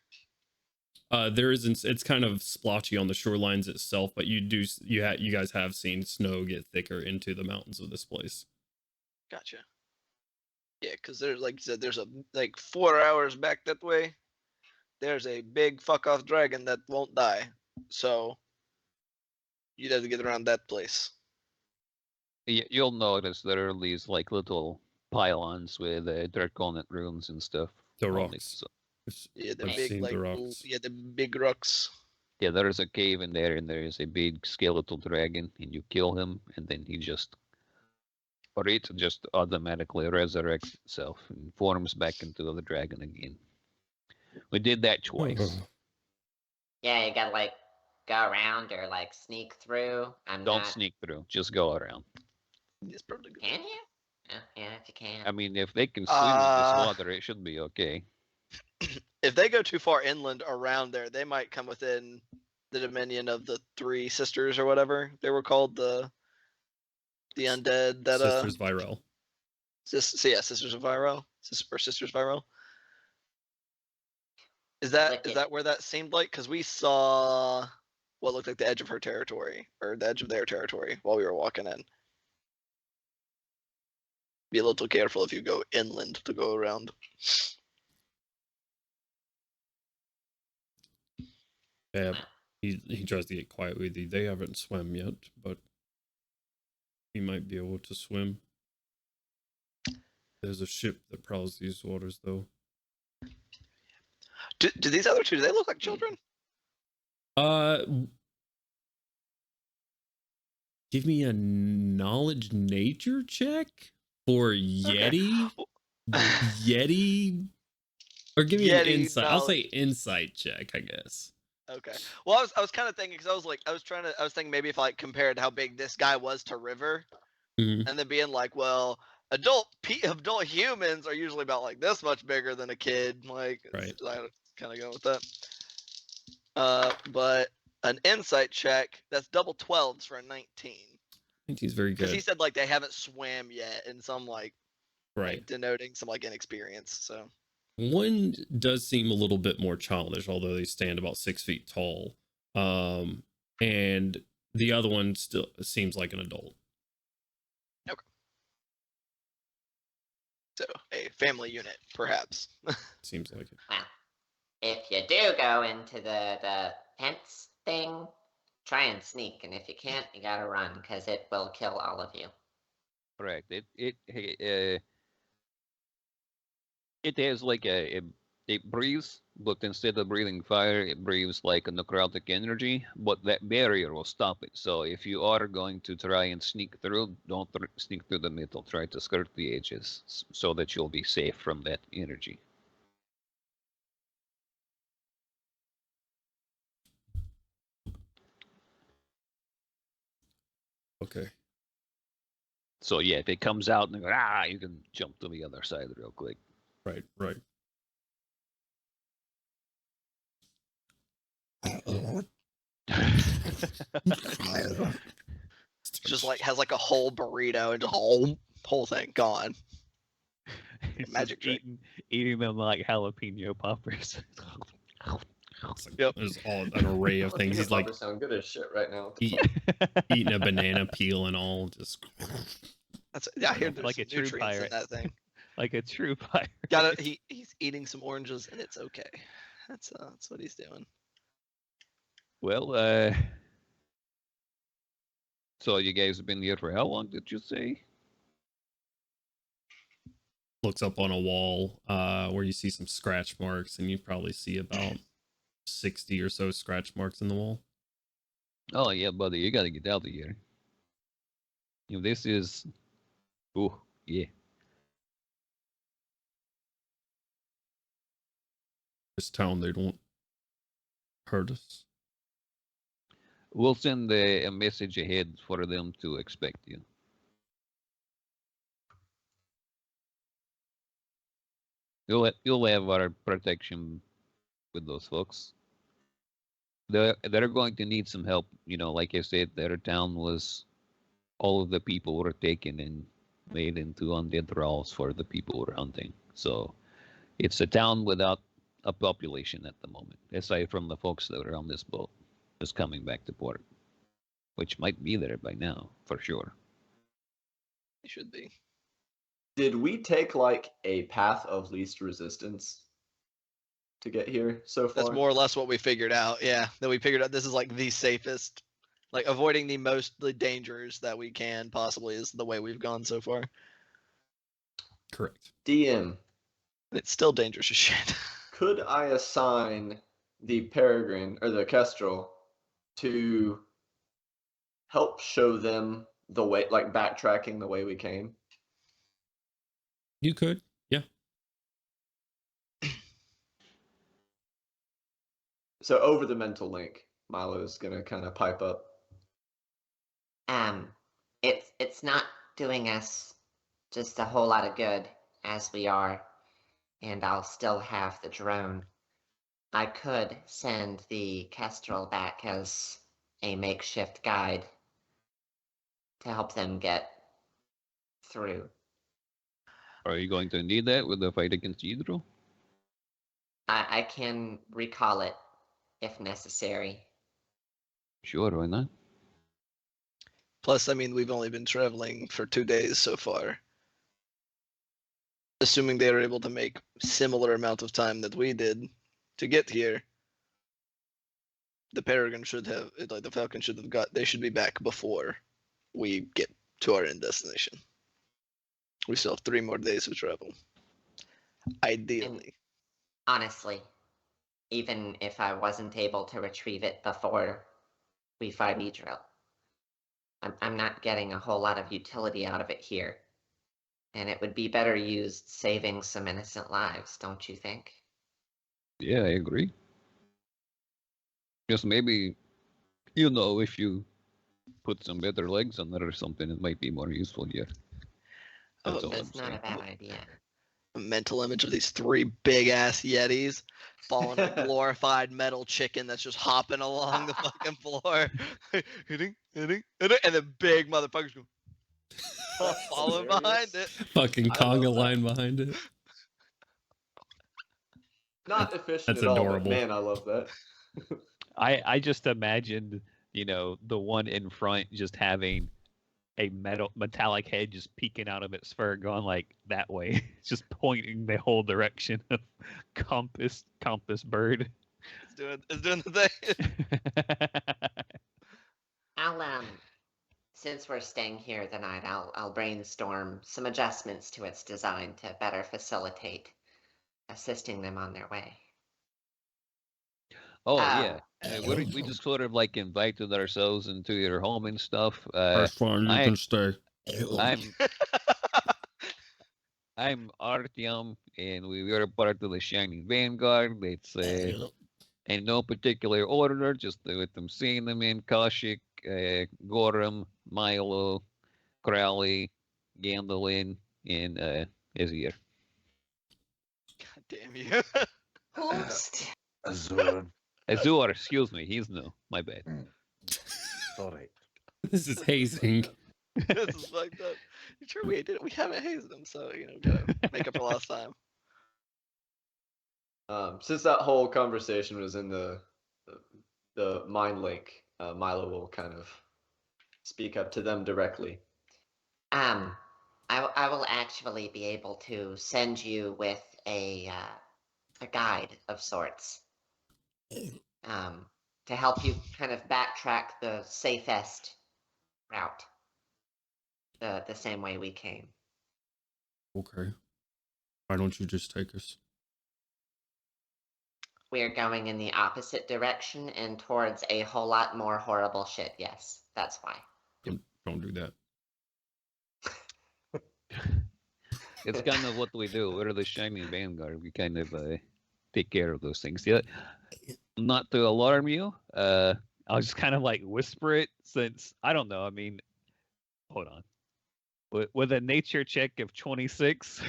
There isn't. It's kind of splotchy on the shorelines itself, but you guys have seen snow get thicker into the mountains of this place. Gotcha. Yeah, because there's like you said, there's a like 4 hours back that way. There's a big fuck off dragon that won't die. So you'd have to get around that place. You'll notice there are these like little pylons with draconic runes and stuff. The on it, rocks. so- Yeah, the I've big seen like the rocks. yeah, the big rocks. Yeah, there's a cave in there, and there is a big skeletal dragon, and you kill him, and then he just, or it just automatically resurrects itself and forms back into the dragon again. We did that twice. Yeah, you gotta like go around or like sneak through. I'm Don't not. sneak through, just go around. It's probably good. Can you? Oh, yeah, if you can. I mean, if they can swim in this Uh, water, it should be okay. If they go too far inland around there, they might come within the dominion of the three sisters or whatever they were called, the undead that Sisters Viral. Sisters of Viro, Sisters Viro. Is that where that seemed like? Because we saw what looked like the edge of her territory or the edge of their territory while we were walking in. Be a little careful if you go inland to go around. Yeah, he tries to get quiet with you. They haven't swum yet, but he might be able to swim. There's a ship that prowls these waters, though. Do these other two? Do they look like children? Give me a knowledge nature check for Yeti. Yeti, or give me an Yeti insight. I'll say insight check, I guess. Okay. Well, I was kind of thinking because I was thinking maybe if I compared how big this guy was to River, Mhm. and then being like, well, adult humans are usually about like this much bigger than a kid. Like, Right. I kind of go with that. But an insight check that's double 12s for a 19. I think he's very Because good. he said like they haven't swam yet, and some like Right. denoting some like inexperience. So One does seem a little bit more childish, although they stand about 6 feet tall. And the other one still seems like an adult. okay. So a family unit, perhaps. Seems like it. Well, if you do go into the fence thing, try and sneak, and if you can't, you gotta run because it will kill all of you. Correct. It has like it breathes, but instead of breathing fire, it breathes like a necrotic energy. But that barrier will stop it. So if you are going to try and sneak through, don't sneak through the middle. Try to skirt the edges so that you'll be safe from that energy. Okay. So yeah, if it comes out and go, you can jump to the other side real quick. Right, right. Just like has like a whole burrito and just whole thing gone. Magic trick. Eating them like jalapeno poppers. Yep. There's all an array of things. He's like sound good as shit right now. eating a banana peel and all. Just I hear there's Like a some true nutrients in pirate. that thing. Like a true pirate. He's eating some oranges and it's okay. That's what he's doing. Well, so you guys have been here for how long, did you say? looks up on a wall where you see some scratch marks, and you probably see about 60 or so scratch marks in the wall. Oh yeah, buddy, you gotta get out of here. You know, this is, oh yeah. This town, they don't hurt us. We'll send a message ahead for them to expect you. You'll have our protection with those folks. They're going to need some help. You know, like I said, their town was, all of the people were taken and made into undead thralls for the people who were hunting. So it's a town without a population at the moment, aside from the folks that are on this boat just coming back to port, which might be there by now for sure. It should be. Did we take like a path of least resistance to get here so far? That's more or less what we figured out. Yeah, that we figured out this is like the safest, like avoiding the dangers that we can possibly is the way we've gone so far. Correct. DM. It's still dangerous as shit. could I assign the peregrine or the kestrel to help show them the way, like backtracking the way we came? You could, yeah. So over the mental link, Milo's gonna kind of pipe up. It's not doing us just a whole lot of good as we are, and I'll still have the drone. I could send the Kestrel back as a makeshift guide to help them get through. Are you going to need that with the fight against Hydro? I can recall it if necessary. Sure, why not? Plus, I mean, we've only been traveling for 2 days so far. Assuming they were able to make similar amount of time that we did to get here, the Peregrine should have, like the Falcon should have they should be back before we get to our end destination. We still have 3 more days of travel. Ideally. And honestly, even if I wasn't able to retrieve it before we fight Idril, I'm not getting a whole lot of utility out of it here. And it would be better used saving some innocent lives, don't you think? Yeah, I agree. Just maybe, if you put some better legs on it or something, it might be more useful here. That's not a bad idea. A mental image of these 3 big ass Yetis following a glorified metal chicken that's just hopping along the fucking floor. hitting, and the big motherfuckers go following behind it. Fucking conga line behind it. Not efficient That's at all, adorable. but man, I love that. I just imagined, the one in front just having a metallic head just peeking out of its fur, going like that way, just pointing the whole direction of compass bird. It's doing the thing. I'll since we're staying here the night, I'll brainstorm some adjustments to its design to better facilitate assisting them on their way. Oh, yeah. We just sort of like invited ourselves into your home and stuff. That's fine, you can stay. I'm Artyom, and we are part of the Shining Vanguard. It's in no particular order, just with them seeing them in Koshik, Gorham, Milo, Crowley, Gandalin, and Azir. God damn you. Host. Azur, excuse me, he's new. My bad. Sorry. This is hazing. This is fucked up. Sure, we haven't hazed them, so gotta make up for lost time. Since that whole conversation was in the mind link, Milo will kind of speak up to them directly. I will actually be able to send you with a guide of sorts. To help you kind of backtrack the safest route. The same way we came. Okay. Why don't you just take us? We're going in the opposite direction and towards a whole lot more horrible shit, yes. That's why. Don't do that. It's kind of what we do. We're the Shining Vanguard. We kind of take care of those things. Yeah. Not to alarm you, I'll just kind of like whisper it, since I don't know. I mean, hold on. With a nature check of 26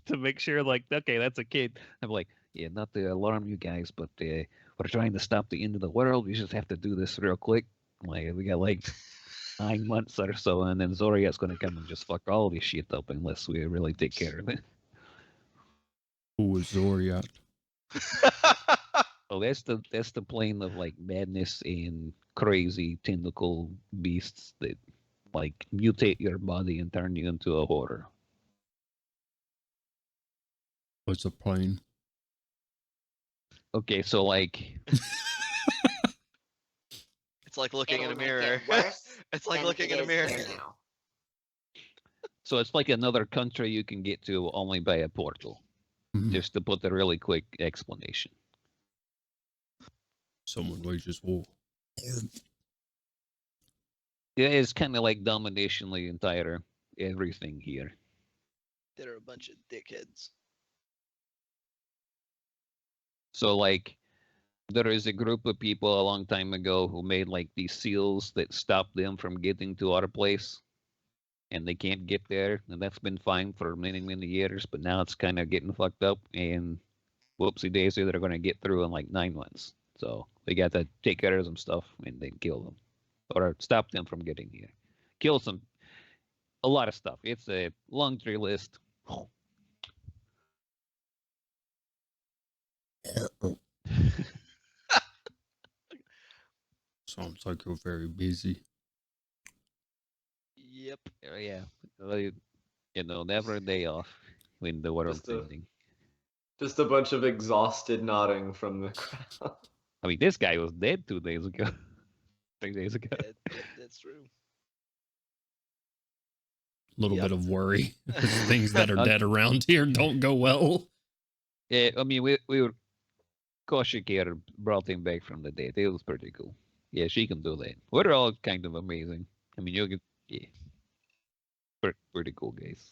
to make sure, like, okay, that's a kid. I'm like, yeah, not to alarm you guys, but we're trying to stop the end of the world. We just have to do this real quick. Like, we got like 9 months or so, and then Zoriat's going to come and just fuck all this shit up unless we really take care of it. Who is Zoriat? Oh, that's the plane of like madness and crazy tentacle beasts that like mutate your body and turn you into a horror. What's a plane? Okay, so like It's like looking in a It'll make mirror. it worse It's like than looking it in a is mirror. here now. so it's like another country you can get to only by a portal. just to put a really quick explanation. Someone wages war. It's kind of like domination the entire everything here. They're a bunch of dickheads. So like there is a group of people a long time ago who made like these seals that stop them from getting to our place. And they can't get there, and that's been fine for many, many years, but now it's kind of getting fucked up, and whoopsie daisy, they're going to get through in like 9 months. So they got to take care of some stuff and then kill them. Or stop them from getting here. Kill some, a lot of stuff. It's a laundry list. Sounds like you're very busy. Yep. Yeah. Never a day off when the world's ending. Just a bunch of exhausted nodding from the crowd. I mean, this guy was dead 2 days ago. 3 days ago. That's true. A little bit of worry. Things that are dead around here don't go well. Yeah, I mean, we were Koshik here brought him back from the dead. It was pretty cool. Yeah, she can do that. We're all kind of amazing. I mean, yeah. Pretty cool guys.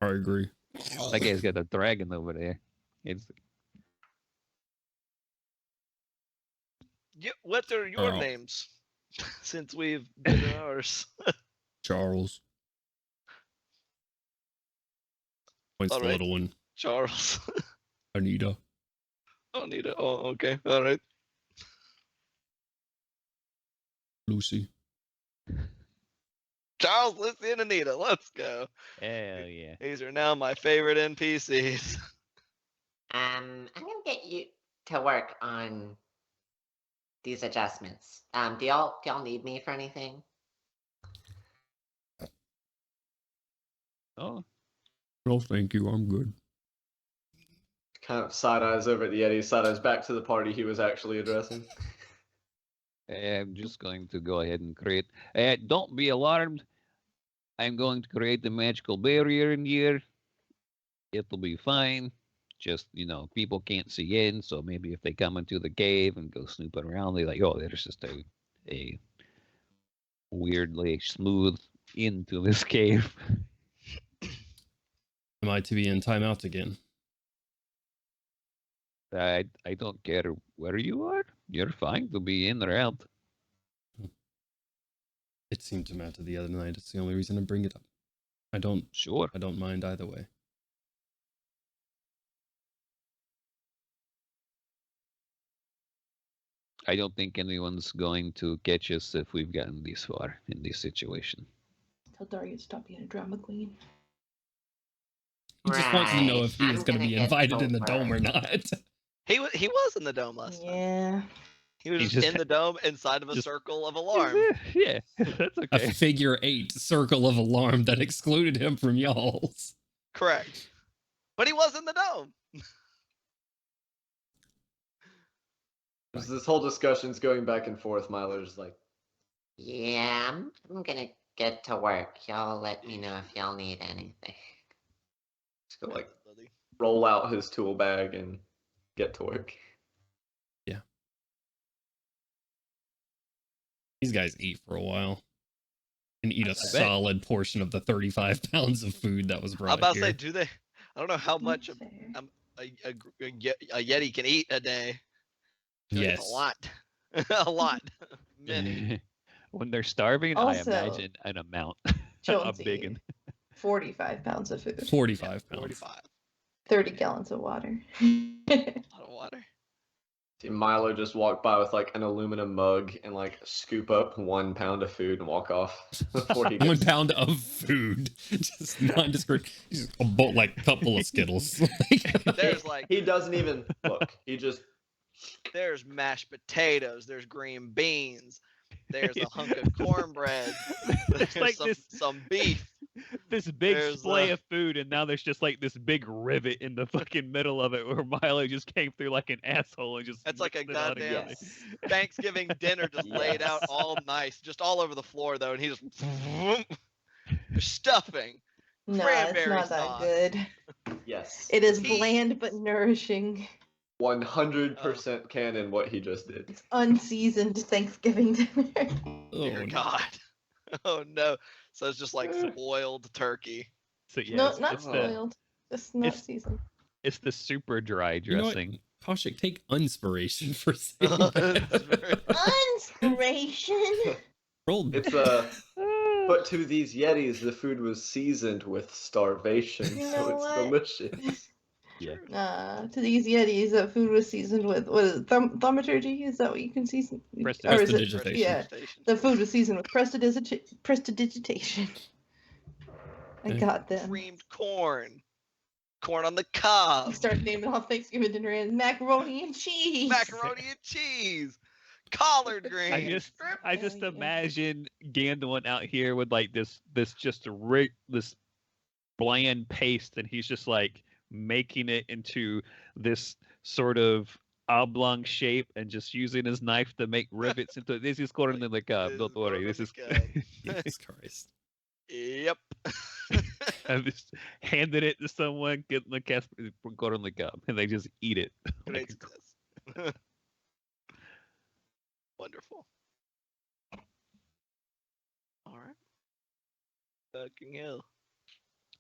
I agree. That guy's got a dragon over there. What are your names? Since we've done ours. Charles. Points the little one. Charles. Anita. Anita. Oh, okay. All right. Lucy. Charles, Lucy, and Anita. Let's go. Hell yeah. These are now my favorite NPCs. I'm gonna get you to work on these adjustments. Do y'all need me for anything? Oh. No, thank you. I'm good. Kind of side eyes over at the Yeti, side eyes back to the party he was actually addressing. I'm just going to go ahead and create. Don't be alarmed. I'm going to create the magical barrier in here. It'll be fine. Just, people can't see in, so maybe if they come into the cave and go snooping around, they're like, oh, there's just a weirdly smooth into this cave. Am I to be in timeout again? I don't care where you are. You're fine to be in or out. It seemed to matter the other night. It's the only reason to bring it up. I don't mind either way. I don't think anyone's going to catch us if we've gotten this far in this situation. Tell Daria to stop being a drama queen. He just wanted to know if he was going to be invited in the dome or not. He was in the dome last time. Yeah. He was just in the dome inside of a circle of alarm. Yeah, that's okay. A figure 8 circle of alarm that excluded him from y'all's. Correct. But he was in the dome. This whole discussion's going back and forth. Myler's like, yeah, I'm gonna get to work. Y'all let me know if y'all need anything. He's gonna roll out his tool bag and get to work. Yeah. These guys eat for a while. And eat a solid portion of the 35 pounds of food that was brought I'm about here. to say, do they? I don't know how much a Yeti can eat a day. Yes. It's a lot. A lot. Many. When they're starving, Also, I imagine an amount. A Jonesy, big one. 45 pounds of food. 45 pounds. 45. 30 gallons of water. A lot of water. See Milo just walk by with like an aluminum mug and like scoop up 1 pound of food and walk off. Before he 1 gets... pound of food. Just nondescript. Just a bolt, like couple of Skittles. There's like he doesn't even look. He just there's mashed potatoes, there's green beans, there's a hunk of cornbread, there's like some beef. This big display of food, and now there's just like this big rivet in the fucking middle of it where Milo just came through like an asshole and just. It's like a goddamn Yes. Thanksgiving dinner just laid out all nice, just all over the floor though, and he just stuffing. No, it's Cranberry not sauce. that good. Yes. It is He- bland but nourishing. 100% canon what he just did. It's unseasoned Thanksgiving dinner. Dear Oh, God. Oh no. So it's just like spoiled turkey. So yeah, No, it's, not it's the spoiled. Just not it's- seasoned. it's the super dry You know what? dressing. Kaushik, take inspiration for saying that. Inspiration. Roll It's but to these Yetis, the food was seasoned with starvation, You so know it's what? delicious. Yeah. To these Yetis, that food was seasoned with what is it, thaumaturgy? Is that what you can season? Or is it? Prestidigitation. Yeah, the food was seasoned with prestidigitation. I Okay. got them. Creamed corn. Corn on the You cob. start naming all Thanksgiving dinner and macaroni and cheese. Macaroni and cheese. Collard greens. I just Oh, yeah. imagine Gandalf out here with like this this bland paste, and he's just like making it into this sort of oblong shape and just using his knife to make rivets into it. This is corn in the cob. Don't worry. This is Jesus Christ. Yep. I'm just handing it to someone, getting the cast corn in the cob, and they just eat it. Great success. Wonderful. All right. Fucking hell.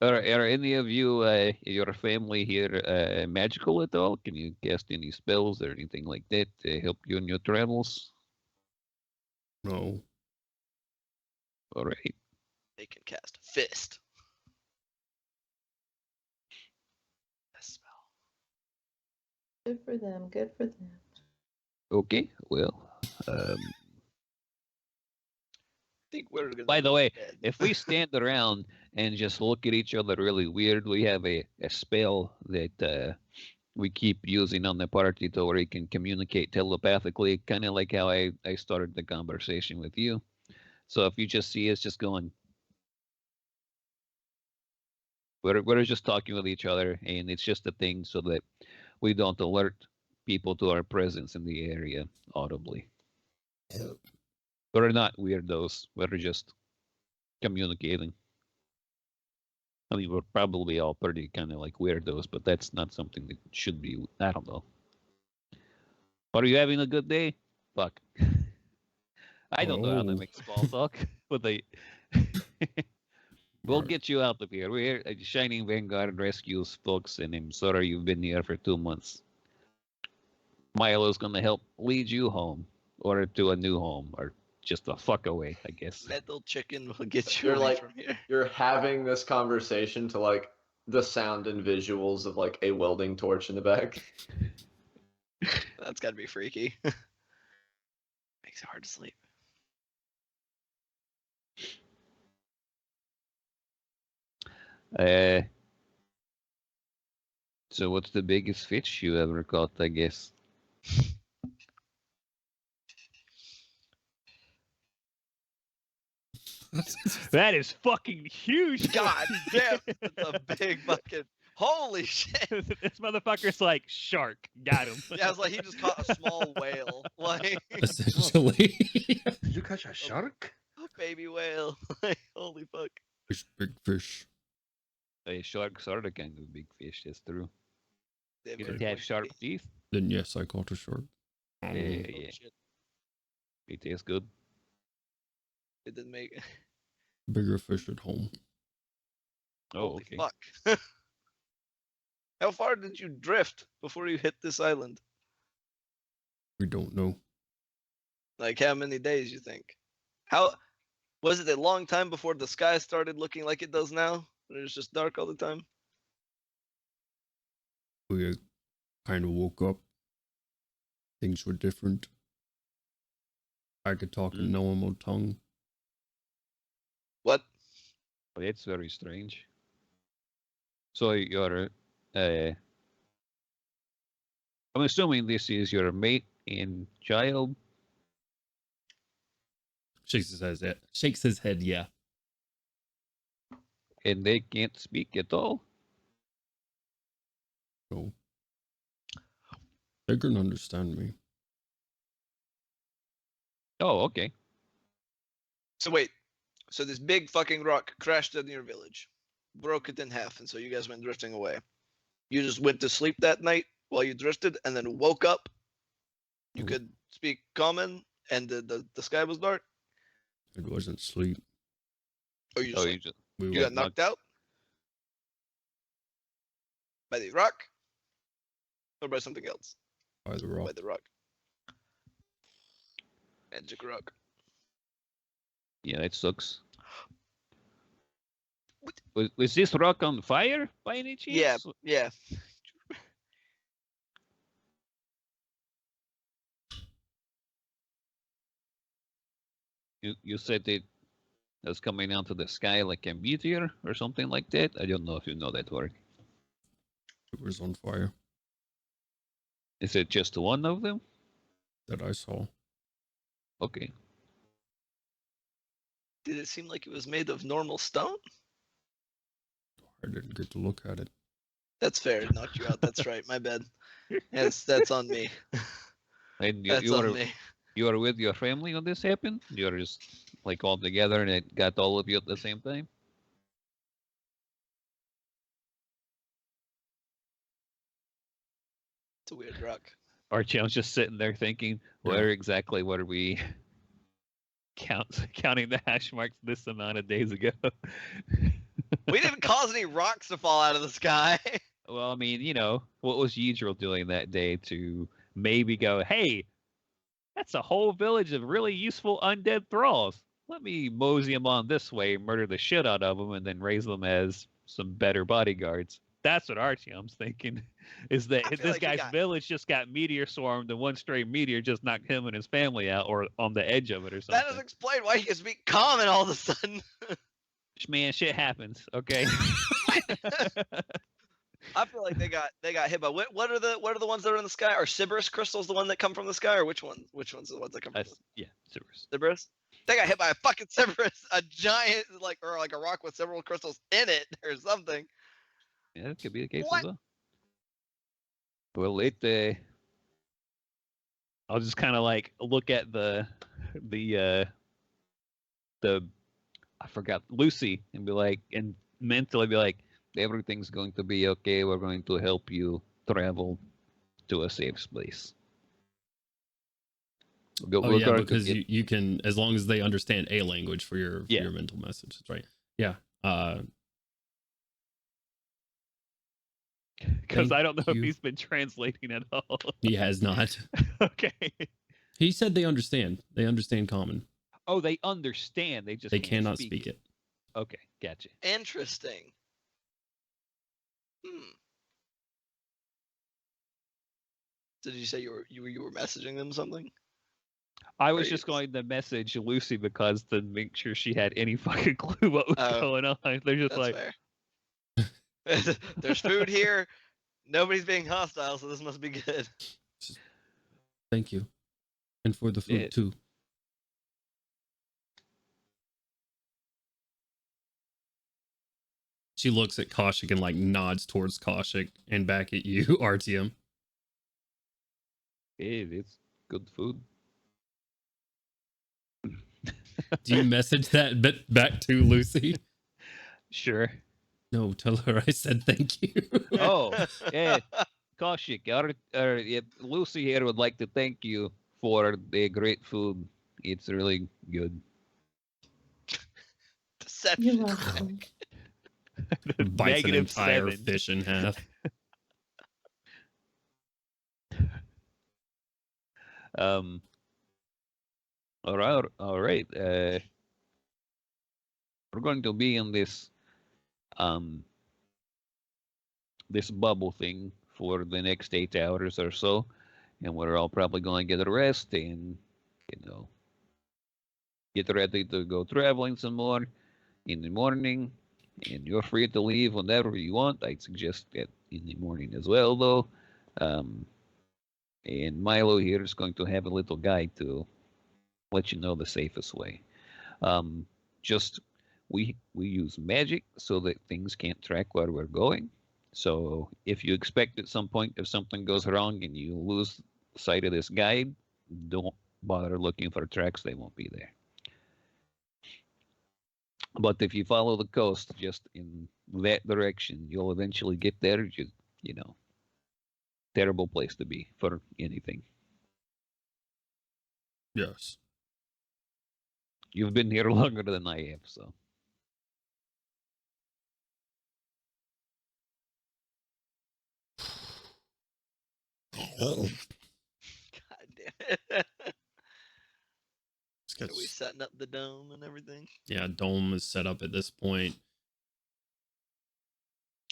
Are any of you, your family here, magical at all? Can you cast any spells or anything like that to help you in your travels? No. All right. They can cast fist. Best spell. Good for them. Good for them. Okay. Well, I think we're gonna by the be way, dead. if we stand around and just look at each other really weird, we have a spell that we keep using on the party to where we can communicate telepathically, kind of like how I started the conversation with you. So if you just see us just going, we're just talking with each other, and it's just a thing so that we don't alert people to our presence in the area audibly. We're not weirdos. We're just communicating. I mean, we're probably all pretty kind of like weirdos, but that's not something that should be. I don't know. Are you having a good day? Fuck. I don't know how to Oh. make small talk, but they. We'll get you out of here. We're Shining Vanguard rescues folks, and I'm sorry you've been here for 2 months. Milo's gonna help lead you home, or to a new home, or just a fuck away, I guess. Metal chicken will get you You're away like from here. you're having this conversation to like the sound and visuals of like a welding torch in the back. That's gotta be freaky. Makes it hard to sleep. So what's the biggest fish you ever caught, I guess? That is fucking huge. God damn, that's a big fucking holy shit. This motherfucker's like shark. Got him. Yeah, I was like, he just caught a small whale, like Essentially. Did you catch a shark? a baby whale. Like, holy fuck. Fish, big fish. Sharks are the kind of big fish. That's true. They're Does very it have pointy. sharp teeth? Then yes, I caught a shark. Yeah, Oh, yeah. shit. It tastes good. It didn't make. Bigger fish at home. Oh, Holy okay. fuck. How far did you drift before you hit this island? We don't know. Like how many days you think? How was it a long time before the sky started looking like it does now? It was just dark all the time. We kind of woke up. Things were different. I could talk in normal tongue. What? Well, that's very strange. So you're, I'm assuming this is your mate and child. Shakes his head, yeah. And they can't speak at all. So they can understand me. Oh, okay. So wait. So this big fucking rock crashed in your village. broke it in half, and so you guys went drifting away. You just went to sleep that night while you drifted, and then woke up. You could speak common, and the sky was dark. It wasn't sleep. Or you, Oh, you just We you were got knocked out by the rock, or by something else. by the rock. By the rock. Magic rock. yeah, it sucks. What? Was this rock on fire by any chance? Yeah. You said it was coming out of the sky like a meteor or something like that. I don't know if you know that word. It was on fire Is it just one of them? that I saw. Okay. Did it seem like it was made of normal stone? I didn't get to look at it. That's fair. It knocked you out. That's right. My bad. That's on me. And That's you on are me. you are with your family when this happened? You're just like all together and it got all of you at the same time? It's a weird rock. Archie, I was just sitting there thinking, where exactly were we counting the hash marks this amount of days ago? We didn't cause any rocks to fall out of the sky. Well, I mean, what was Yidril doing that day to maybe go, hey, that's a whole village of really useful undead thralls. Let me mosey them on this way, murder the shit out of them, and then raise them as some better bodyguards. That's what Artyom's thinking, is that I feel this like he guy's got- village just got meteor swarmed, and one stray meteor just knocked him and his family out, or on the edge of it or something. That doesn't explain why he can speak common all of a sudden. Man, shit happens, okay? I feel like they got hit by what are the ones that are in the sky? Are Sybaris crystals the one that come from the sky, or which one's the ones that come from Yeah, Sybaris. Sybaris? They got hit by a fucking Sybaris, a giant or a rock with several crystals in it or something. Yeah, that could be the case What? as well. Well, I'll just kind of like look at the I forgot Lucy and be like, and mentally be like, everything's going to be okay. We're going to help you travel to a safe place. Oh yeah, because you can, as long as they understand a language for your mental message. That's right. Yeah. Because I don't know if you. he's been translating at all. He has not. Okay. He said they understand. They understand common. Oh, they understand. They They cannot speak it. Okay, gotcha. Interesting. Did you say you were messaging them something? I was just going to message Lucy because to make sure she had any fucking clue what was going on. They're just That's like, fair. There's food here. Nobody's being hostile, so this must be good. Thank you. And for the food too. She looks at Kaushik and like nods towards Kaushik and back at you, RTM. Hey, it's good food. Do you message that bit back to Lucy? Sure. No, tell her I said thank you. Oh, yeah. Kaushik, Lucy here would like to thank you for the great food. It's really good. Deception. You're welcome. Bites an entire 7. fish in half. All right. We're going to be in this this bubble thing for the next 8 hours or so, and we're all probably going to get a rest and get ready to go traveling some more in the morning. And you're free to leave whenever you want. I'd suggest that in the morning as well, though. And Milo here is going to have a little guide to let you know the safest way. Just we use magic so that things can't track where we're going. So if you expect at some point if something goes wrong and you lose sight of this guide, don't bother looking for tracks. They won't be there. But if you follow the coast just in that direction, you'll eventually get there. Just, terrible place to be for anything. Yes. You've been here longer than I have, so. God damn it. It's got Are we setting up the dome and everything? Yeah, dome is set up at this point.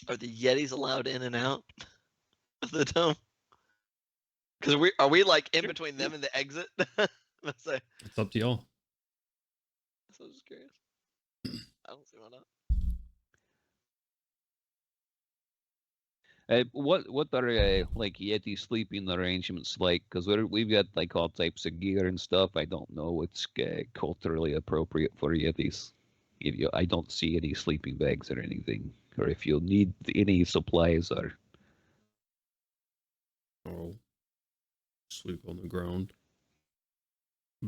Are the Yetis allowed in and out of the dome? Because are we like in between them and the exit? Let's say. It's up to y'all. So I was just curious. I don't see why not. What are like Yeti sleeping arrangements like? Because we've got like all types of gear and stuff. I don't know what's culturally appropriate for Yetis. I don't see any sleeping bags or anything, or if you'll need any supplies or. Oh, sleep on the ground.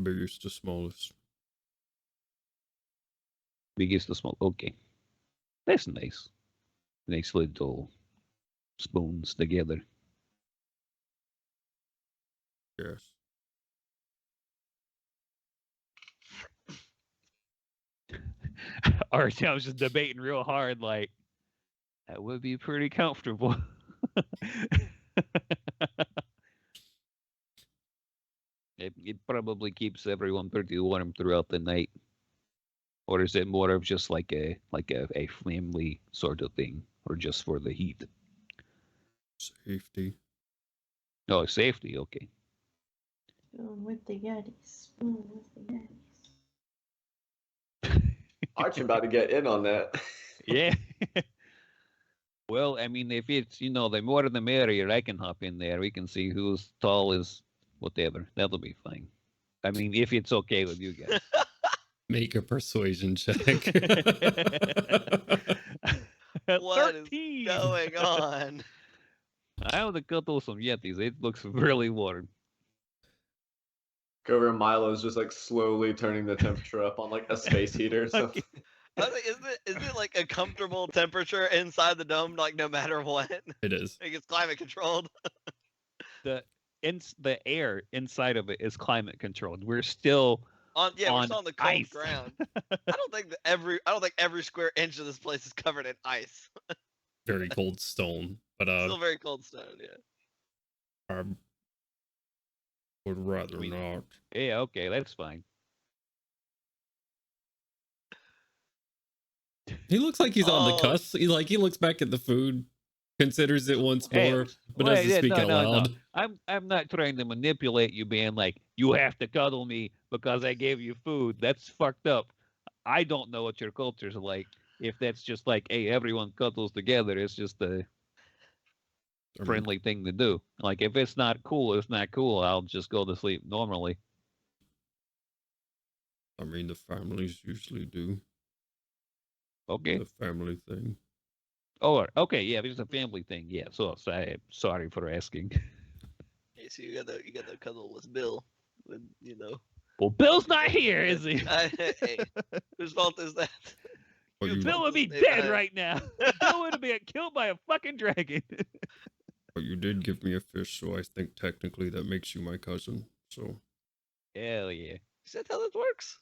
Biggest to smallest. Biggest to small. Okay, that's nice. Nice little spoons together. Yes. I was just debating real hard, like, that would be pretty comfortable. It probably keeps everyone pretty warm throughout the night. Or is it more of just like a family sort of thing, or just for the heat? Safety. Oh, safety. Okay. Spoon with the Yetis. Spoon with the Yetis. Archie about to get in on that. Yeah. Well, I mean, if it's, the more the merrier, I can hop in there. We can see who's tall is whatever. That'll be fine. I mean, if it's okay with you guys. Make a persuasion check. What 13. is going on? I want to cuddle some Yetis. It looks really warm. Go over and Milo's just like slowly turning the temperature up on like a space heater or something. I was like, is it like a comfortable temperature inside the dome, like no matter what? It is. Like it's climate controlled. The air inside of it is climate controlled. We're still we're still on the cold ice. ground. I don't think every square inch of this place is covered in ice. Very cold stone. But Still very cold stone, yeah. I would rather not. Yeah, okay, that's fine. He looks like he's on the cusp. He looks back at the food, considers it once more, but doesn't speak out loud. No. I'm not trying to manipulate you, being like, you have to cuddle me because I gave you food. That's fucked up. I don't know what your culture's like. If that's just like, hey, everyone cuddles together, it's just a friendly thing to do. Like, if it's not cool, it's not cool. I'll just go to sleep normally. I mean, the families usually do. Okay. The family thing. Oh, okay, yeah, it's a family thing. Yeah, so sorry for asking. Hey, so you got the cuddle with Bill, Well, Bill's not here, is he? Hey, whose fault is that? Bill would be dead right now. Bill would have been killed by a fucking dragon. But you did give me a fish, so I think technically that makes you my cousin. So. Hell yeah. Is that how that works?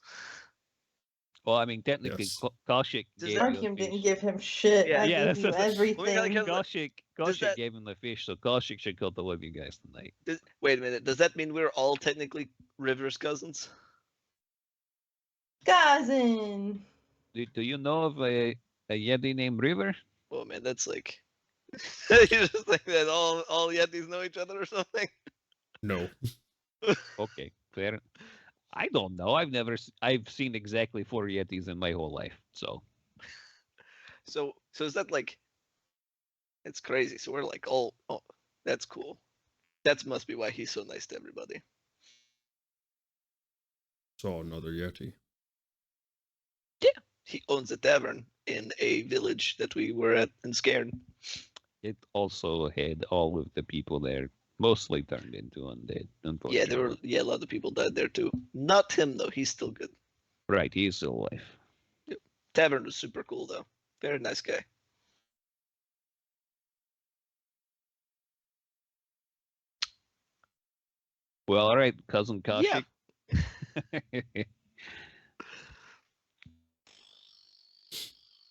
Well, I mean, technically, Yes. Kaushik gave Arkham didn't give him shit. Yeah, I yeah, gave you everything. Kaushik gave him the fish, so Kaushik should kill the of you guys tonight. Wait a minute. Does that mean we're all technically River's cousins? Cousin. Do you know of a Yeti named River? Oh man, that's like you just think that all Yetis know each other or something? No. Okay, fair. I don't know. I've seen exactly 4 Yetis in my whole life, so. So is that like? It's crazy. So we're like, oh, that's cool. That must be why he's so nice to everybody. Saw another Yeti. Yeah, he owns a tavern in a village that we were at in Scairn. It also had all of the people there mostly turned into undead, unfortunately. Yeah, a lot of people died there too. Not him though. He's still good. Right, he's still alive. Yep. Tavern was super cool though. Very nice guy. Well, all right, cousin Yeah. Kaushik.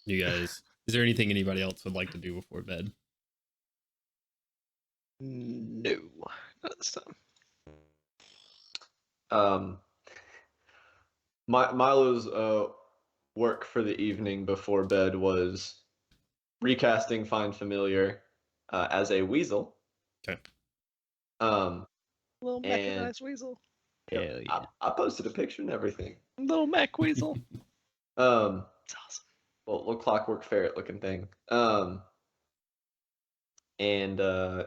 You guys, is there anything anybody else would like to do before bed? No, not this time. Milo's work for the evening before bed was recasting Find Familiar as a weasel. Okay. Little mechanized weasel. Yep, Hell yeah. I posted a picture and everything. Little mech weasel. It's awesome. Little clockwork ferret looking thing. And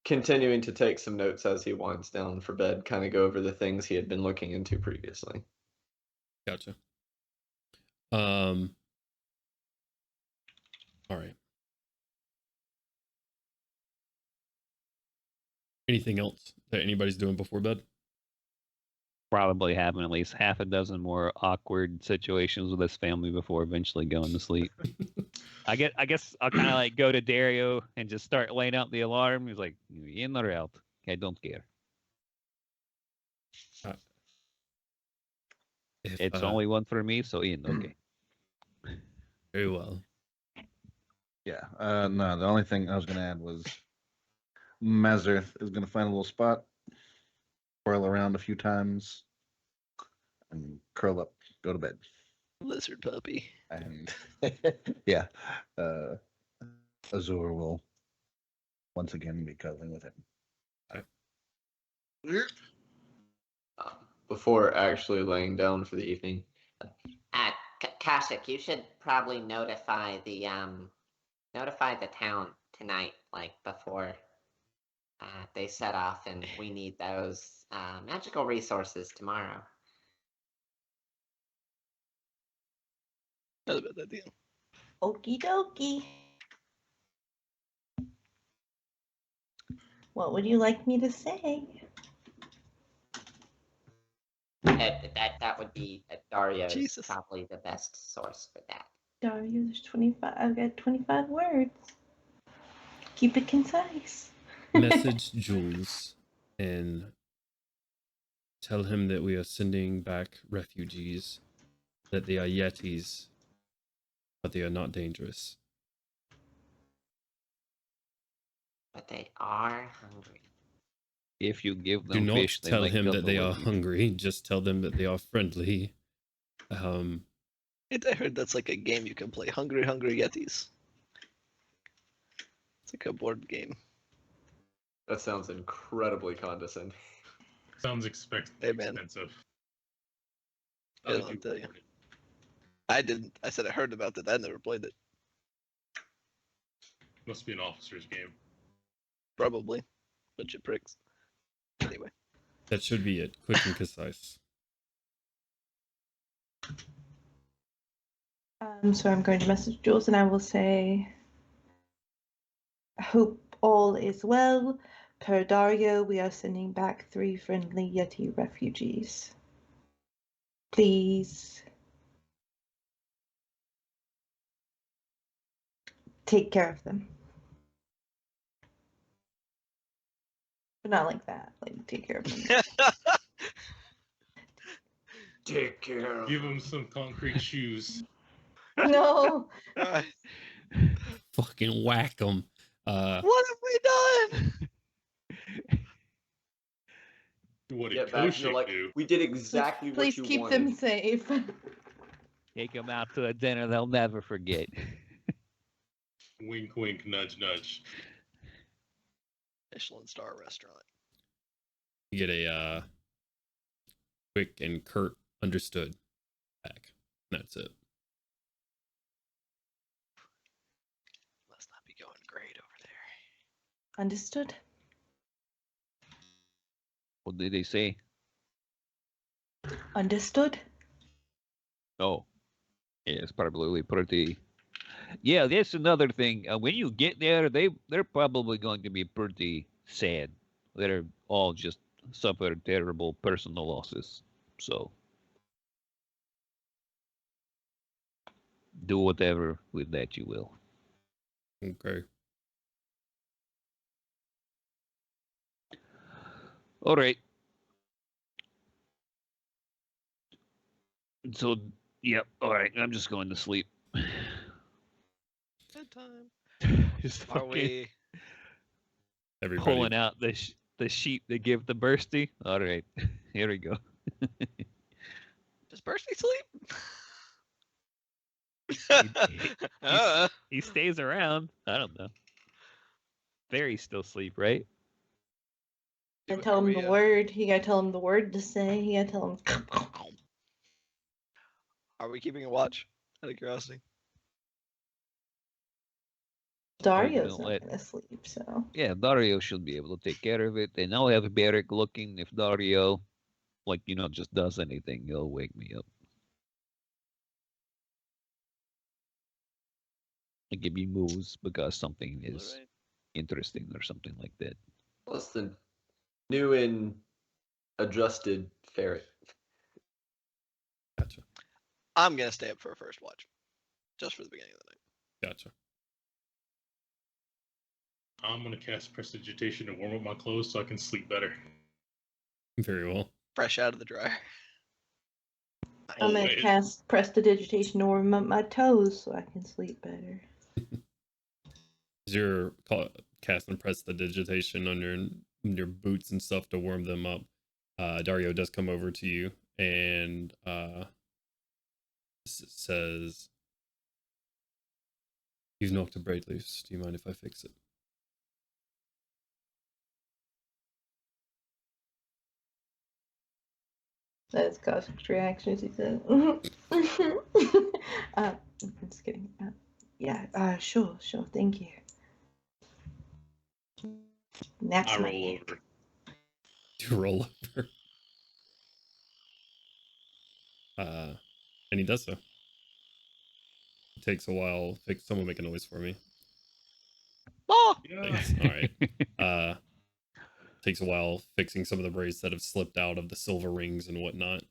continuing to take some notes as he winds down for bed, kind of go over the things he had been looking into previously. Gotcha. All right. Anything else that anybody's doing before bed? Probably having at least half a dozen more awkward situations with his family before eventually going to sleep. I guess I'll kind of like go to Dario and just start laying out the alarm. He's like, in or out? I don't care. It's only one for me, so in. Okay. Very well. Yeah. No, the only thing I was going to add was Mazarth is going to find a little spot, whirl around a few times, and curl up, go to bed. Lizard puppy. And yeah, Azur will once again be cuddling with him. Before actually laying down for the evening. Kashik, you should probably notify the town tonight, like before they set off, and we need those magical resources tomorrow. Not a bad idea. Okie dokie. What would you like me to say? That would be Dario's Jesus. probably the best source for that. Dario, there's 25. I've got 25 words. Keep it concise. Message Jules and tell him that we are sending back refugees, that they are yetis, but they are not dangerous. But they are hungry. If you give Do them not fish, they tell might him that couple they are with you. hungry. Just tell them that they are friendly. I heard that's like a game you can play. Hungry, Hungry Yetis. It's like a board game. That sounds incredibly condescending. Sounds Hey, man. expensive. Yeah, I'll tell you. I didn't. I said I heard about it. I never played it. Must be an officer's game. Probably. Bunch of pricks. Anyway. That should be it. Quick and concise. So I'm going to message Jules and I will say, hope all is well. Per Dario, we are sending back 3 friendly Yeti refugees. Please take care of them. But not like that. Like, take care of them. Take care of Give him some concrete shoes. No. Alright. Fucking whack them. What have we done? What did Get back, you're Koshik like, do? we did exactly what Please you keep wanted. them safe. Take them out to a dinner they'll never forget. Wink, wink, nudge, nudge. Michelin star restaurant. You get a quick and curt understood back. That's it. Must not be going great over there. Understood. What did they say? Understood. Oh, yeah, it's probably pretty. Yeah, that's another thing. When you get there, they're probably going to be pretty sad. They're all just suffered terrible personal losses. So do whatever with that you will. Okay. All right. So, yep. All right. I'm just going to sleep. Bedtime. Just Are fucking we? Everybody. pulling out the sheet they give the bursty. All right. Here we go. Does Bursty sleep? He stays around. I don't know. Fairies still sleep, right? I tell him the word. You gotta tell him the word to say. You gotta tell him. Are we keeping a watch? Out of curiosity. Dario's don't not let- gonna sleep, so. Yeah, Dario should be able to take care of it. And I'll have Beric looking if Dario, just does anything. He'll wake me up. Like if he moves because something is Alright. interesting or something like that. What's the new and adjusted ferret? Gotcha. I'm gonna stay up for a first watch, just for the beginning of the night. Gotcha. I'm gonna cast Prestidigitation to warm up my clothes so I can sleep better. Very well. Fresh out of the dryer. I'm gonna Always. cast Prestidigitation to warm up my toes so I can sleep better. You're casting Prestidigitation on your boots and stuff to warm them up. Dario does come over to you and says, "You've knocked a braid loose. Do you mind if I fix it?" That's Cosmic's reaction. He said, I'm just kidding. Yeah, sure, thank you. That's I my roll hand. over. You roll over. And he does so. It takes a while. Someone make a noise for me. Oh! Yeah. Thanks. All right. Takes a while fixing some of the braids that have slipped out of the silver rings and whatnot.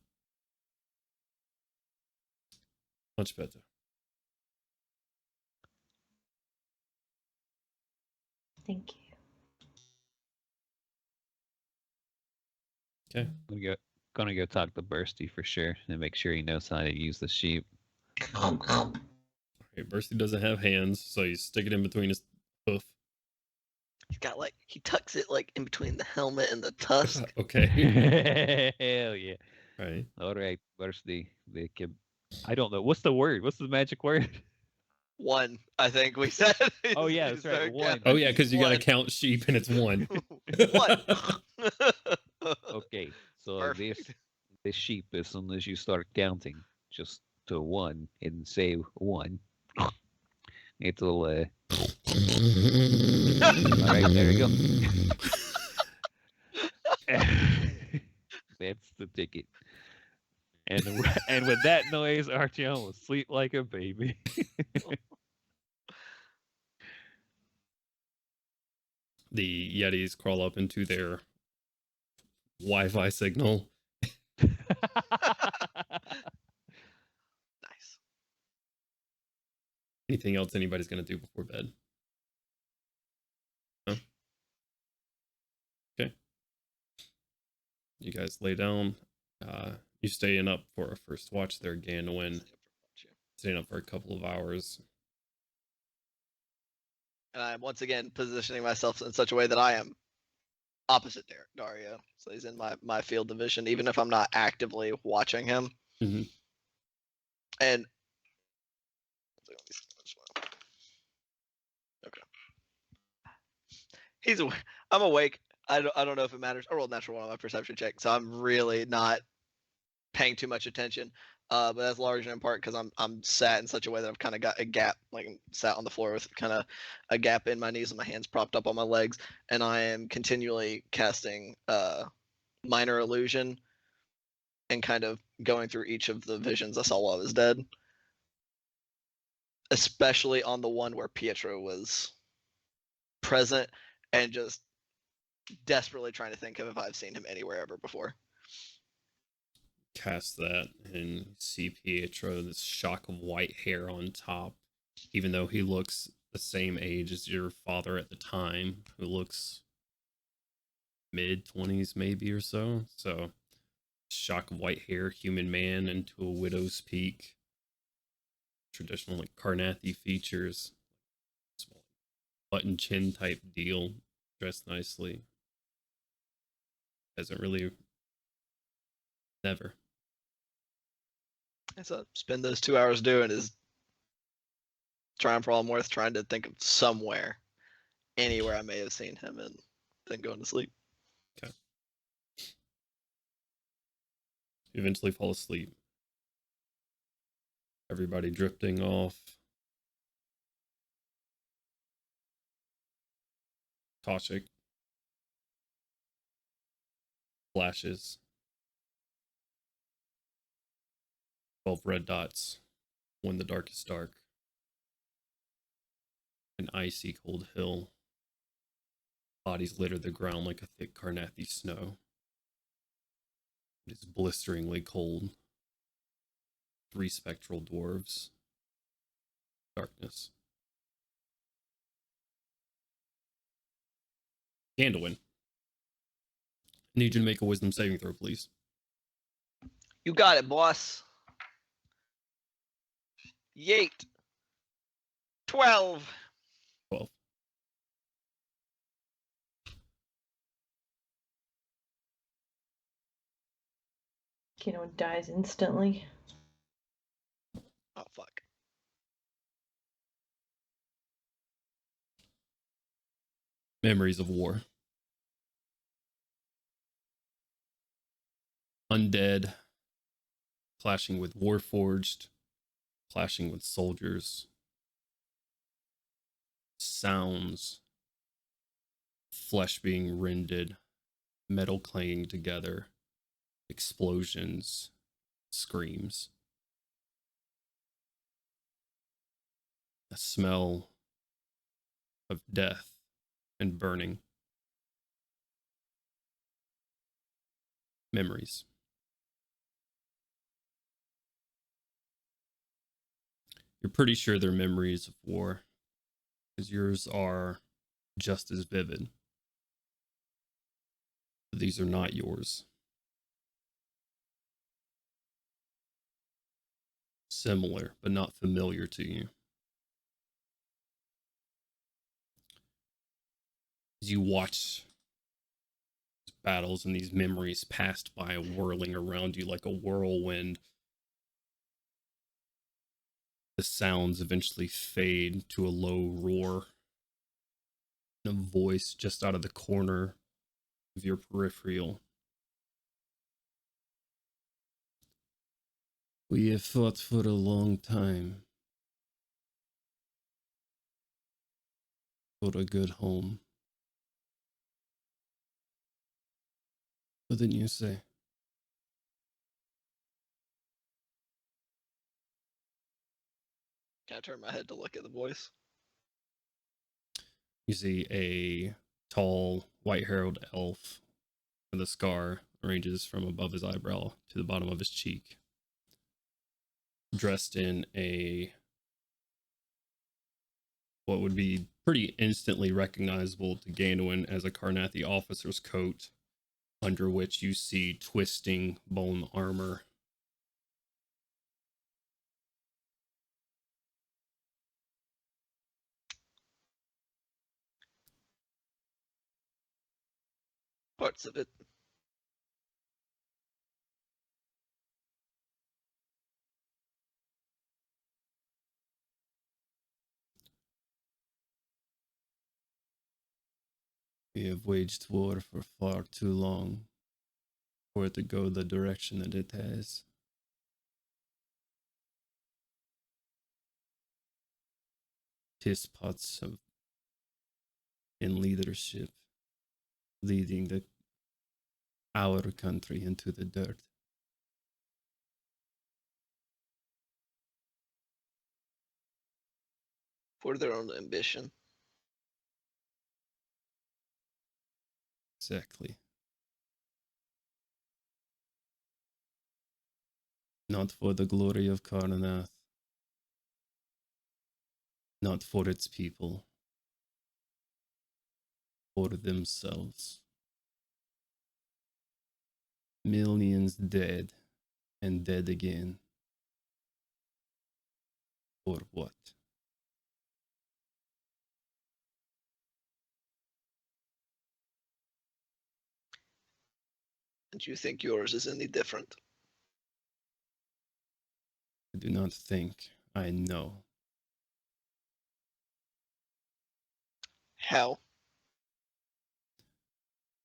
Much better. Thank you. Okay. Gonna go talk to Bursty for sure and make sure he knows how to use the sheep. Okay, Bursty doesn't have hands, so you stick it in between his hoof. He's got he tucks it in between the helmet and the tusk. Okay. Hell yeah. Right. All right, Bursty. I don't know. What's the word? What's the magic word? One, I think we said. Oh, yeah, He's that's right, very one. Oh yeah, because you gotta One. count sheep and it's one. One. Okay, so Perfect. this sheep, as soon as you start counting, just to one and say one, it'll. All right, there you go. That's the ticket. And with that noise, Artyom will sleep like a baby. The Yetis crawl up into their Wi-Fi signal. Nice. Anything else anybody's gonna do before bed? No? Okay. You guys lay down. You staying up for a first watch there, Ganwin. Staying up for a couple of hours. And I'm once again positioning myself in such a way that I am opposite Dario. So he's in my field of vision, even if I'm not actively watching him. Mhm. And okay, I'm awake. I don't know if it matters. I rolled natural one on my perception check, so I'm really not paying too much attention. But that's largely in part because I'm sat in such a way that I've kind of got a gap, like I'm sat on the floor with kind of a gap in my knees and my hands propped up on my legs, and I am continually casting minor illusion and kind of going through each of the visions I saw while I was dead, especially on the one where Pietro was present, and just desperately trying to think of if I've seen him anywhere ever before. cast that and you see Pietro, this shock of white hair on top, even though he looks the same age as your father at the time, who looks mid-20s maybe or so. So, shock of white hair, human man into a widow's peak. Traditional like Carnathi features, small button chin type deal, dressed nicely. Hasn't really, never. So spend those 2 hours doing is trying for all I'm worth, trying to think of somewhere, anywhere I may have seen him, and then going to sleep. Okay. You eventually fall asleep. Everybody drifting off. Koshik flashes. 12 red dots when the darkest dark. An icy cold hill. Bodies litter the ground like a thick Carnathi snow. It is blisteringly cold. 3 spectral dwarves. Darkness. Gandalwin. Need you to make a wisdom saving throw, please. You got it, boss. Yeet. 12. 12. Kino dies instantly. Oh, fuck. Memories of war. Undead. Clashing with Warforged. Clashing with soldiers. Sounds. Flesh being rended. Metal clanging together. Explosions. Screams. A smell of death and burning. Memories. You're pretty sure they're memories of war, because yours are just as vivid. But these are not yours. Similar, but not familiar to you. As you watch battles and these memories passed by, whirling around you like a whirlwind, the sounds eventually fade to a low roar. And a voice just out of the corner of your peripheral. We have fought for a long time. For a good home. What didn't you say? Can I turn my head to look at the voice? You see a tall, white-haired elf with a scar ranges from above his eyebrow to the bottom of his cheek. Dressed in a what would be pretty instantly recognizable to Gandalwin as a Carnathi officer's coat, under which you see twisting bone armor. Parts of it. We have waged war for far too long for it to go the direction that it has. Tispots have in leadership, leading our country into the dirt. For their own ambition. Exactly. Not for the glory of Karnath. Not for its people. For themselves. Millions dead and dead again. For what? And you think yours is any different? I do not think. I know. How?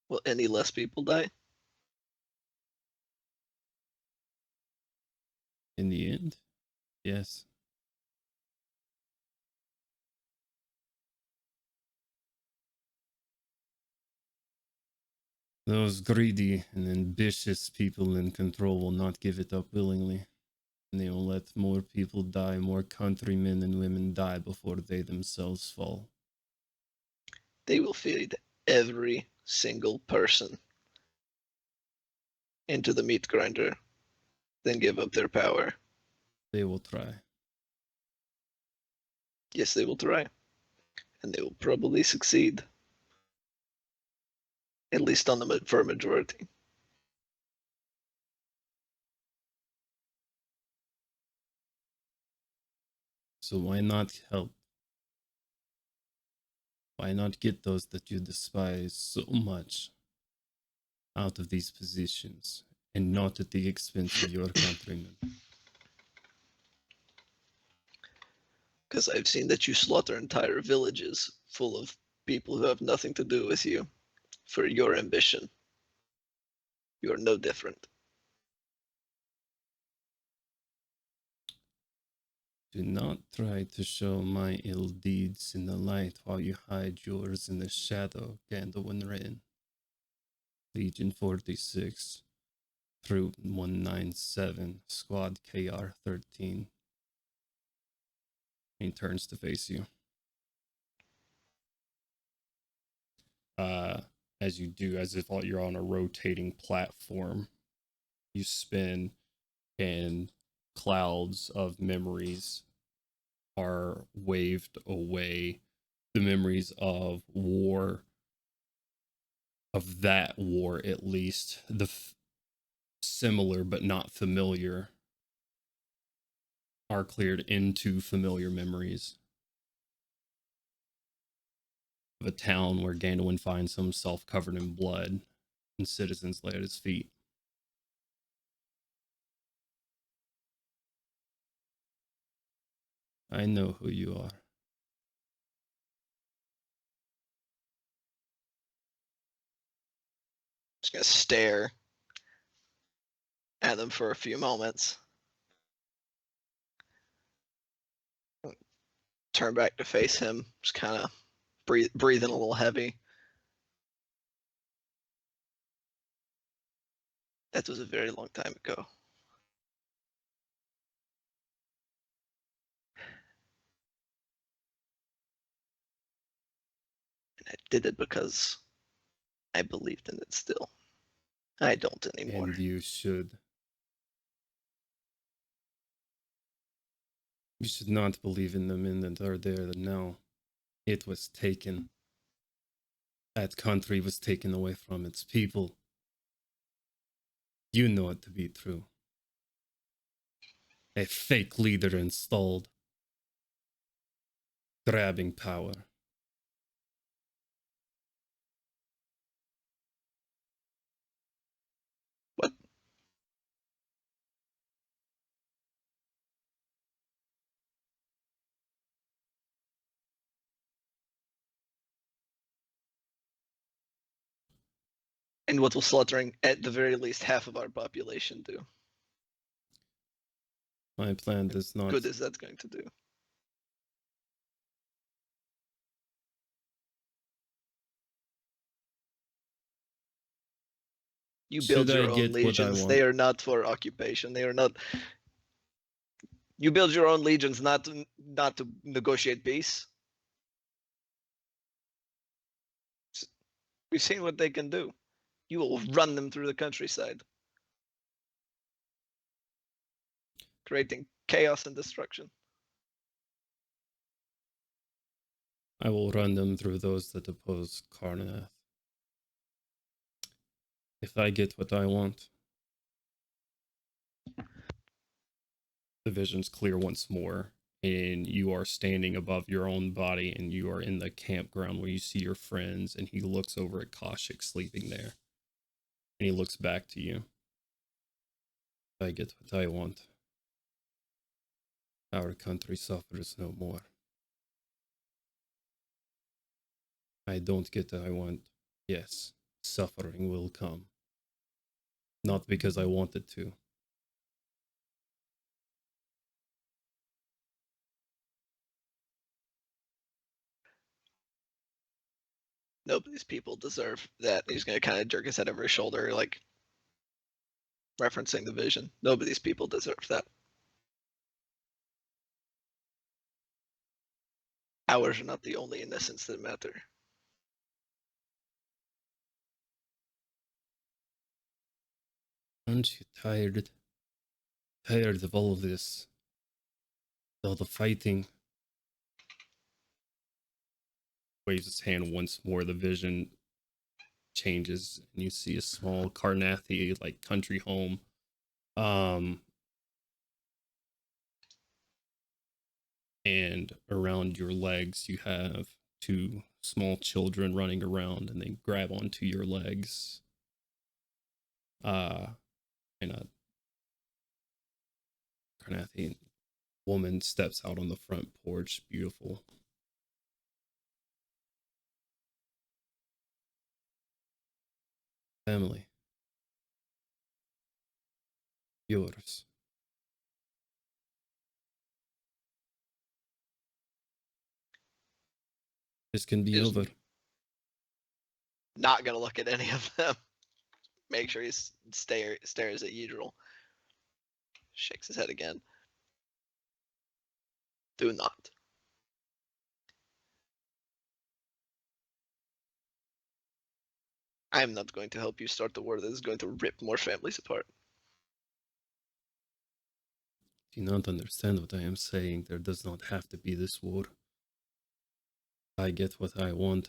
Will any less people die? In the end, yes. Those greedy and ambitious people in control will not give it up willingly. And they will let more people die, more countrymen and women die before they themselves fall. They will feed every single person into the meat grinder, then give up their power. They will try. Yes, they will try. And they will probably succeed. At least on the for a majority. So why not help? Why not get those that you despise so much out of these positions and not at the expense of your countrymen? Because I've seen that you slaughter entire villages full of people who have nothing to do with you for your ambition. You are no different. Do not try to show my ill deeds in the light while you hide yours in the shadow, Gandalf Rin. Legion 46, Troop 197, Squad KR 13. He turns to face you. As you do, as if you're on a rotating platform, you spin and clouds of memories are waved away. The memories of war, of that war at least, the similar but not familiar, are cleared into familiar memories of a town where Gandalf finds himself covered in blood and citizens lay at his feet. I know who you are. Just gonna stare at them for a few moments. Turn back to face him, just kind of breathing a little heavy. That was a very long time ago. And I did it because I believed in it still. I don't anymore. And you should. You should not believe in the men that are there now. It was taken. That country was taken away from its people. You know it to be true. A fake leader installed, grabbing power. What? And what will slaughtering at the very least half of our population do? My plan does not. Good is that going to do? You build your own legions. They are not for occupation. They are not. You build your own legions not to negotiate peace. We've seen what they can do. You will run them through the countryside. creating chaos and destruction. I will run them through those that oppose Karnath. If I get what I want. The vision's clear once more, and you are standing above your own body, and you are in the campground where you see your friends, and he looks over at Koshik sleeping there. And he looks back to you. If I get what I want, our country suffers no more. I don't get what I want. Yes, suffering will come. Not because I want it to. Nobody's people deserve that. He's going to kind of jerk his head over his shoulder, like referencing the vision. Nobody's people deserve that. Ours are not the only innocents that matter. Aren't you tired? Tired of all of this? All the fighting? Waves his hand once more. The vision changes, and you see a small Karnathi like country home. And around your legs, you have two small children running around, and they grab onto your legs. And a Karnathi woman steps out on the front porch, beautiful. Family. Yours. This can be Is- over. Not going to look at any of them. Make sure he stares at Yidril. Shakes his head again. Do not. I am not going to help you start the war that is going to rip more families apart. Do you not understand what I am saying? There does not have to be this war. I get what I want.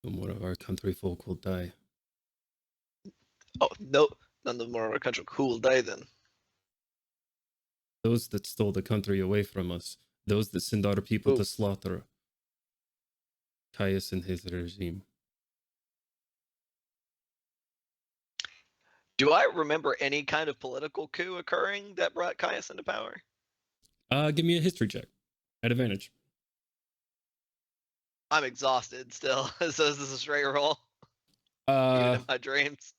No more of our country folk will die. Oh, no. None of more of our country will die then. Those that stole the country away from us. Those that send our people Who? to slaughter. Caius and his regime. Do I remember any kind of political coup occurring that brought Caius into power? Give me a history check. At advantage. I'm exhausted still. So is this a straight roll? Even in my dreams?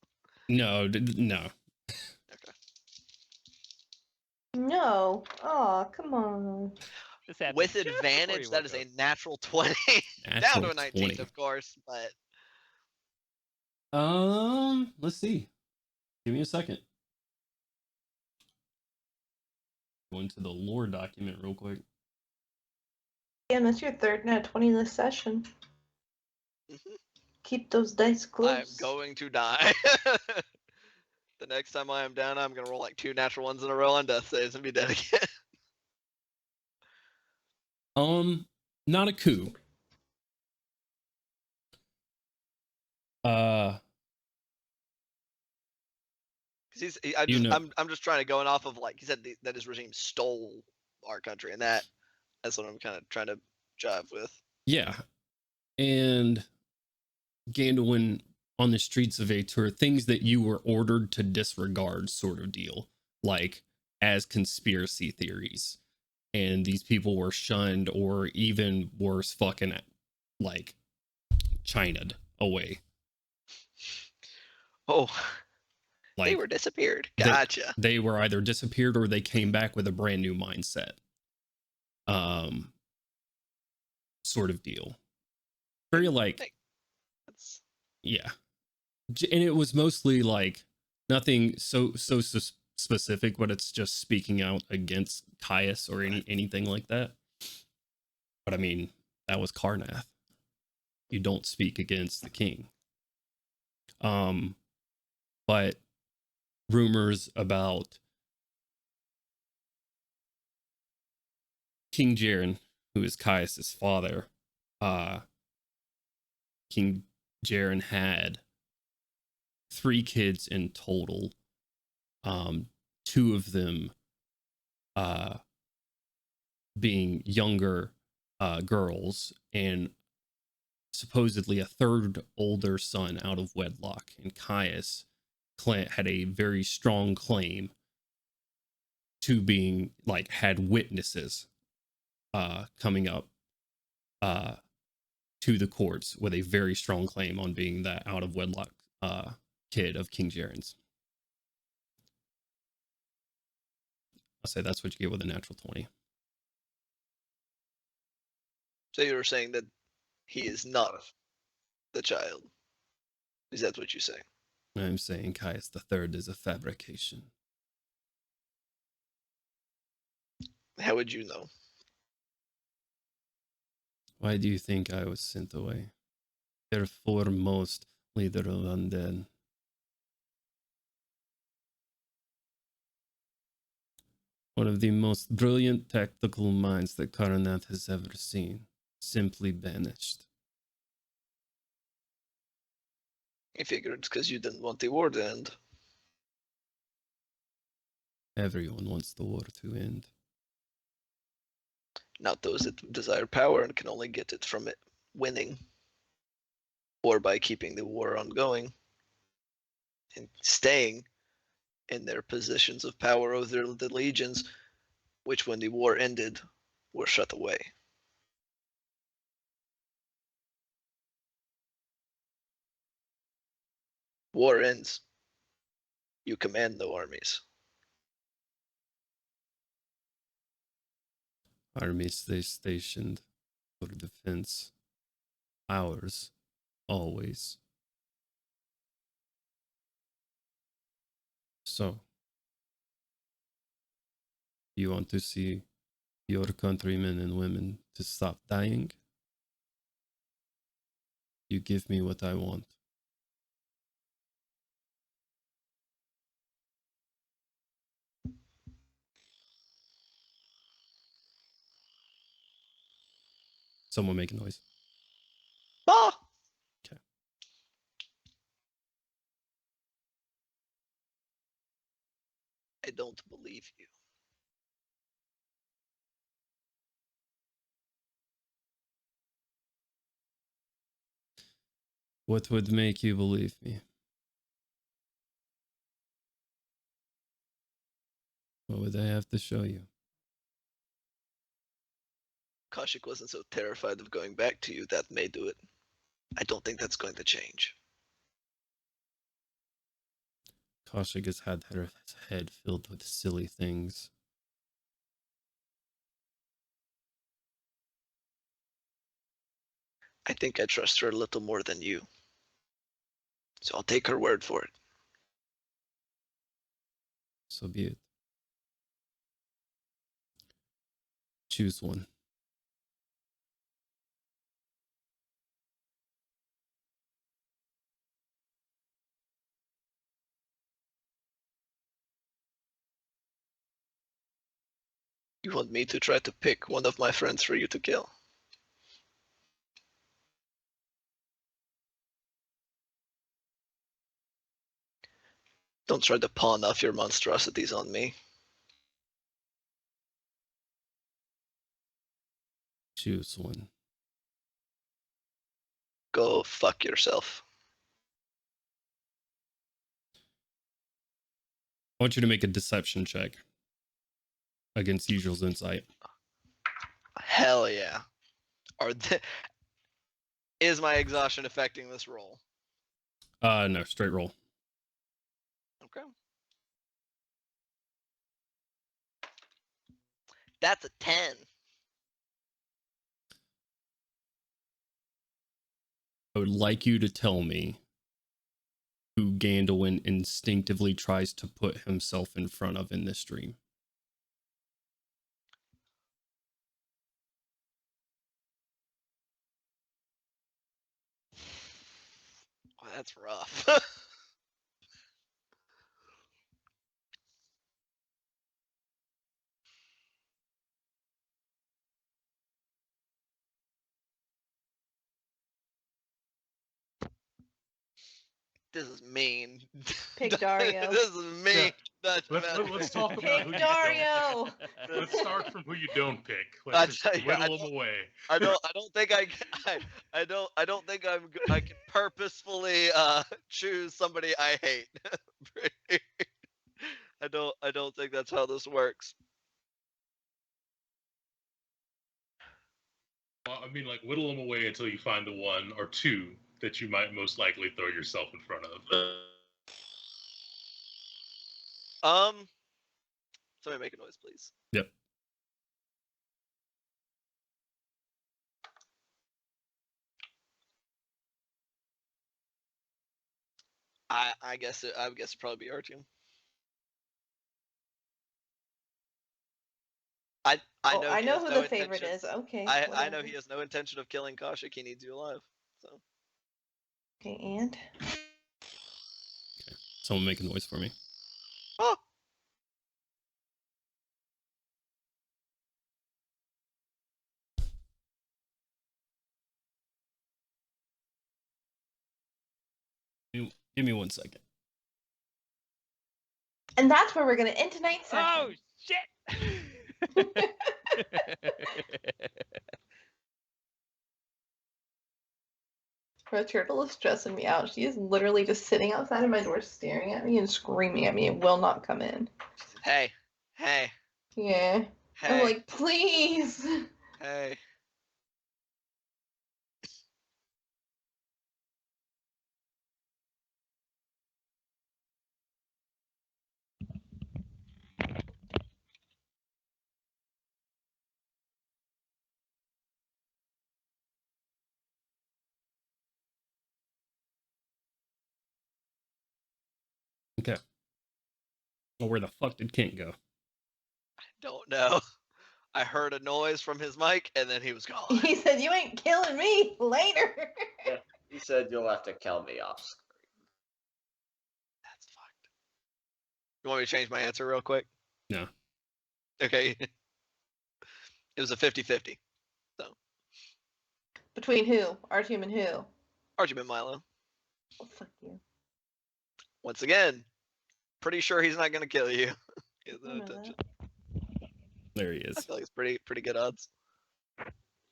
No, no. Okay. No. Oh, come on. This happened With just before advantage, you that woke is up. a natural 20. Down Natural to a 19, 20. of course, but Let's see. Give me a second. Go into the lore document real quick. Damn, that's your third nat 20 this session. Mhm. Keep those dice I'm close. going to die. The next time I am down, I'm going to roll like 2 natural ones in a row on death saves and be dead again. Not a coup. I'm just trying to go off of, like, he said that his regime stole our country, and that's what I'm kind of trying to jive with. Yeah. And Gandalf on the streets of Aetur, things that you were ordered to disregard sort of deal, like as conspiracy theories. And these people were shunned, or even worse, fucking like China'd away. Oh, Like they were disappeared. Gotcha. They were either disappeared or they came back with a brand new mindset. Sort of deal. Very like, yeah. And it was mostly like nothing so specific, but it's just speaking out against Caius or anything like that. But I mean, that was Karnath. You don't speak against the king. But rumors about King Jaren, who is Caius' father, King Jaren had 3 kids in total. 2 of them being younger girls, and supposedly a 3rd older son out of wedlock. And Caius had a very strong claim to being like had witnesses coming up to the courts with a very strong claim on being that out of wedlock kid of King Jaren's. I'll say that's what you get with a natural 20. So you were saying that he is not the child. Is that what you say? I'm saying Caius the Third is a fabrication. How would you know? Why do you think I was sent away? Their foremost leader of undead. One of the most brilliant tactical minds that Karanath has ever seen. Simply banished. I figured it's because you didn't want the war to end. Everyone wants the war to end. Not those that desire power and can only get it from it winning. Or by keeping the war ongoing. And staying in their positions of power over the legions, which when the war ended, were shut away. War ends. You command no armies. Armies they stationed for defense. Ours, always. So, you want to see your countrymen and women to stop dying? You give me what I want. Someone make a noise. Ah! Okay. I don't believe you. What would make you believe me? What would I have to show you? Kaushik wasn't so terrified of going back to you, that may do it. I don't think that's going to change. Kaushik has had her head filled with silly things. I think I trust her a little more than you. So I'll take her word for it. So be it. Choose one. You want me to try to pick one of my friends for you to kill? Don't try to pawn off your monstrosities on me. Choose one. Go fuck yourself. I want you to make a deception check against Usual's insight. Hell yeah. Is my exhaustion affecting this roll? No, straight roll. Okay. That's a 10. I would like you to tell me who Gandalf instinctively tries to put himself in front of in this dream. Oh, that's rough. This is mean. Pick Dario. This is mean. Let's talk about who Pick you don't. Dario. Let's start from who you don't pick. Let's just whittle them away. I don't think I can purposefully choose somebody I hate. I don't think that's how this works. Well, I mean, like, whittle them away until you find the one or two that you might most likely throw yourself in front of. Somebody make a noise, please. Yep. I guess it'd probably be our team. I know who the favorite is. Okay. I know he has no intention of killing Kaushik. He needs you alive. So. Okay, and Someone make a noise for me. Oh. Give me 1 second. and that's where we're gonna end tonight's session. Oh shit! Bro, Turtle is stressing me out. She is literally just sitting outside of my door staring at me and screaming at me and will not come in. Hey. Yeah. I'm like, please. Hey. Okay. Well, where the fuck did Kent go? I don't know. I heard a noise from his mic, and then he was gone. He said, you ain't killing me later. Yeah, he said you'll have to kill me off screen. That's fucked. You want me to change my answer real quick? No. Okay. It was a 50-50. So. Between who? Artyom and who? Artyom and Milo. Oh, fuck you. Once again, pretty sure he's not going to kill you. He has no I know intention. There he I is. feel like it's pretty good odds.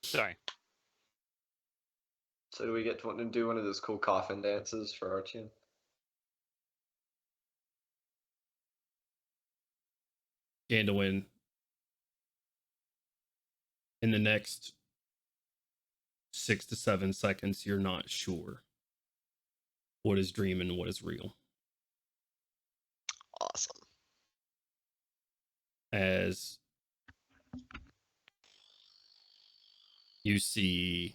Sorry. So do we get to do one of those cool coffin dances for Artyom? Gandalin, in the next 6 to 7 seconds, you're not sure what is dream and what is real. Awesome. As you see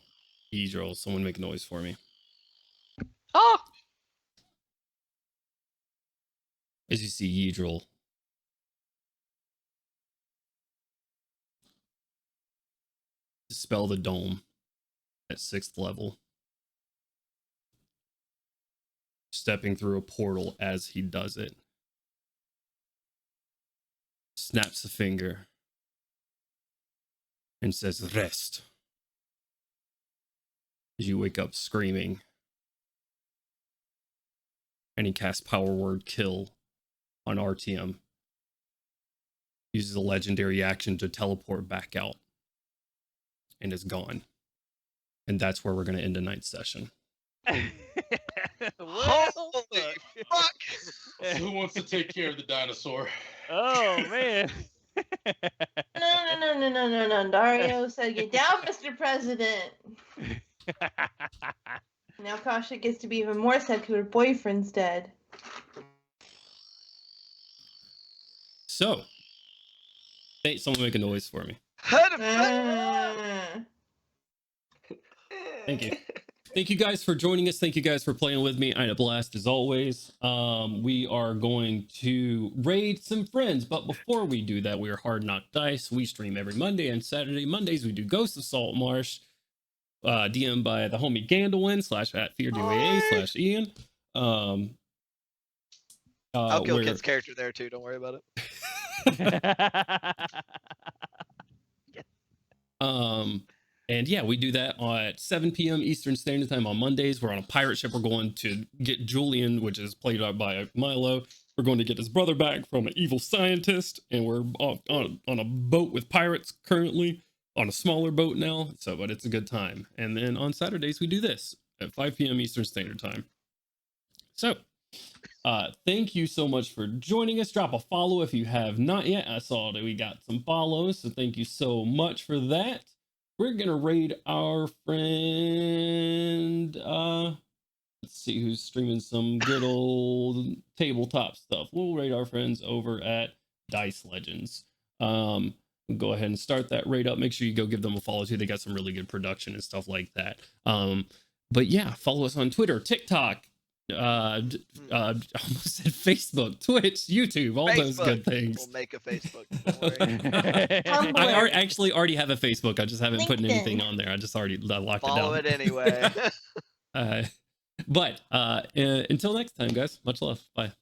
Eberron, someone make a noise for me. Oh! As you see Eberron dispel the dome at 6th level, stepping through a portal as he does it, snaps a finger and says, rest. As you wake up screaming, and he casts Power Word Kill on Artyom, uses a legendary action to teleport back out, and is gone. And that's where we're going to end tonight's session. Holy fuck! Who wants to take care of the dinosaur? Oh man. No. Dario said, get down, Mr. President. Now Kasha gets to be even more sad because her boyfriend's dead. So, hey, someone make a noise for me. Thank you. Thank you guys for joining us. Thank you guys for playing with me. I had a blast as always. We are going to raid some friends, but before we do that, we are Hard Knock Dice. We stream every Monday and Saturday. Mondays, we do Ghost of Saltmarsh, DM by the homie Gandalin /@FearDUAA/Ian. I'll kill Kid's character there too. Don't worry about it. And yeah, we do that at 7 p.m. Eastern Standard Time on Mondays. We're on a pirate ship. We're going to get Julian, which is played out by Milo. We're going to get his brother back from an evil scientist, and we're on a boat with pirates currently, on a smaller boat now. So, but it's a good time. And then on Saturdays we do this at 5 p.m. Eastern Standard Time. So, thank you so much for joining us. Drop a follow if you have not yet. I saw that we got some follows, so thank you so much for that. We're gonna raid our friend. Let's see who's streaming some good old tabletop stuff. We'll raid our friends over at Dice Legends. We'll go ahead and start that raid up. Make sure you go give them a follow too. They got some really good production and stuff like that. But yeah, follow us on Twitter, TikTok, almost said Facebook, Twitch, YouTube, all those good things. We'll make a Facebook. I actually already have a Facebook. I just haven't put LinkedIn. anything on there. I just already locked Follow it it anyway. down. But until next time, guys, much love. Bye.